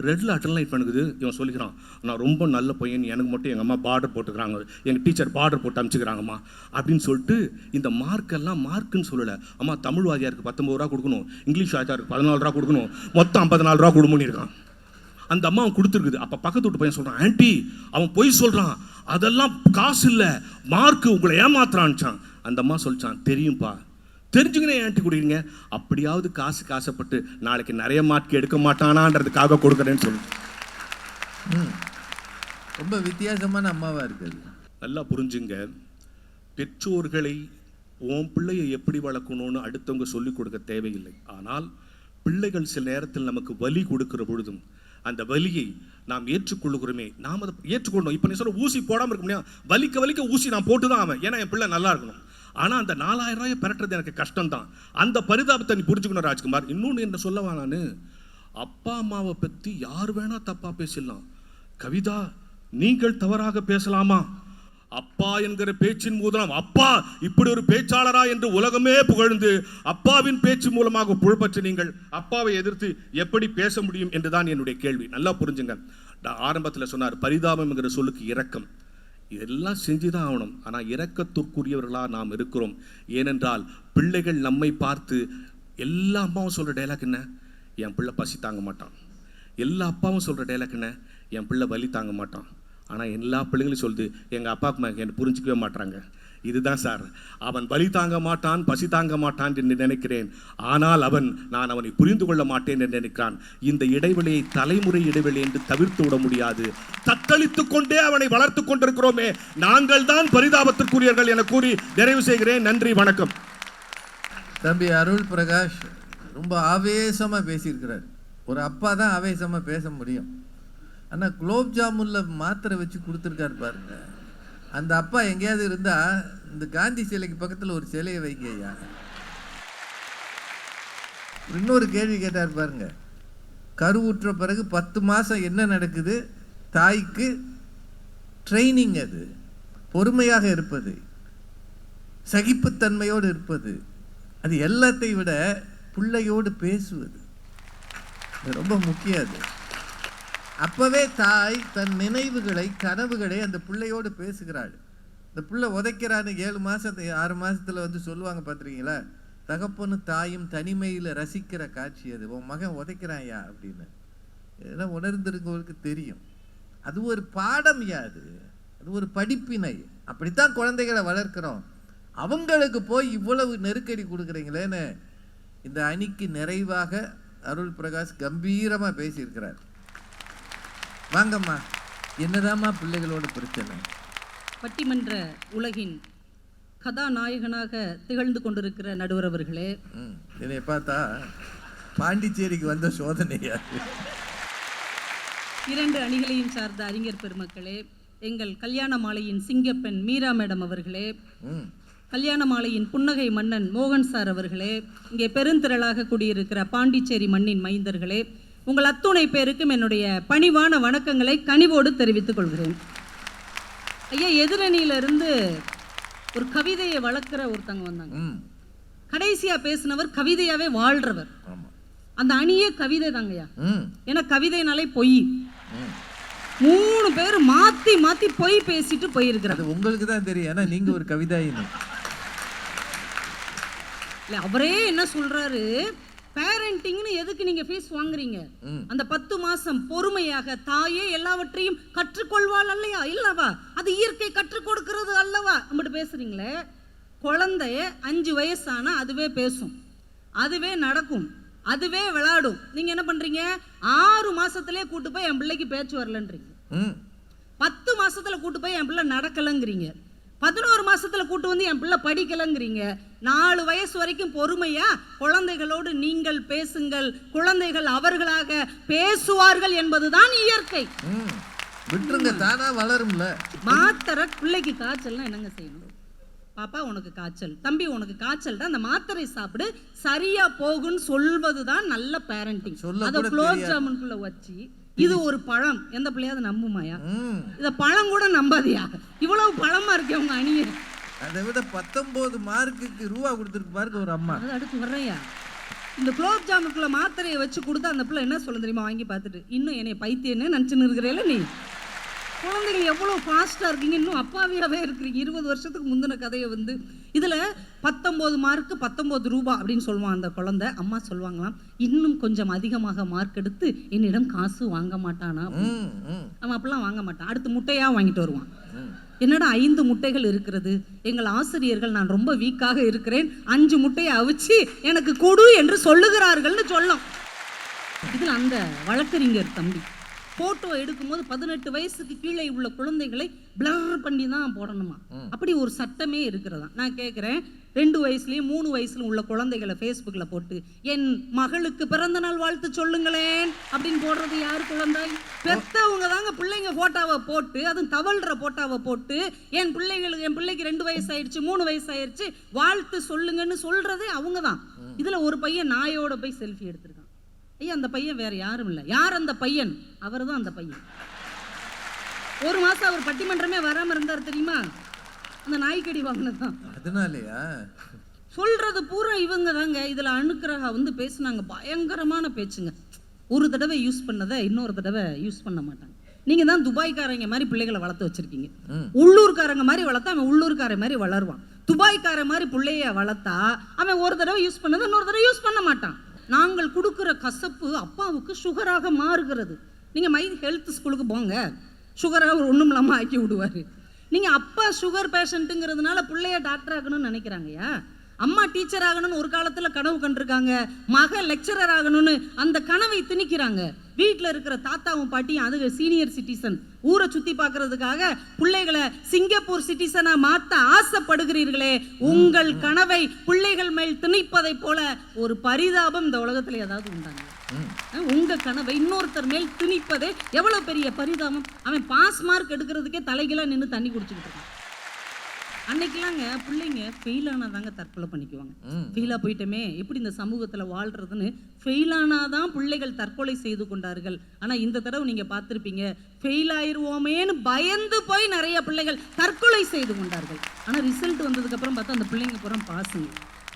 ரெட்டில் அண்டர்லைன் பண்ணுது? இவன் சொல்லிக்கிறான், நான் ரொம்ப நல்ல பையன், எனக்கு மட்டும் எங்கள் அம்மா பார்டர் போட்டுக்கிறாங்க, எங்கள் டீச்சர் பார்டர் போட்டு அனுப்பிச்சிக்கிறாங்கம்மா அப்படின்னு சொல்லிட்டு இந்த மார்க்கெல்லாம் மார்க்குன்னு சொல்லலை. அம்மா தமிழ் வாதியாருக்கு 19 ரூபா கொடுக்கணும், இங்கிலீஷ் வாதியாருக்கு 14 ரூபா கொடுக்கணும், மொத்தம் 54 ரூபா கொடுமுன்னு இருக்கான். அந்த அம்மா அவன் கொடுத்துருக்குது. அப்போ பக்கத்து வீட்டு பையன் சொல்கிறான், ஆன்ட்டி அவன் பொய் சொல்கிறான், அதெல்லாம் காசு இல்லை, மார்க்கு, உங்களை ஏமாத்துறான்ச்சான். அந்த அம்மா சொல்லிச்சான், தெரியும்ப்பா, தெரிஞ்சுக்கினே ஆன்ட்டி கொடுக்குறீங்க, அப்படியாவது காசுக்கு ஆசைப்பட்டு நாளைக்கு நிறைய மார்க் எடுக்க மாட்டானான்றதுக்காக கொடுக்குறேன்னு சொல்லு. ரொம்ப வித்தியாசமான அம்மாவா இருக்குது. நல்லா புரிஞ்சுங்க, பெற்றோர்களை உன் பிள்ளையை எப்படி வளர்க்கணும்னு அடுத்தவங்க சொல்லிக் கொடுக்க தேவையில்லை. ஆனால் பிள்ளைகள் சில நேரத்தில் நமக்கு வலி கொடுக்கிற பொழுதும் அந்த வலியை நாம் ஏற்றுக்கொள்ளுகிறோமே, நாம் அதை ஏற்றுக்கொள்ளணும். இப்போ நீ சொல்ல ஊசி போடாமல் இருக்க முடியாது, வலிக்க வலிக்க ஊசி நான் போட்டு தான் ஆவேன், ஏன்னா என் பிள்ளை நல்லா இருக்கணும். ஆனால் அந்த 4000 ரூபாயை பெறட்டுறது எனக்கு கஷ்டம்தான். அந்த பரிதாபத்தை நீ புரிஞ்சுக்கணும் ராஜ்குமார். இன்னொன்று என்ன சொல்லவா, நான் அப்பா அம்மாவை பற்றி யார் வேணா தப்பாக பேசலாம். கவிதா, நீங்கள் தவறாக பேசலாமா? அப்பா என்கிற பேச்சின் மூலம் அப்பா இப்படி ஒரு பேச்சாளரா என்று உலகமே புகழ்ந்து அப்பாவின் பேச்சு மூலமாக புகழ்பெற்ற நீங்கள் அப்பாவை எதிர்த்து எப்படி பேச முடியும் என்றுதான் என்னுடைய கேள்வி. நல்லா புரிஞ்சுங்க. ஆரம்பத்தில் சொன்னார், பரிதாபம் என்கிற சொல்லுக்கு இரக்கம். இதெல்லாம் செஞ்சுதான் ஆகணும். ஆனால் இரக்கத்திற்குரியவர்களாக நாம் இருக்கிறோம். ஏனென்றால் பிள்ளைகள் நம்மை பார்த்து, எல்லா அம்மாவும் சொல்கிற டைலாக் என்ன, என் பிள்ளை பசி தாங்க மாட்டான். எல்லா அப்பாவும் சொல்கிற டைலாக் என்ன, என் பிள்ளை வலி தாங்க மாட்டான். ஆனால் எல்லா பிள்ளைங்களும் சொல்லுது, எங்கள் அப்பாவுக்கு என்னை புரிஞ்சிக்கவே மாட்டாங்க. இதுதான் சார், அவன் வலி தாங்க மாட்டான், பசி தாங்க மாட்டான் என்று நினைக்கிறேன். ஆனால் நான் அவனை புரிந்து கொள்ள மாட்டேன் என்று நினைக்கிறான். இந்த இடைவெளியை தலைமுறை இடைவெளி என்று தவிர்த்து விட முடியாது. தத்தளித்துக் கொண்டே அவனை வளர்த்து கொண்டிருக்கிறோமே, நாங்கள் தான் பரிதாபத்திற்குரியவர்கள் என கூறி நிறைவு செய்கிறேன். நன்றி, வணக்கம். தம்பி அருள் பிரகாஷ் ரொம்ப ஆவேசமா பேசியிருக்கிறார். ஒரு அப்பா தான் ஆவேசமா பேச முடியும். ஆனால் குலோப் ஜாமுனில் மாத்திரை வச்சு கொடுத்துருக்காரு பாருங்க. அந்த அப்பா எங்கேயாவது இருந்தா இந்த காந்தி சிலைக்கு பக்கத்தில் ஒரு சிலையை வைங்க ஐயா. இன்னொரு கேள்வி கேட்டார் பாருங்க, கருவுற்ற பிறகு 10 மாதம் என்ன நடக்குது? தாய்க்கு ட்ரைனிங், அது பொறுமையாக இருப்பது, சகிப்புத்தன்மையோடு இருப்பது, அது எல்லாத்தையும் விட பிள்ளையோடு பேசுவது ரொம்ப முக்கியம். அது அப்பவே தாய் தன் நினைவுகளை, கனவுகளை அந்த பிள்ளையோடு பேசுகிறாள். இந்த பிள்ளை உதைக்கிறான்னு 7 மாதத்து 6 மாதத்தில் வந்து சொல்லுவாங்க பார்த்துருக்கீங்களா, தகப்பனும் தாயும் தனிமையில் ரசிக்கிற காட்சி அது. உன் மகன் உதைக்கிறான்யா அப்படின்னு இதெல்லாம் உணர்ந்திருக்கவங்களுக்கு தெரியும். அது ஒரு பாடம் யாது, அது ஒரு படிப்பினை. அப்படித்தான் குழந்தைகளை வளர்க்கிறோம். அவங்களுக்கு போய் இவ்வளவு நெருக்கடி கொடுக்குறீங்களேன்னு இந்த அணிக்கு நிறைவாக அருள் பிரகாஷ் கம்பீரமாக பேசியிருக்கிறார். வாங்கம்மா, என்னதாம்மா பிள்ளைகளோட பிரச்சனை? பட்டிமன்ற உலகின் கதாநாயகனாக திகழ்ந்து கொண்டிருக்கிற நடுவர் அவர்களே, என்னை பார்த்தா பாண்டிச்சேரிக்கு வந்த சோதனையா? 2 அணிகளையும் சார்ந்த அறிஞர் பெருமக்களே, எங்கள் கல்யாண மாலையின் சிங்கப்பெண் மீரா மேடம் அவர்களே, கல்யாண மாலையின் புன்னகை மன்னன் மோகன் சார் அவர்களே, இங்கே பெருந்திரளாக கூடியிருக்கிற பாண்டிச்சேரி மண்ணின் மைந்தர்களே, உங்கள் அத்துணை பேருக்கும் என்னுடைய பணிவான வணக்கங்களை கனிவோடு தெரிவித்துக் கொள்கிறேன். ஐயா எதிரணியில இருந்து ஒரு கவிதையை வளர்க்குற ஒருத்தங்க வந்தாங்க. கடைசியா பேசினவர் கவிதையாவே வாழ்றவர். அந்த அணியே கவிதை தாங்கய்யா. ஏன்னா கவிதைனாலே பொய். 3 பேர் மாத்தி மாத்தி பொய் பேசிட்டு போயிருக்கிறார். உங்களுக்கு தான் தெரியும், ஏன்னா நீங்க ஒரு கவிதாயினி. இல்ல அவரே என்ன சொல்றாரு, பேரண்டிங்னு எதுக்கு நீங்க ஃபீஸ் வாங்குறீங்க? அந்த 10 மாசம் பொறுமையாக தாயே எல்லாவற்றையும் கற்றுக்கொள்வாள் அல்லையா, இல்லவா? அது இயற்கை கற்றுக் கொடுக்கிறது அல்லவா? நம்மகிட்ட பேசுறீங்களே, குழந்தைய 5 வயசானா அதுவே பேசும், அதுவே நடக்கும், அதுவே விளையாடும். நீங்க என்ன பண்றீங்க? 6 மாசத்திலே கூட்டு போய் என் பிள்ளைக்கு பேச்சு வரலன்றீங்க. 10 மாசத்துல கூட்டு போய் என் பிள்ளை நடக்கலங்கிறீங்க. 11 மாசத்துல கூட்டு வந்து என் பிள்ளை படிக்கலங்கிறீங்க. 4 வயசு வரைக்கும் பொறுமையா குழந்தைகளோடு நீங்கள் பேசுங்கள், குழந்தைகள் அவர்களாக பேசுவார்கள் என்பதுதான் இயற்கை. விட்டுருங்க, தானா வளரும்ல. மாத்திரை பிள்ளைக்கு காய்ச்சல்னா என்னங்க செய்யணும்? பாப்பா உனக்கு காய்ச்சல், தம்பி உனக்கு காய்ச்சல் தான், அந்த மாத்திரை சாப்பிடு சரியா போகுன்னு சொல்வதுதான் நல்ல பேரண்டிங். அதை குலோப் ஜாமுன்குள்ள வச்சு இது ஒரு பழம், எந்த பிள்ளையாவது நம்புமாயா? இத பழம் கூட நம்பாதியா? இவ்வளவு பழமா இருக்கு உங்க அணியே. அதை விட 19 மார்க்குக்கு ரூபா கொடுத்துருக்கு பாருங்க ஒரு அம்மா. அது அடுத்து வர்றையா, இந்த குலோப் ஜாமுன்குள்ள மாத்திரையை வச்சு கொடுத்தா அந்த பிள்ளை என்ன சொல்ல தெரியுமா? வாங்கி பார்த்துட்டு இன்னும் என்னை பைத்தியன்னு நினைச்சுன்னு இருக்கிறேல நீ. குழந்தைகள் எவ்வளவு ஃபாஸ்டா இருக்கீங்க, இன்னும் அப்பாவியாவே இருக்கிறீங்க. 20 வருஷத்துக்கு முந்தின கதையை வந்து இதுல 19 மார்க்கு 19 ரூபா அப்படின்னு சொல்லுவான் அந்த குழந்தை. அம்மா சொல்லுவாங்களாம், இன்னும் கொஞ்சம் அதிகமாக மார்க் எடுத்து என்னிடம் காசு வாங்க மாட்டானா? அவன் அப்படிலாம் வாங்க மாட்டான், அடுத்து முட்டையா வாங்கிட்டு வருவான். என்னடா 5 முட்டைகள் இருக்கிறது, எங்கள் ஆசிரியர்கள் நான் ரொம்ப வீக்காக இருக்கிறேன், 5 முட்டையை அவிச்சு எனக்கு கொடு என்று சொல்லுகிறார்கள்னு சொல்லும். இதுல அந்த வழக்கறிஞர் தம்பி போட்டோ எடுக்கும்போது 18 வயசுக்கு கீழே உள்ள குழந்தைகளை பிளர் பண்ணி தான் போடணுமா? அப்படி ஒரு சட்டமே இருக்கிறதா? நான் கேட்குறேன், 2 வயசுலயும் 3 வயசுல உள்ள குழந்தைகளை ஃபேஸ்புக்ல போட்டு என் மகளுக்கு பிறந்த நாள் வாழ்த்து சொல்லுங்களேன் அப்படின்னு போடுறது யாரு? குழந்தை பெத்தவங்க தாங்க. பிள்ளைங்க போட்டோவை போட்டு, அதுவும் தவழ்ற போட்டோவை போட்டு என் பிள்ளைக்கு 2 வயசு ஆயிடுச்சு 3 வயசு ஆயிடுச்சு வாழ்த்து சொல்லுங்கன்னு சொல்றதே அவங்க தான். இதுல ஒரு பையன் நாயோட போய் செல்ஃபி எடுத்திருக்கான். ஐயா அந்த பையன் வேற யாரும் இல்லை. யார் அந்த பையன்? அவர் தான் அந்த பையன். 1 மாசம் அவர் பட்டிமன்றமே வராம இருந்தார் தெரியுமா? அந்த நாய்க்கடி வாங்கினதான். அதனாலயா சொல்றது பூரா இவங்க தாங்க. இதுல அணுக்கரகா வந்து பேசுனாங்க, பயங்கரமான பேச்சுங்க. ஒரு தடவை யூஸ் பண்ணதை இன்னொரு தடவை யூஸ் பண்ண மாட்டாங்க. நீங்க தான் துபாய்க்காரங்க மாதிரி பிள்ளைகளை வளர்த்து வச்சிருக்கீங்க. உள்ளூர்காரங்க மாதிரி வளர்த்தா அவன் உள்ளூர்கார மாதிரி வளருவான். துபாய்க்கார மாதிரி பிள்ளைய வளர்த்தா அவன் ஒரு தடவை யூஸ் பண்ணதை இன்னொரு தடவை யூஸ் பண்ண மாட்டான். நாங்கள் கொடுக்குற கசப்பு அப்பாவுக்கு சுகராக மாறுகிறது. நீங்கள் ஹெல்த் ஸ்கூலுக்கு போங்க, சுகராக ஒன்றும் இல்லாமல் ஆக்கி விடுவார். நீங்கள் அப்பா சுகர் பேஷண்ட்டுங்கிறதுனால பிள்ளைய டாக்டர் ஆகணும்னு நினைக்கிறாங்கய்யா. அம்மா டீச்சர் ஆகணும்னு ஒரு காலத்தில் கனவு கண்டிருக்காங்க, மக லெக்சரர் ஆகணும்னு அந்த கனவை திணிக்கிறாங்க. வீட்டில் இருக்கிற தாத்தாவும் பாட்டியும் அது சீனியர் சிட்டிசன், ஊரை சுற்றி பார்க்கறதுக்காக பிள்ளைகளை சிங்கப்பூர் சிட்டிசனா மாற்ற ஆசைப்படுகிறீர்களே, உங்கள் கனவை பிள்ளைகள் மேல் திணிப்பதை போல ஒரு பரிதாபம் இந்த உலகத்தில் ஏதாவது உண்டாங்க? உங்க கனவை இன்னொருத்தர் மேல் திணிப்பதே எவ்வளவு பெரிய பரிதாபம். அவன் பாஸ் மார்க் எடுக்கிறதுக்கே தலைகளாக நின்று தண்ணி குடிச்சுக்கிட்டு இருக்கான். அன்னைக்கெல்லாங்க பிள்ளைங்க ஃபெயில் ஆனாதாங்க தற்கொலை பண்ணிக்குவாங்க. ஃபெயிலாக போயிட்டோமே எப்படி இந்த சமூகத்தில் வாழ்றதுன்னு ஃபெயில் ஆனாதான் பிள்ளைகள் தற்கொலை செய்து கொண்டார்கள். ஆனால் இந்த தடவை நீங்கள் பார்த்துருப்பீங்க, ஃபெயில் ஆயிடுவோமேன்னு பயந்து போய் நிறைய பிள்ளைகள் தற்கொலை செய்து கொண்டார்கள். ஆனால் ரிசல்ட் வந்ததுக்கப்புறம் பார்த்தா அந்த பிள்ளைங்க பூரா பாஸுங்க,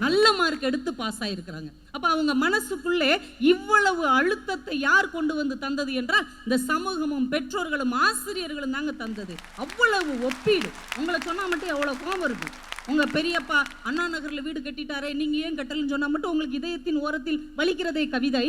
நல்ல மார்க் எடுத்து பாஸ் ஆகிருக்கிறாங்க. அப்போ அவங்க மனசுக்குள்ளே இவ்வளவு அழுத்தத்தை யார் கொண்டு வந்து தந்தது என்றால் இந்த சமூகமும் பெற்றோர்களும் ஆசிரியர்களும் தாங்க தந்தது. அவ்வளவு ஒப்பீடு. உங்களை சொன்னால் மட்டும் எவ்வளோ கோபம் இருக்கு. உங்கள் பெரியப்பா அண்ணா நகரில் வீடு கட்டிட்டாரே, நீங்கள் ஏன் கட்டலன்னு சொன்னால் மட்டும் உங்களுக்கு இதயத்தின் ஓரத்தில் வலிக்கிறதே கவிதை.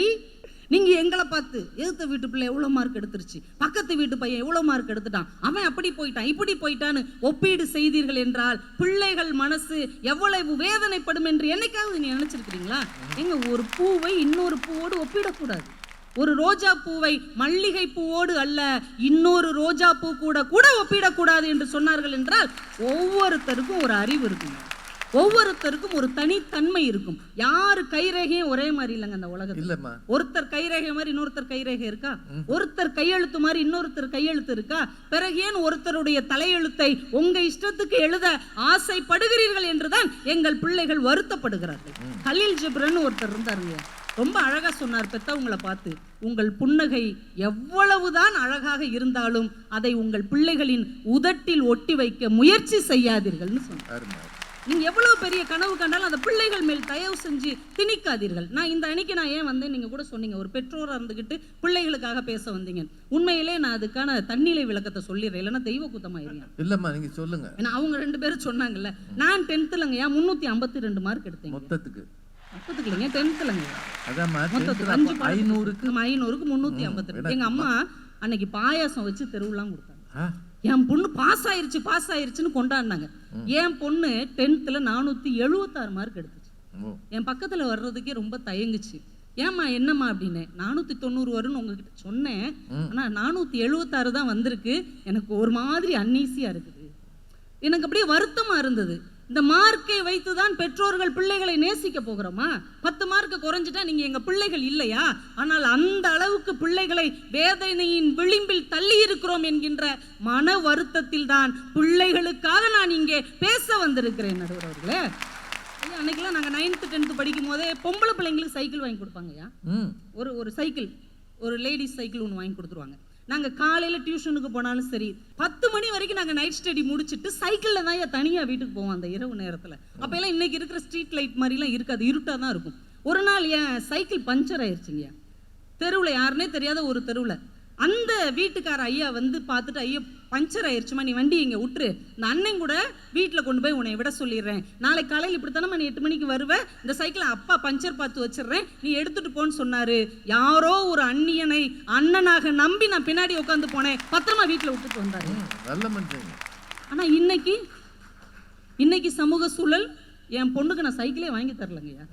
நீங்கள் எங்களை பார்த்து எதிர்த்த வீட்டு பிள்ளை எவ்வளோ மார்க் எடுத்துருச்சு, பக்கத்து வீட்டு பையன் எவ்வளோ மார்க் எடுத்துட்டான், அவன் அப்படி போயிட்டான் இப்படி போயிட்டான்னு ஒப்பீடு செய்தீர்கள் என்றால் பிள்ளைகள் மனசு எவ்வளவு வேதனைப்படும் என்று என்னைக்காவது நீ நினைச்சிருக்கிறீங்களா? எங்க ஒரு பூவை இன்னொரு பூவோடு ஒப்பிடக்கூடாது. ஒரு ரோஜா பூவை மல்லிகை பூவோடு அல்ல, இன்னொரு ரோஜா பூ கூட ஒப்பிடக்கூடாது என்று சொன்னார்கள் என்றால் ஒவ்வொருத்தருக்கும் ஒரு அறிவு இருக்குங்க, ஒவ்வொருத்தருக்கும் ஒரு தனித்தன்மை இருக்கும். யாரு கைரேகையும் ஒரே மாதிரி இல்லைங்க அந்த உலகத்தில். ஒருத்தர் கைரேகை மாதிரி இன்னொருத்தர் கைரேகை இருக்கா? ஒருத்தர் கையெழுத்து மாதிரி இன்னொருத்தர் கையெழுத்து இருக்கா? பிறகு ஏன் ஒருத்தருடைய தலையெழுத்தை உங்க இஷ்டத்துக்கு எழுத ஆசைப்படுகிறீர்கள் என்றுதான் எங்கள் பிள்ளைகள் வருத்தப்படுகிறார்கள். கலீல் ஜிப்ரன் ஒருத்தர் இருந்தாருங்க, ரொம்ப அழகா சொன்னார் பெத்தவங்களை பார்த்து, உங்கள் புன்னகை எவ்வளவுதான் அழகாக இருந்தாலும் அதை உங்கள் பிள்ளைகளின் உதட்டில் ஒட்டி வைக்க முயற்சி செய்யாதீர்கள்னு சொன்னார். நீங்க எவ்வளவு பெரிய கனவு கண்டாலும் அந்த பிள்ளைகள் மேல் தயவு செஞ்சு திணிக்காதீர்கள். நான் இந்த அன்னைக்கு நான் ஏன் வந்தேன், நீங்க கூட சொன்னீங்க ஒரு பெற்றோரா இருந்துகிட்டு பிள்ளைகளுக்காக பேச வந்தீங்க. உண்மையிலே நான் அதுக்கான தன்னிலை விளக்கத்தை சொல்லிடுறேன், இல்லைன்னா தெய்வ குத்தமாயிருங்க. இல்லம்மா நீங்க சொல்லுங்க. ஏன்னா அவங்க 2 பேரும் சொன்னாங்கல்ல, நான் 10th 352 மார்க் எடுத்தேன். மொத்தத்துக்கு இல்லைங்க 10th அதாம்மா, மொத்தத்துக்கு 500க்கு 352. எங்க அம்மா அன்னைக்கு பாயாசம் வச்சு தெருவுலாம் கொடுத்தாங்க. என் பொண்ணு பாஸ் ஆயிருச்சுன்னு கொண்டாடினாங்க. என் பொண்ணு 10th 476 மார்க் எடுத்துச்சு. என் பக்கத்துல வர்றதுக்கே ரொம்ப தயங்குச்சு. ஏம்மா என்னம்மா அப்படின்னு. 490 வரும்னு உங்ககிட்ட சொன்னேன், ஆனா 476 தான் வந்திருக்கு. எனக்கு ஒரு மாதிரி அன்னீசியா இருக்குது, எனக்கு அப்படியே வருத்தமா இருந்தது. இந்த மார்க்கை வைத்துதான் பெற்றோர்கள் பிள்ளைகளை நேசிக்க போகிறோமா? 10 மார்க் குறைஞ்சிட்டா நீங்க எங்க பிள்ளைகள் இல்லையா? ஆனால் அந்த அளவுக்கு பிள்ளைகளை வேதனையின் விளிம்பில் தள்ளி இருக்கிறோம் என்கின்ற மன வருத்தத்தில் தான் பிள்ளைகளுக்காக நான் இங்கே பேச வந்திருக்கிறேன். நடுவர் அவர்களே, ஐயா அன்னைக்கெல்லாம் நாங்க 9th 10th படிக்கும் போதே பொம்பளை பிள்ளைங்களுக்கு சைக்கிள் வாங்கி கொடுப்பாங்கய்யா. ஒரு சைக்கிள், ஒரு லேடிஸ் சைக்கிள் ஒன்று வாங்கி கொடுத்துருவாங்க. நாங்க காலையில டியூஷனுக்கு போனாலும் சரி 10 மணி வரைக்கும் நாங்க நைட் ஸ்டடி முடிச்சுட்டு சைக்கிள்ல தான் தனியா வீட்டுக்கு போவோம் அந்த இரவு நேரத்துல. அப்ப எல்லாம் இன்னைக்கு இருக்கிற ஸ்ட்ரீட் லைட் மாதிரி எல்லாம் இருக்காது, இருட்டா தான் இருக்கும். ஒரு நாள் என் சைக்கிள் பஞ்சர் ஆயிடுச்சுங்க தெருவுல, யாருன்னே தெரியாத ஒரு தெருவுல. அந்த வீட்டுக்கார ஐயா வந்து பார்த்துட்டு, ஐயா பஞ்சர் ஆயிடுச்சுமா, நீ வண்டி இங்க விட்டுரு, இந்த அண்ணன் கூட வீட்டில் கொண்டு போய் உன்னை விட சொல்லிடுறேன், நாளை காலையில் இப்படித்தானே நீ 8 மணிக்கு வருவேன், இந்த சைக்கிளை அப்பா பஞ்சர் பார்த்து வச்சிடுறேன், நீ எடுத்துட்டு போன்னு சொன்னாரு. யாரோ ஒரு அந்நியனை அண்ணனாக நம்பி நான் பின்னாடி உட்காந்து போனேன், பத்திரமா வீட்டில் விட்டுட்டு வந்தாரு. நல்ல மனுஷங்க. ஆனா இன்னைக்கு சமூக சூழல் என் பொண்ணுக்கு நான் சைக்கிளே வாங்கி தரலங்கய்யா.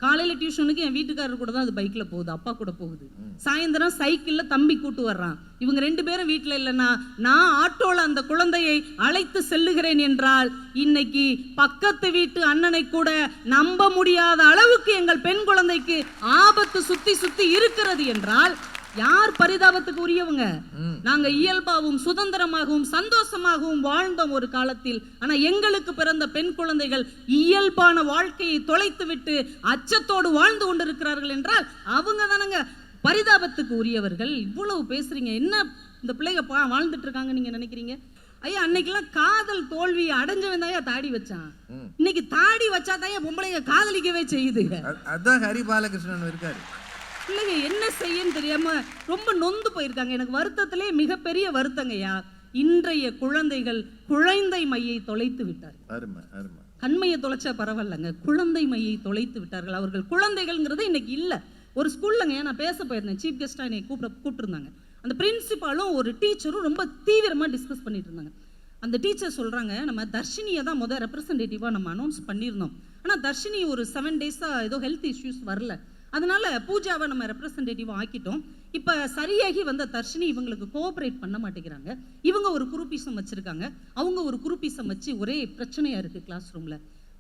காலையில டியூஷனுக்கு என் வீட்டுக்காரர் கூட தான் அது பைக்ல போகுது, அப்பா கூட போகுது. சாயந்தரம் சைக்கிள்ல தம்பி கூட்டு வர்றான். இவங்க 2 பேரும் வீட்டுல இல்லைன்னா நான் ஆட்டோல அந்த குழந்தையை அழைத்து செல்லுகிறேன் என்றால் இன்னைக்கு பக்கத்து வீட்டு அண்ணனை கூட நம்ப முடியாத அளவுக்கு எங்கள் பெண் குழந்தைக்கு ஆபத்து சுத்தி இருக்கிறது என்றால் யார் பரிதாபத்துக்கு உரியவங்க? நாங்க இயல்பாகவும் சுதந்திரமாகவும் சந்தோஷமாகவும் வாழ்ந்தோம் ஒரு காலத்தில். ஆனா எங்களுக்கு பிறந்த பெண் குழந்தைகள் இயல்பான வாழ்க்கையை தொலைத்து விட்டு அச்சத்தோடு வாழ்ந்து கொண்டிருக்கிறார்கள் என்றால் அவங்க தானங்க பரிதாபத்துக்கு உரியவர்கள். இவ்வளவு பேசுறீங்க, என்ன இந்த பிள்ளைங்க வாழ்ந்துட்டு இருக்காங்க நீங்க நினைக்கிறீங்க? ஐயா அன்னைக்கெல்லாம் காதல் தோல்வி அடைஞ்சவன் தான் தாடி வச்சான். இன்னைக்கு தாடி வச்சா தான் பொம்பளைங்க காதலிக்கவே செய்யுது. அதான் ஹரி பாலகிருஷ்ணன் இருக்காரு. பிள்ளைங்க என்ன செய்யன்னு தெரியாம ரொம்ப நொந்து போயிருக்காங்க. எனக்கு வருத்தத்திலே மிகப்பெரிய வருத்தங்கய்யா, இன்றைய குழந்தைகள் குழந்தை மையை தொலைத்து விட்டார்கள். கண்மையை தொலைச்சா பரவாயில்லங்க, குழந்தை மையை தொலைத்து விட்டார்கள். அவர்கள் குழந்தைகள்ங்கிறது இன்னைக்கு இல்லை. ஒரு ஸ்கூல்லங்க நான் பேச போயிருந்தேன், சீஃப் கெஸ்டா என்னை கூப்பிட்டுருந்தாங்க. அந்த பிரின்சிபாலும் ஒரு டீச்சரும் ரொம்ப தீவிரமா டிஸ்கஸ் பண்ணிட்டு இருந்தாங்க. அந்த டீச்சர் சொல்றாங்க, நம்ம தர்ஷினியை தான் முதல் ரெப்ரசன்டேட்டிவா நம்ம அனௌன்ஸ் பண்ணியிருந்தோம், ஆனா தர்ஷினி ஒரு 7 டேஸா ஏதோ ஹெல்த் இஷ்யூஸ் வரல, அதனால பூஜாவை நம்ம ரெப்ரசன்டேட்டிவா ஆக்கிட்டோம். இப்ப சரியாகி வந்த தர்ஷினி இவங்களுக்கு கோஆபரேட் பண்ண மாட்டேங்கிறாங்க. இவங்க ஒரு குரூப்பிசம் வச்சிருக்காங்க, அவங்க ஒரு குரூப்பிசம் வச்சு ஒரே பிரச்சனையா இருக்கு கிளாஸ் ரூம்ல.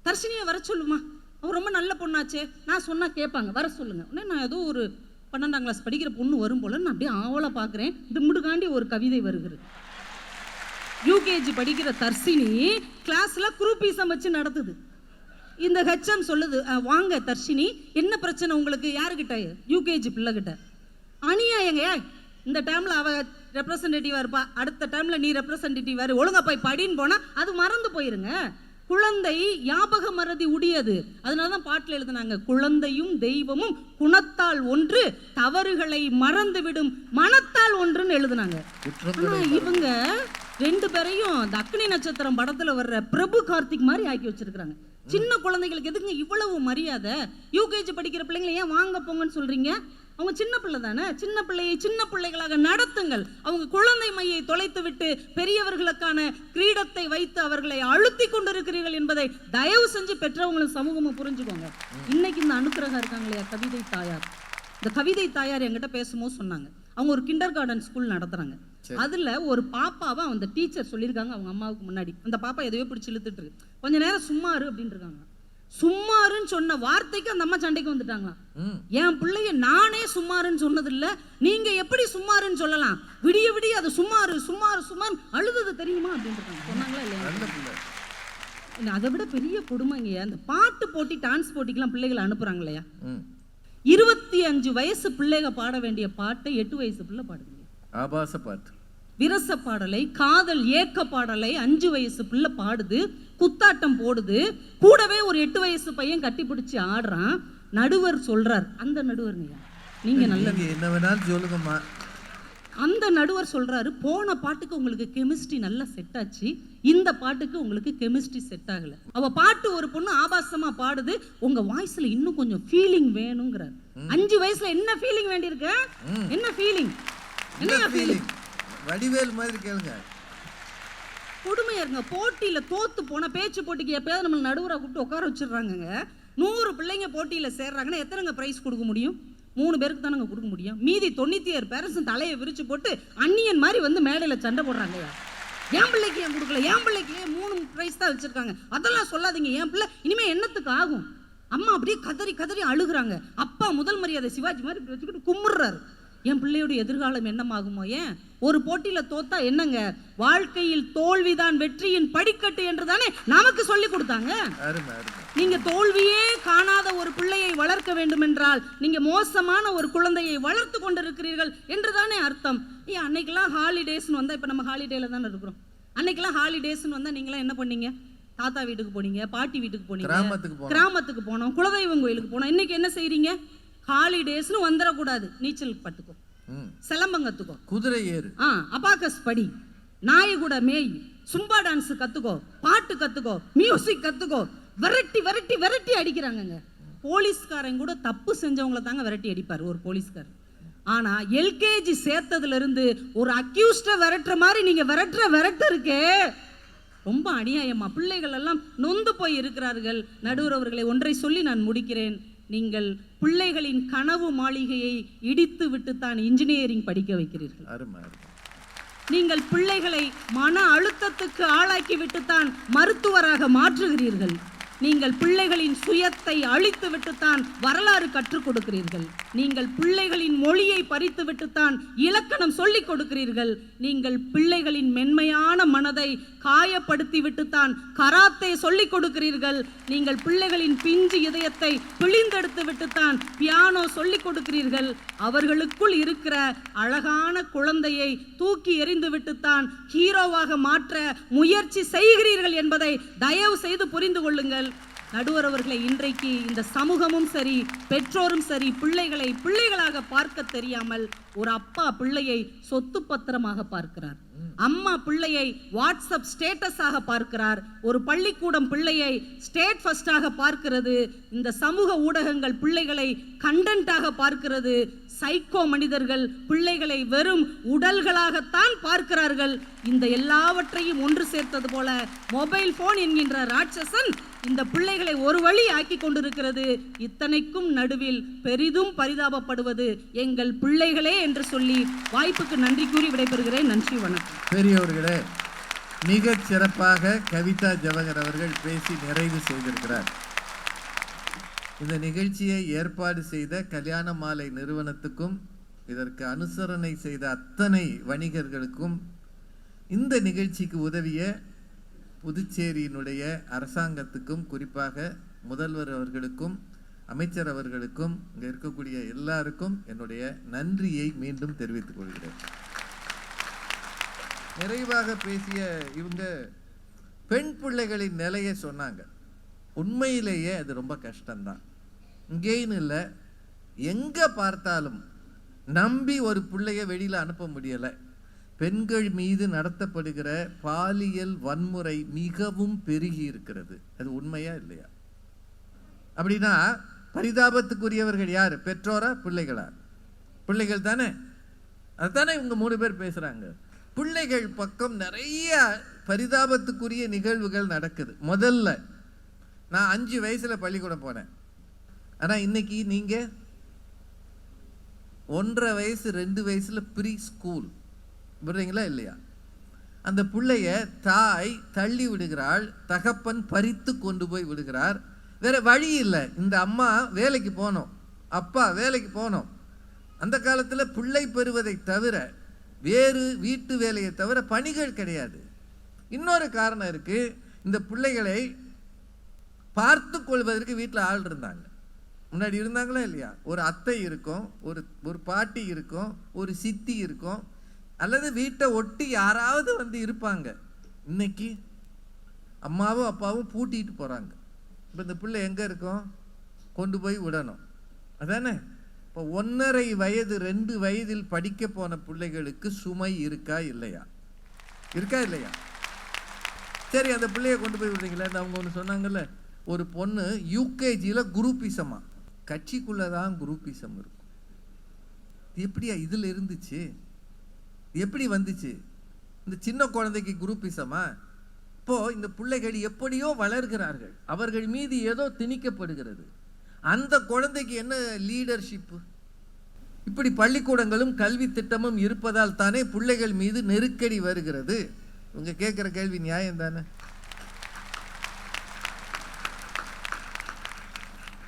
தர்ஷினியை வர சொல்லுமா, அவ ரொம்ப நல்ல பொண்ணாச்சே, நான் சொன்னா கேட்பாங்க, வர சொல்லுங்க. உடனே நான் ஏதோ ஒரு 12ஆம் கிளாஸ் படிக்கிற பொண்ணு வரும் போல நான் அப்படியே ஆவலா பாக்குறேன். திம்முடுகாண்டி ஒரு கவிதை வருகிறது. யூகேஜி படிக்கிற தர்ஷினி கிளாஸ்ல குரூப்பிசம் வச்சு நடத்துது. இந்த ஹெச்எம் சொல்லுது, வாங்க தர்ஷினி, என்ன பிரச்சனை உங்களுக்கு? யாருக்கிட்ட? யூகேஜி பிள்ளைகிட்ட. அநியாயங்க, இந்த டைம்ல அவ ரெப்ரசன்டேட்டிவா இருப்பா, அடுத்த டைம்ல நீ ரெப்ரசன்டேட்டிவா இரு, ஒழுங்கா போய் படின்னு போனா அது மறந்து போயிருங்க. குழந்தை ஞாபக மறதி உடையது. அதனாலதான் பாட்டுல எழுதுனாங்க, குழந்தையும் தெய்வமும் குணத்தால் ஒன்று, தவறுகளை மறந்துவிடும் மனத்தால் ஒன்றுன்னு எழுதுனாங்க. ஆனா இவங்க 2 பேரையும் இந்த அக்னி நட்சத்திரம் படத்துல வர்ற பிரபு கார்த்திக் மாதிரி ஆக்கி வச்சிருக்காங்க. சின்ன குழந்தைகளுக்கு எதுக்கு இவ்வளவு மரியாதை? யூகேஜி படிக்கிற பிள்ளைங்களை ஏன் வாங்க போங்கன்னு சொல்றீங்க? அவங்க சின்ன பிள்ளை தானே, சின்ன பிள்ளையை சின்ன பிள்ளைகளாக நடத்துங்கள். அவங்க குழந்தை மையை தொலைத்து விட்டு பெரியவர்களுக்கான கிரீடத்தை வைத்து அவர்களை அழுத்தி கொண்டிருக்கிறீர்கள் என்பதை தயவு செஞ்சு பெற்றவங்களும் சமூகமும் புரிஞ்சுக்கோங்க. இன்னைக்கு இந்த அனுக்கிரகம் இருக்காங்களே கவிதை தாயார், இந்த கவிதை தாயார் என்கிட்ட பேசும்போது சொன்னாங்க, அவங்க ஒரு கிண்டர் கார்டன் ஸ்கூல் நடத்துறாங்க. அதுல ஒரு பாப்பாவை அந்த டீச்சர் சொல்லியிருக்காங்க அவங்க அம்மாவுக்கு முன்னாடி. அந்த பாப்பா எதையோ பிடிச்சி இழுத்துட்டு இருக்கு, கொஞ்ச நேரம் சும்மாரு அப்படின்னு இருக்காங்க. சும்மாருன்னு சொன்ன வார்த்தைக்கு அந்த அம்மா சண்டைக்கு வந்துட்டாங்களாம். என் பிள்ளைய நானே சும்மாருன்னு சொன்னது இல்ல, நீங்க எப்படி சும்மாருன்னு சொல்லலாம்? விடிய விடிய அது சும்மாரு சும்மாரு சும்மாரு அழுது தெரியுமா அப்படின்னு இருக்காங்க. சொன்னாங்களா இல்லையா? அதை விட பெரிய கொடுமைங்க, அந்த பாட்டு போட்டி டான்ஸ் போட்டிக்கெல்லாம் பிள்ளைகளை அனுப்புறாங்க இல்லையா? 25 வயசு பிள்ளைங்க பாட வேண்டிய பாட்டை 8 வயசு பிள்ளை பாடுங்க. ஆபாச பாட்டு, விரச பாடலை, காதல் ஏக்க பாடலை 5 வயசு பிள்ளை பாடுது, குத்தாட்டம் போடுது. கூடவே ஒரு 8 வயசு பையன் கட்டி பிடிச்சி ஆடுறான். நடுவர் சொல்றார், அந்த நடுவர் நீங்க நல்ல என்ன வேணாலும் சொல்லுங்கம்மா. அந்த நடுவர் சொல்றாரு, போன பாட்டுக்கு உங்களுக்கு கெமிஸ்ட்ரி நல்லா செட் ஆச்சு, இந்த பாட்டுக்கு உங்களுக்கு கெமிஸ்ட்ரி செட் ஆகல. அவ பாட்டு ஒரு பொண்ணு ஆபாசமா பாடுது, உங்க வாய்ஸ்ல இன்னும் கொஞ்சம் ஃபீலிங் வேணுங்கிறார். 5 வயசுல என்ன ஃபீலிங் வேண்டியிருக்கு? என்ன ஃபீலிங்? என்ன ஃபீலிங்? வடிவேல் மாதிரி கேளுங்க. கொடுமையா இருங்க. போட்டியில தோத்து போன பேச்சு போட்டிக்கு எப்பயாவது நம்ம நடுவரை கூப்பிட்டு உட்கார வச்சிடுறாங்க. 100 பிள்ளைங்க போட்டியில சேர்றாங்கன்னா எத்தனைங்க பிரைஸ் கொடுக்க முடியும்? 3 பேருக்கு தானங்க கொடுக்க முடியும். மீதி 97 பேரண்ட்ஸும் தலையை விரிச்சு போட்டு அந்நியன் மாதிரி வந்து மேடையில சண்டை போடுறாங்க. என் பிள்ளைக்கு ஏன் கொடுக்கல, என் பிள்ளைக்கு 3 பிரைஸ் தான் வச்சிருக்காங்க. அதெல்லாம் சொல்லாதீங்க, என் பிள்ளை இனிமே என்னத்துக்கு ஆகும். அம்மா அப்படியே கதறி கதறி அழுகுறாங்க. அப்பா முதல் மரியாதை சிவாஜி மாதிரி வச்சுக்கிட்டு கும்பிடுறாரு. என் பிள்ளையோட எதிர்காலம் என்னமாகுமோ? ஏன் ஒரு போட்டியில தோத்தா என்னங்க, வாழ்க்கையில் தோல்விதான் வெற்றியின் படிக்கட்டு என்று தானே நமக்கு சொல்லி கொடுத்தாங்க. நீங்க தோல்வியே காணாத ஒரு பிள்ளையை வளர்க்க வேண்டும் என்றால் நீங்க மோசமான ஒரு குழந்தையை வளர்த்து கொண்டிருக்கிறீர்கள் என்றுதானே அர்த்தம். ஏன் அன்னைக்கெல்லாம் ஹாலிடேஸ்னு வந்தா, இப்ப நம்ம ஹாலிடேல தானே இருக்கிறோம். அன்னைக்கெல்லாம் ஹாலிடேஸ்னு வந்தா நீங்களாம் என்ன பண்ணீங்க? தாத்தா வீட்டுக்கு போனீங்க, பாட்டி வீட்டுக்கு போனீங்க, கிராமத்துக்கு போனோம், குலதெய்வம் கோயிலுக்கு போனோம். இன்னைக்கு என்ன செய்றீங்க? ஹாலிடேஸ்னு வந்துடக்கூடாது, நீச்சல் பட்டுக்கோ, சிலம்பங்கத்துக்கோ, குதிரை ஏறு, அபாக்கஸ் படி, நாய் கூட மேய், சும்பா டான்ஸ் கத்துக்கோ, பாட்டு கத்துக்கோ, மியூசிக் கத்துக்கோ. விரட்டி விரட்டி விரட்டி அடிக்கிறாங்க. போலீஸ்காரன் கூட தப்பு செஞ்சவங்கள தாங்க விரட்டி அடிப்பார் ஒரு போலீஸ்காரன். ஆனா எல்கேஜி சேர்த்ததுல இருந்து ஒரு அக்யூஸ்ட விரட்டுற மாதிரி நீங்க விரட்டு இருக்கே, ரொம்ப அநியாயமா. பிள்ளைகள் எல்லாம் நொந்து போய் இருக்கிறார்கள். நடுவர் அவர்களை ஒன்றை சொல்லி நான் முடிக்கிறேன். நீங்கள் பிள்ளைகளின் கனவு மாளிகையை இடித்து விட்டுத்தான் இன்ஜினியரிங் படிக்க வைக்கிறீர்கள். நீங்கள் பிள்ளைகளை மன அழுத்தத்துக்கு ஆளாக்கி விட்டுத்தான் மருத்துவராக மாற்றுகிறீர்கள். நீங்கள் பிள்ளைகளின் சுயத்தை அழித்து விட்டுத்தான் வரலாறு கற்றுக் கொடுக்கிறீர்கள். நீங்கள் பிள்ளைகளின் மொழியை பறித்து விட்டுத்தான் இலக்கணம் சொல்லிக் கொடுக்கிறீர்கள். நீங்கள் பிள்ளைகளின் மென்மையான மனதை காயப்படுத்தி விட்டுத்தான் கராத்தே சொல்லிக் கொடுக்கிறீர்கள். நீங்கள் பிள்ளைகளின் பிஞ்சு இதயத்தை பிழிந்தெடுத்து விட்டுத்தான் பியானோ சொல்லிக் கொடுக்கிறீர்கள். அவர்களுக்குள் இருக்கிற அழகான குழந்தையை தூக்கி எறிந்து விட்டுத்தான் ஹீரோவாக மாற்ற முயற்சி செய்கிறீர்கள் என்பதை தயவு செய்து புரிந்து கொள்ளுங்கள். நடுவர் அவர்களை, இன்றைக்கு இந்த சமூகமும் சரி, பெற்றோரும் சரி, பிள்ளைகளை பிள்ளைகளாக பார்க்க தெரியாமல் ஒரு அப்பா பிள்ளையை சொத்து பத்திரமாக பார்க்கிறார். அம்மா பிள்ளையை வாட்ஸ்அப் ஸ்டேட்டஸாக பார்க்கிறார். ஒரு பள்ளிக்கூடம் பிள்ளையை ஸ்டேட் ஃபர்ஸ்டாக பார்க்கிறது. இந்த சமூக ஊடகங்கள் பிள்ளைகளை கண்டென்ட்டாக பார்க்கிறது. சைக்கோ மனிதர்கள் பிள்ளைகளை வெறும் உடல்களாகத்தான் பார்க்கிறார்கள். இந்த எல்லாவற்றையும் ஒன்று சேர்த்தது போல மொபைல் போன் என்கின்ற ராட்சசன் இந்த பிள்ளைகளை ஒரு வழி ஆக்கி கொண்டிருக்கிறது. இத்தனைக்கும் நடுவில் பெரிதும் பரிதாபப்படுவது எங்கள் பிள்ளைகளே என்று சொல்லி வாய்ப்புக்கு நன்றி கூறி விடைபெறுகிறேன். நன்றி, வணக்கம். பெரியவர்களே, மிக சிறப்பாக கவிதா ஜவஹர் அவர்கள் பேசி நிறைவு செய்திருக்கிறார். இந்த நிகழ்ச்சியை ஏற்பாடு செய்த கல்யாண மாலை நிறுவனத்துக்கும் இதற்கு அனுசரணை செய்த அத்தனை வணிகர்களுக்கும், இந்த நிகழ்ச்சிக்கு உதவிய புதுச்சேரியினுடைய அரசாங்கத்துக்கும், குறிப்பாக முதல்வர் அவர்களுக்கும், அமைச்சர் அவர்களுக்கும், இங்கே இருக்கக்கூடிய எல்லாருக்கும் என்னுடைய நன்றியை மீண்டும் தெரிவித்துக் கொள்கிறேன். நிறைவாக பேசிய இவங்க பெண் பிள்ளைகளின் நிலையை சொன்னாங்க. உண்மையிலேயே அது ரொம்ப கஷ்டம்தான். இங்கேன்னு இல்லை, எங்கே பார்த்தாலும் நம்பி ஒரு பிள்ளைய வெளியில் அனுப்ப முடியலை. பெண்கள் மீது நடத்தப்படுகிற பாலியல் வன்முறை மிகவும் பெருகி இருக்கிறது. அது உண்மையா இல்லையா? அப்படின்னா பரிதாபத்துக்குரியவர்கள் யார்? பெற்றோரா பிள்ளைகளா? பிள்ளைகள் தானே. அதுதானே இவங்க 3 பேர் பேசுறாங்க. பிள்ளைகள் பக்கம் நிறைய பரிதாபத்துக்குரிய நிகழ்வுகள் நடக்குது. முதல்ல நான் 5 வயசுல பள்ளிக்கூடம் போனேன். ஆனா இன்னைக்கு நீங்க 1.5 வயசு 2 வயசுல ப்ரீ ஸ்கூல் விடுறீங்களா இல்லையா? அந்த பிள்ளைய தாய் தள்ளி விடுகிறாள், தகப்பன் பறித்து கொண்டு போய் விடுகிறார். வேற வழி இல்லை. இந்த அம்மா வேலைக்கு போனோம், அப்பா வேலைக்கு போனோம். அந்த காலத்தில் பிள்ளை பெறுவதை தவிர வேறு வீட்டு வேலையை தவிர பணிகள் கிடையாது. இன்னொரு காரணம் இருக்கு. இந்த பிள்ளைகளை பார்த்து கொள்வதற்கு வீட்டில் ஆள் இருந்தாங்க. முன்னாடி இருந்தாங்களா இல்லையா? ஒரு அத்தை இருக்கும், ஒரு பாட்டி இருக்கும், ஒரு சித்தி இருக்கும், அல்லது வீட்டை ஒட்டி யாராவது வந்து இருப்பாங்க. இன்னைக்கு அம்மாவும் அப்பாவும் பூட்டிட்டு போகிறாங்க. இப்போ இந்த பிள்ளை எங்கே இருக்கும்? கொண்டு போய் விடணும், அதானே? இப்போ 1.5 வயது 2 வயதில் படிக்க போன பிள்ளைகளுக்கு சுமை இருக்கா இல்லையா? இருக்கா இல்லையா? சரி, அந்த பிள்ளைய கொண்டு போய் விடுறீங்களா? அவங்க ஒன்று சொன்னாங்கல்ல, ஒரு பொண்ணு யூகேஜியில் குரூப்பிசமா, கட்சிக்குள்ளே தான் குரூப்பிசம் இருக்கும். எப்படியா இதில் இருந்துச்சு? எப்படி வந்துச்சு? இந்த சின்ன குழந்தைக்கு குரூப்பிசமா? இப்போ இந்த பிள்ளைகள் எப்படியோ வளர்கிறார்கள், அவர்கள் மீது ஏதோ திணிக்கப்படுகிறது. அந்த குழந்தைக்கு என்ன லீடர்ஷிப்பு? இப்படி பள்ளிக்கூடங்களும் கல்வி திட்டமும் இருப்பதால் தானே பிள்ளைகள் மீது நெருக்கடி வருகிறது. இவங்க கேட்குற கேள்வி நியாயம் தானே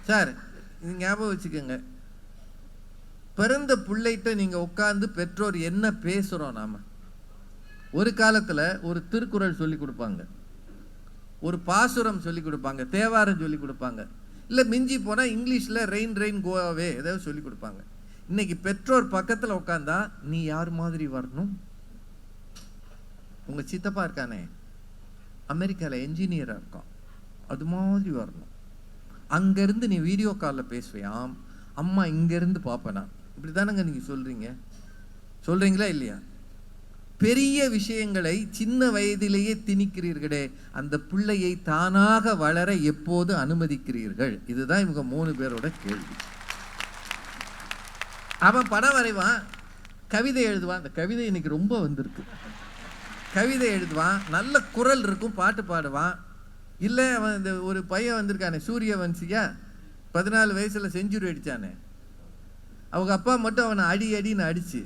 சார்? இது ஞாபகம் வச்சுக்கோங்க, பிறந்த பிள்ளைகிட்ட நீங்கள் உட்காந்து பெற்றோர் என்ன பேசுகிறோம் நாம்? ஒரு காலத்தில் ஒரு திருக்குறள் சொல்லி கொடுப்பாங்க, ஒரு பாசுரம் சொல்லி கொடுப்பாங்க, தேவாரம் சொல்லி கொடுப்பாங்க, இல்லை மிஞ்சி போனால் இங்கிலீஷில் ரெயின் ரெயின் கோவாவே ஏதாவது சொல்லி கொடுப்பாங்க. இன்னைக்கு பெற்றோர் பக்கத்தில் உட்காந்தா நீ யார் மாதிரி வரணும்? உங்கள் சித்தப்பா இருக்கானே அமெரிக்காவில் என்ஜினியராக இருக்கான், அது மாதிரி வரணும். அங்கேருந்து நீ வீடியோ காலில் பேசுவியாம், அம்மா இங்கேருந்து பார்ப்பேனா? இப்படி தானங்க நீங்கள் சொல்கிறீங்களா இல்லையா? பெரிய விஷயங்களை சின்ன வயதிலேயே திணிக்கிறீர்களே, அந்த பிள்ளையை தானாக வளர எப்போது அனுமதிக்கிறீர்கள்? இதுதான் இவங்க 3 பேரோட கேள்வி. அவன் படம் வரைவான், கவிதை எழுதுவான். அந்த கவிதை இன்னைக்கு ரொம்ப வந்திருக்கு. கவிதை எழுதுவான், நல்ல குரல் இருக்கும், பாட்டு பாடுவான். இல்லை அவன் இந்த ஒரு பையன் வந்திருக்கானே சூரியவன்சியா, 14 வயசுல செஞ்சுரி அடித்தானே, அவங்க அப்பா மட்டும் அவனை அடின்னு அடிச்சு,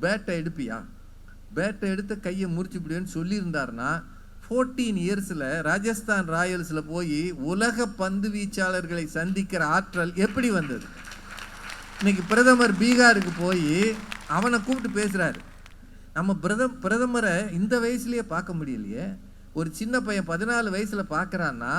பேட்டை எடுப்பியா, பேட்டை எடுத்த கையை முறிச்சு விடுன்னு சொல்லியிருந்தாருன்னா 14 இயர்ஸில் ராஜஸ்தான் ராயல்ஸில் போய் உலக பந்து வீச்சாளர்களை சந்திக்கிற ஆற்றல் எப்படி வந்தது? இன்னைக்கு பிரதமர் பீகாருக்கு போய் அவனை கூப்பிட்டு பேசுகிறாரு. நம்ம பிரதமரை இந்த வயசுலேயே பார்க்க முடியலையே. ஒரு சின்ன பையன் 14 வயசில் பார்க்குறான்னா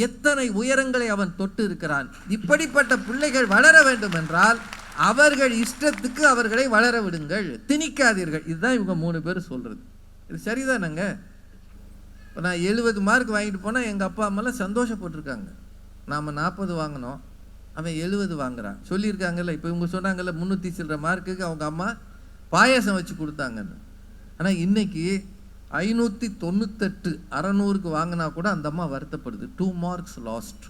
எத்தனை உயரங்களை அவன் தொட்டு இருக்கிறான். இப்படிப்பட்ட பிள்ளைகள் வளர வேண்டும் என்றால் அவர்கள் இஷ்டத்துக்கு அவர்களை வளர விடுங்கள், திணிக்காதீர்கள். இதுதான் இவங்க 3 பேர் சொல்கிறது. இது சரிதானங்க? இப்போ நான் 70 மார்க் வாங்கிட்டு போனால் எங்கள் அப்பா அம்மாலாம் சந்தோஷப்பட்டிருக்காங்க. நாம் 40 வாங்கினோம், அவன் 70 வாங்குறான். சொல்லியிருக்காங்கல்ல, இப்போ இவங்க சொன்னாங்கல்ல 300 சில்லற மார்க்குக்கு அவங்க அம்மா பாயாசம் வச்சு கொடுத்தாங்கன்னு. ஆனால் இன்னைக்கு 598 600க்கு வாங்கினா கூட அந்த அம்மா வருத்தப்படுது. 2 மார்க்ஸ் லாஸ்ட்.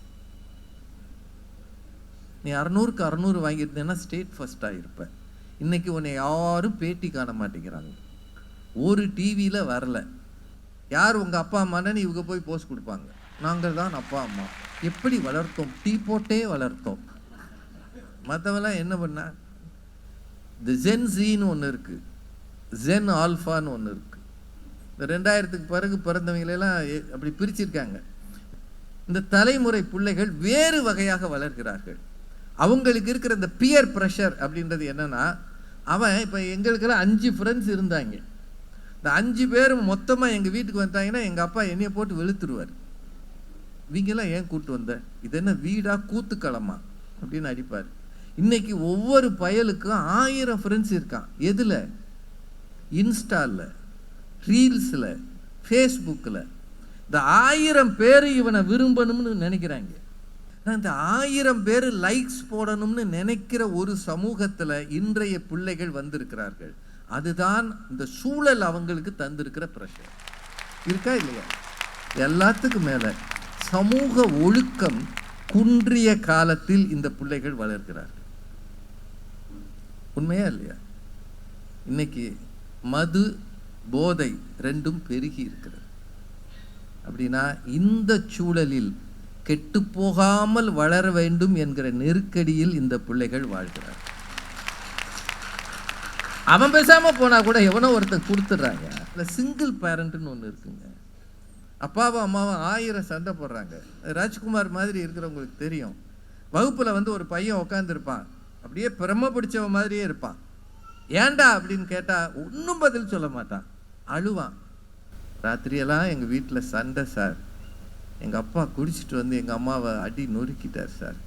நீ 600க்கு 600 வாங்கியிருந்தேன்னா ஸ்டேட் ஃபர்ஸ்ட் ஆகிருப்பேன். இன்னைக்கு உன்னை யாரும் பேட்டி காண மாட்டேங்கிறாங்க, ஒரு டிவியில் வரல. யார் உங்கள் அப்பா அம்மான்னு இவங்க போய் போஸ்ட் கொடுப்பாங்க, நாங்கள் தான் அப்பா அம்மா. எப்படி வளர்த்தோம்? டீ போட்டே வளர்த்தோம். மற்றவெல்லாம் என்ன பண்ணா? இந்த ஜென் ஜீன்னு ஒன்று இருக்குது, ஜென் ஆல்ஃபான்னு ஒன்று இருக்குது. இந்த 2000க்கு பிறகு பிறந்தவங்களெல்லாம் அப்படி பிரிச்சிருக்காங்க. இந்த தலைமுறை பிள்ளைகள் வேறு வகையாக வளர்கிறார்கள். அவங்களுக்கு இருக்கிற இந்த பியர் ப்ரெஷர் அப்படின்றது என்னன்னா, அவன் இப்போ எங்களுக்கெல்லாம் 5 ஃப்ரெண்ட்ஸ் இருந்தாங்க. இந்த 5 பேரும் மொத்தமாக எங்கள் வீட்டுக்கு வந்தாங்கன்னா எங்கள் அப்பா என்னையை போட்டு வெளுத்துருவார். இவங்கெல்லாம் ஏன் கூப்பிட்டு வந்த, இது என்ன வீடா கூத்துக்களமா அப்படின்னு அடிப்பார். இன்னைக்கு ஒவ்வொரு பயலுக்கும் 1000 ஃப்ரெண்ட்ஸ் இருக்கான். எதில்? இன்ஸ்டாவில், ரீல்ஸில், ஃபேஸ்புக்கில். இந்த 1000 பேர் இவனை விரும்பணும்னு நினைக்கிறாங்க. இந்த 1000 பேர் லைக்ஸ் போடணும்னு நினைக்கிற ஒரு சமூகத்தில் இன்றைய பிள்ளைகள் வந்திருக்கிறார்கள். அதுதான் இந்த சூழல் அவங்களுக்கு தந்திருக்கிற பிரஷர். இருக்கா இல்லையா? எல்லாத்துக்கும் மேலே சமூக ஒழுக்கம் குன்றிய காலத்தில் இந்த பிள்ளைகள் வளர்கிறார்கள். உண்மையா இல்லையா? இன்னைக்கு மது போதை 2ம் பெருகி இருக்கிறது. அப்படின்னா இந்த சூழலில் கெட்டு போகாமல் வளர வேண்டும் என்கிற நெருக்கடியில் இந்த பிள்ளைகள் வாழ்கிறார். அவன் பேசாம போனா கூட எவனோ ஒருத்தன் கொடுத்துட்றாங்க. இல்லை சிங்கிள் பேரண்ட்னு ஒன்று இருக்குங்க. அப்பாவும் அம்மாவும் 1000 சண்டை போடுறாங்க. ராஜ்குமார் மாதிரி இருக்கிறவங்களுக்கு தெரியும். வகுப்பில் வந்து ஒரு பையன் உட்காந்துருப்பான், அப்படியே பிரம பிடிச்சவன் மாதிரியே இருப்பான். ஏண்டா அப்படின்னு கேட்டால் ஒன்றும் பதில் சொல்ல மாட்டான், அழுவான். ராத்திரியெல்லாம் எங்கள் வீட்டில் சண்டை சார், எங்கள் அப்பா குடிச்சிட்டு வந்து எங்கள் அம்மாவை அடி நொறுக்கிட்டார் சார்.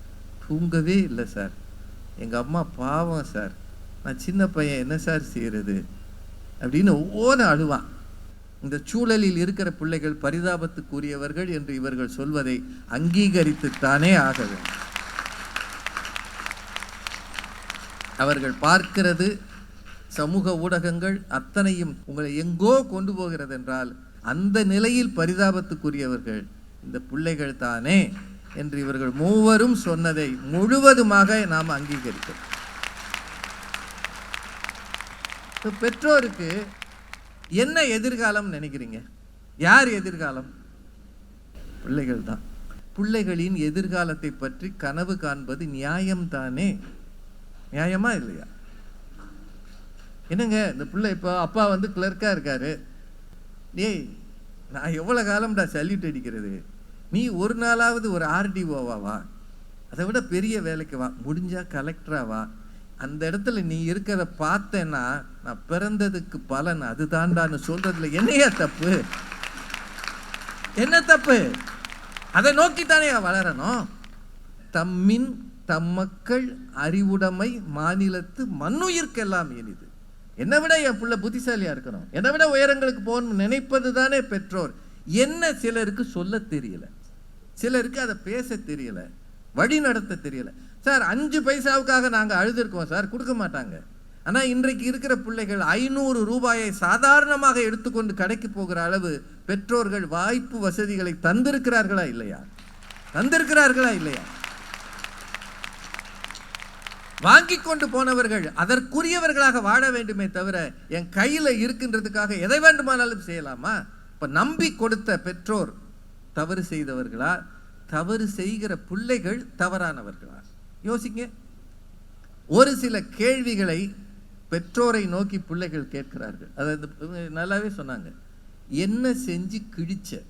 தூங்கவே இல்லை சார், எங்கள் அம்மா பாவம் சார், நான் சின்ன பையன் என்ன சார் செய்கிறது அப்படின்னு ஒவ்வொரு அழுவான். இந்த சூழலில் இருக்கிற பிள்ளைகள் பரிதாபத்துக்குரியவர்கள் என்று இவர்கள் சொல்வதை அங்கீகரித்துத்தானே ஆக வேண்டும். அவர்கள் பார்க்கிறது சமூக ஊடகங்கள் அத்தனையும் உங்களை எங்கோ கொண்டு போகிறது என்றால் அந்த நிலையில் பரிதாபத்துக்குரியவர்கள் இந்த பிள்ளைகள் தானே என்று இவர்கள் மூவரும் சொன்னதை முழுவதுமாக நாம் அங்கீகரிக்கிறோம். பெற்றோருக்கு என்ன எதிர்காலம் நினைக்கிறீங்க? யார் எதிர்காலம்? பிள்ளைகள் தான். பிள்ளைகளின் எதிர்காலத்தை பற்றி கனவு காண்பது நியாயம்தானே? நியாயமா இல்லையா? என்னங்க இந்த பிள்ளை இப்போ அப்பா வந்து கிளர்க்காக இருக்காரு, டேய் நான் எவ்வளோ காலம்டா சல்யூட் அடிக்கிறது, நீ ஒரு நாளாவது ஒரு ஆர்டிஓவா, அதை விட பெரிய வேலைக்கு வா, முடிஞ்சா கலெக்டராவா, அந்த இடத்துல நீ இருக்கிறத பார்த்தேன்னா நான் பிறந்ததுக்கு பலன் அதுதான்டான்னு சொல்றதுல என்னையா தப்பு? என்ன தப்பு? அதை நோக்கித்தானே வளரணும். தம்மின் தம்மக்கள் அறிவுடைமை மாநிலத்து மண்ணுயிர்க்கெல்லாம் இனிது. என்னை விட என் பிள்ளை புத்திசாலியா இருக்கணும், என்னை விட உயரங்களுக்கு போகணும்னு நினைப்பது தானே பெற்றோர். என்ன சிலருக்கு சொல்ல தெரியல, சிலருக்கு அதை பேச தெரியல, வழி நடத்த தெரியல. சார் 5 பைசாவுக்காக நாங்கள் அழுதுருக்கோம் சார், கொடுக்க மாட்டாங்க. ஆனால் இன்றைக்கு இருக்கிற பிள்ளைகள் 500 ரூபாயை சாதாரணமாக எடுத்துக்கொண்டு கடைக்கு போகிற அளவு பெற்றோர்கள் வாய்ப்பு வசதிகளை தந்திருக்கிறார்களா இல்லையா? தந்திருக்கிறார்களா இல்லையா? வாங்கி கொண்டு போனவர்கள் அதற்குரியவர்களாக வாழ வேண்டுமே தவிர என் கையில் இருக்கின்றதுக்காக எதை வேண்டுமானாலும் செய்யலாமா? இப்போ நம்பி கொடுத்த பெற்றோர் தவறு செய்தவர்களா, தவறு செய்கிற பிள்ளைகள் தவறானவர்களா? யோசிங்க. ஒரு சில கேள்விகளை பெற்றோரை நோக்கி பிள்ளைகள் கேட்கிறார்கள். அதாவது நல்லாவே சொன்னாங்க, என்ன செஞ்சு கிழிச்ச?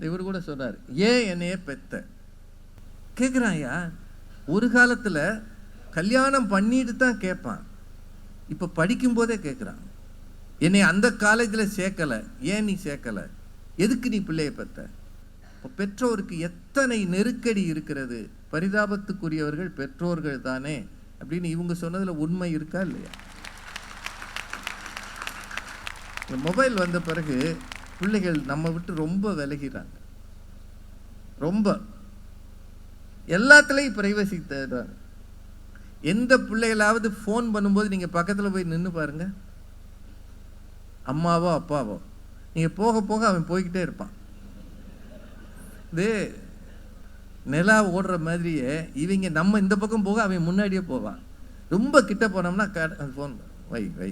இவர் கூட சொன்னார், ஏன் என்னைய பெத்த கேட்குறாயா? ஒரு காலத்தில் கல்யாணம் பண்ணிட்டு தான் கேட்பான், இப்போ படிக்கும் போதே கேட்குறான். என்னை அந்த காலேஜில் சேர்க்கலை, ஏன் நீ சேர்க்கலை? எதுக்கு நீ பிள்ளையை பெற்ற? இப்போ பெற்றோருக்கு எத்தனை நெருக்கடி இருக்கிறது. பரிதாபத்துக்குரியவர்கள் பெற்றோர்கள் தானே அப்படின்னு இவங்க சொன்னதில் உண்மை இருக்கா இல்லையா? இந்த மொபைல் வந்த பிறகு பிள்ளைகள் நம்ம விட்டு ரொம்ப விலகிறாங்க. ரொம்ப எல்லாத்துலேயும் பிரைவசி தேடுறாங்க. எந்த பிள்ளைகளாவது ஃபோன் பண்ணும்போது நீங்கள் பக்கத்தில் போய் நின்று பாருங்க, அம்மாவோ அப்பாவோ, நீங்கள் போக போக அவன் போய்கிட்டே இருப்பான். இது நிலா ஓடுற மாதிரியே இவங்க நம்ம இந்த பக்கம் போக அவன் முன்னாடியே போவான். ரொம்ப கிட்ட போனோம்னா ஃபோன் வை வை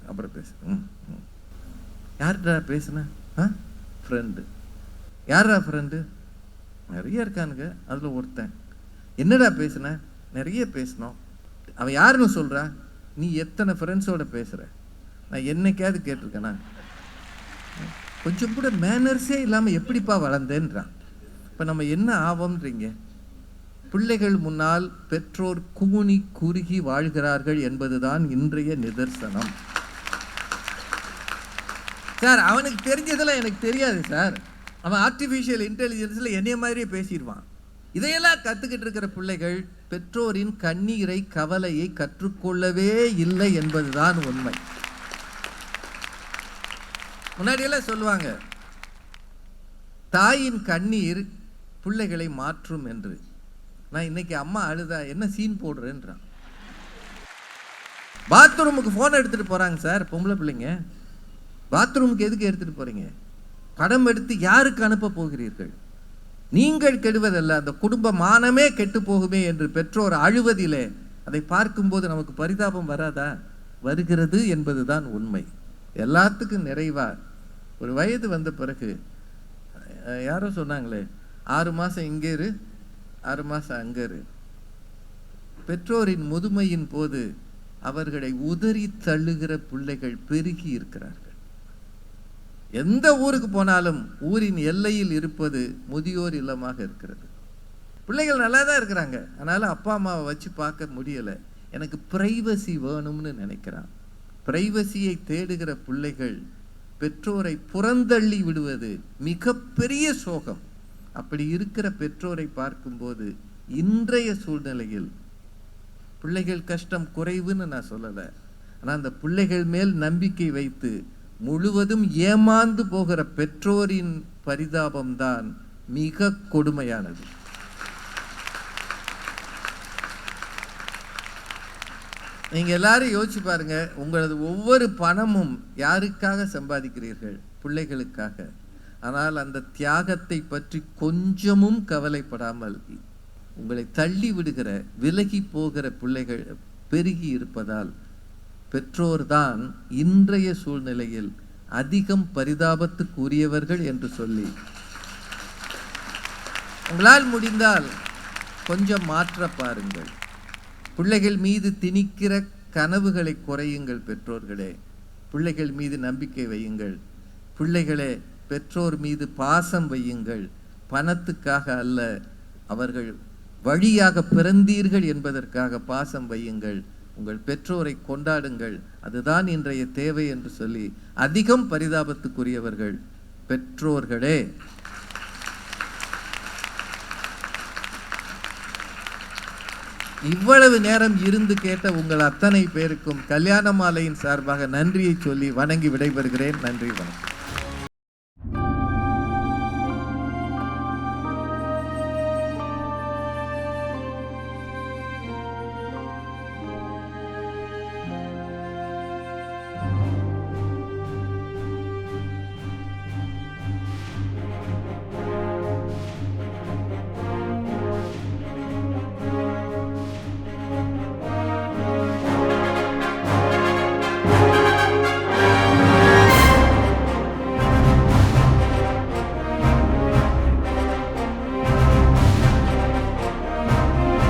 அப்புறம் பேசு. யார்டா பேசுன? ஃப்ரெண்டு. யாரா ஃப்ரெண்டு? நிறைய இருக்கானுங்க, அதில் ஒருத்தன். என்னடா பேசுன? நிறைய பேசினோம். அவன் யாருன்னு சொல்கிறா? நீ எத்தனை ஃப்ரெண்ட்ஸோட பேசுகிற? நான் என்னைக்காவது கேட்டிருக்கேனா? கொஞ்சம் கூட மேனர்ஸே இல்லாமல் எப்படிப்பா வளர்ந்தேன்றான். இப்போ நம்ம என்ன ஆவோம்ன்றீங்க? பிள்ளைகள் முன்னால் பெற்றோர் கூனி குறுகி வாழ்கிறார்கள் என்பதுதான் இன்றைய நிதர்சனம். சார் அவனுக்கு தெரிஞ்சதெல்லாம் எனக்கு தெரியாது சார். அவன் ஆர்டிஃபிஷியல் இன்டெலிஜென்ஸில் என்னைய மாதிரியே பேசிடுவான். இதையெல்லாம் கற்றுக்கிட்டு இருக்கிற பிள்ளைகள் பெற்றோரின் கண்ணீரை கவலையை கற்றுக்கொள்ளவே இல்லை என்பதுதான் உண்மை. முன்னாடியெல்லாம் சொல்லுவாங்க, தாயின் கண்ணீர் பிள்ளைகளை மாற்றும் என்று. நான் இன்னைக்கு அம்மா அழுதா என்ன சீன் போடுறேன்றான். பாத்ரூமுக்கு ஃபோன் எடுத்துகிட்டு போகிறாங்க சார் பொம்பளை பிள்ளைங்க. பாத்ரூமுக்கு எதுக்கு எடுத்துகிட்டு போகிறீங்க? படம் எடுத்து யாருக்கு அனுப்ப போகிறீர்கள்? நீங்கள் கெடுவதல்ல, அந்த குடும்ப மானமே கெட்டு போகுமே என்று பெற்றோர் அழுவதிலே அதை பார்க்கும்போது நமக்கு பரிதாபம் வராதா? வருகிறது என்பதுதான் உண்மை. எல்லாத்துக்கும் நிறைவா ஒரு வயது வந்த பிறகு யாரோ சொன்னாங்களே, 6 மாதம் இங்கே இரு, 6 மாதம் அங்கே இரு. பெற்றோரின் முதுமையின் போது அவர்களை உதறி தள்ளுகிற பிள்ளைகள் பெருகி இருக்கிறார்கள். எந்த ஊருக்கு போனாலும் ஊரின் எல்லையில் இருப்பது முதியோர் இல்லமாக இருக்கிறது. பிள்ளைகள் நல்லா தான் இருக்கிறாங்க, அதனால் அப்பா அம்மாவை வச்சு பார்க்க முடியலை. எனக்கு பிரைவசி வேணும்னு நினைக்கிறான். பிரைவசியை தேடுகிற பிள்ளைகள் பெற்றோரை புறந்தள்ளி விடுவது மிகப்பெரிய சோகம். அப்படி இருக்கிற பெற்றோரை பார்க்கும்போது இன்றைய சூழ்நிலையில் பிள்ளைகள் கஷ்டம் குறைவுன்னு நான் சொல்லலை, ஆனால் அந்த பிள்ளைகள் மேல் நம்பிக்கை வைத்து முழுவதும் ஏமாந்து போகிற பெற்றோரின் பரிதாபம்தான் மிக கொடுமையானது. நீங்க எல்லாரும் யோசிச்சு பாருங்க, உங்களது ஒவ்வொரு பணமும் யாருக்காக சம்பாதிக்கிறீர்கள்? பிள்ளைகளுக்காக. ஆனால் அந்த தியாகத்தை பற்றி கொஞ்சமும் கவலைப்படாமல் உங்களை தள்ளி விடுகிற, விலகி போகிற பிள்ளைகள் பெருகி இருப்பதால் பெற்றோர்தான் இன்றைய சூழ்நிலையில் அதிகம் பரிதாபத்துக்குரியவர்கள் என்று சொல்லி, உங்களால் முடிந்தால் கொஞ்சம் மாற்ற பாருங்கள். பிள்ளைகள் மீது திணிக்கிற கனவுகளை குறையுங்கள். பெற்றோர்களே, பிள்ளைகள் மீது நம்பிக்கை வையுங்கள். பிள்ளைகளே, பெற்றோர் மீது பாசம் வையுங்கள். பணத்துக்காக அல்ல, அவர்கள் வழியாக பிறந்தீர்கள் என்பதற்காக பாசம் வையுங்கள். உங்கள் பெற்றோரை கொண்டாடுங்கள். அதுதான் இன்றைய தேவை என்று சொல்லி, அதிகம் பரிதாபத்துக்குரியவர்கள் பெற்றோர்களே. இவ்வளவு நேரம் இருந்து கேட்ட உங்கள் அத்தனை பேருக்கும் கல்யாண மாலையின் சார்பாக நன்றியை சொல்லி வணங்கி விடைபெறுகிறேன். நன்றி, வணக்கம்.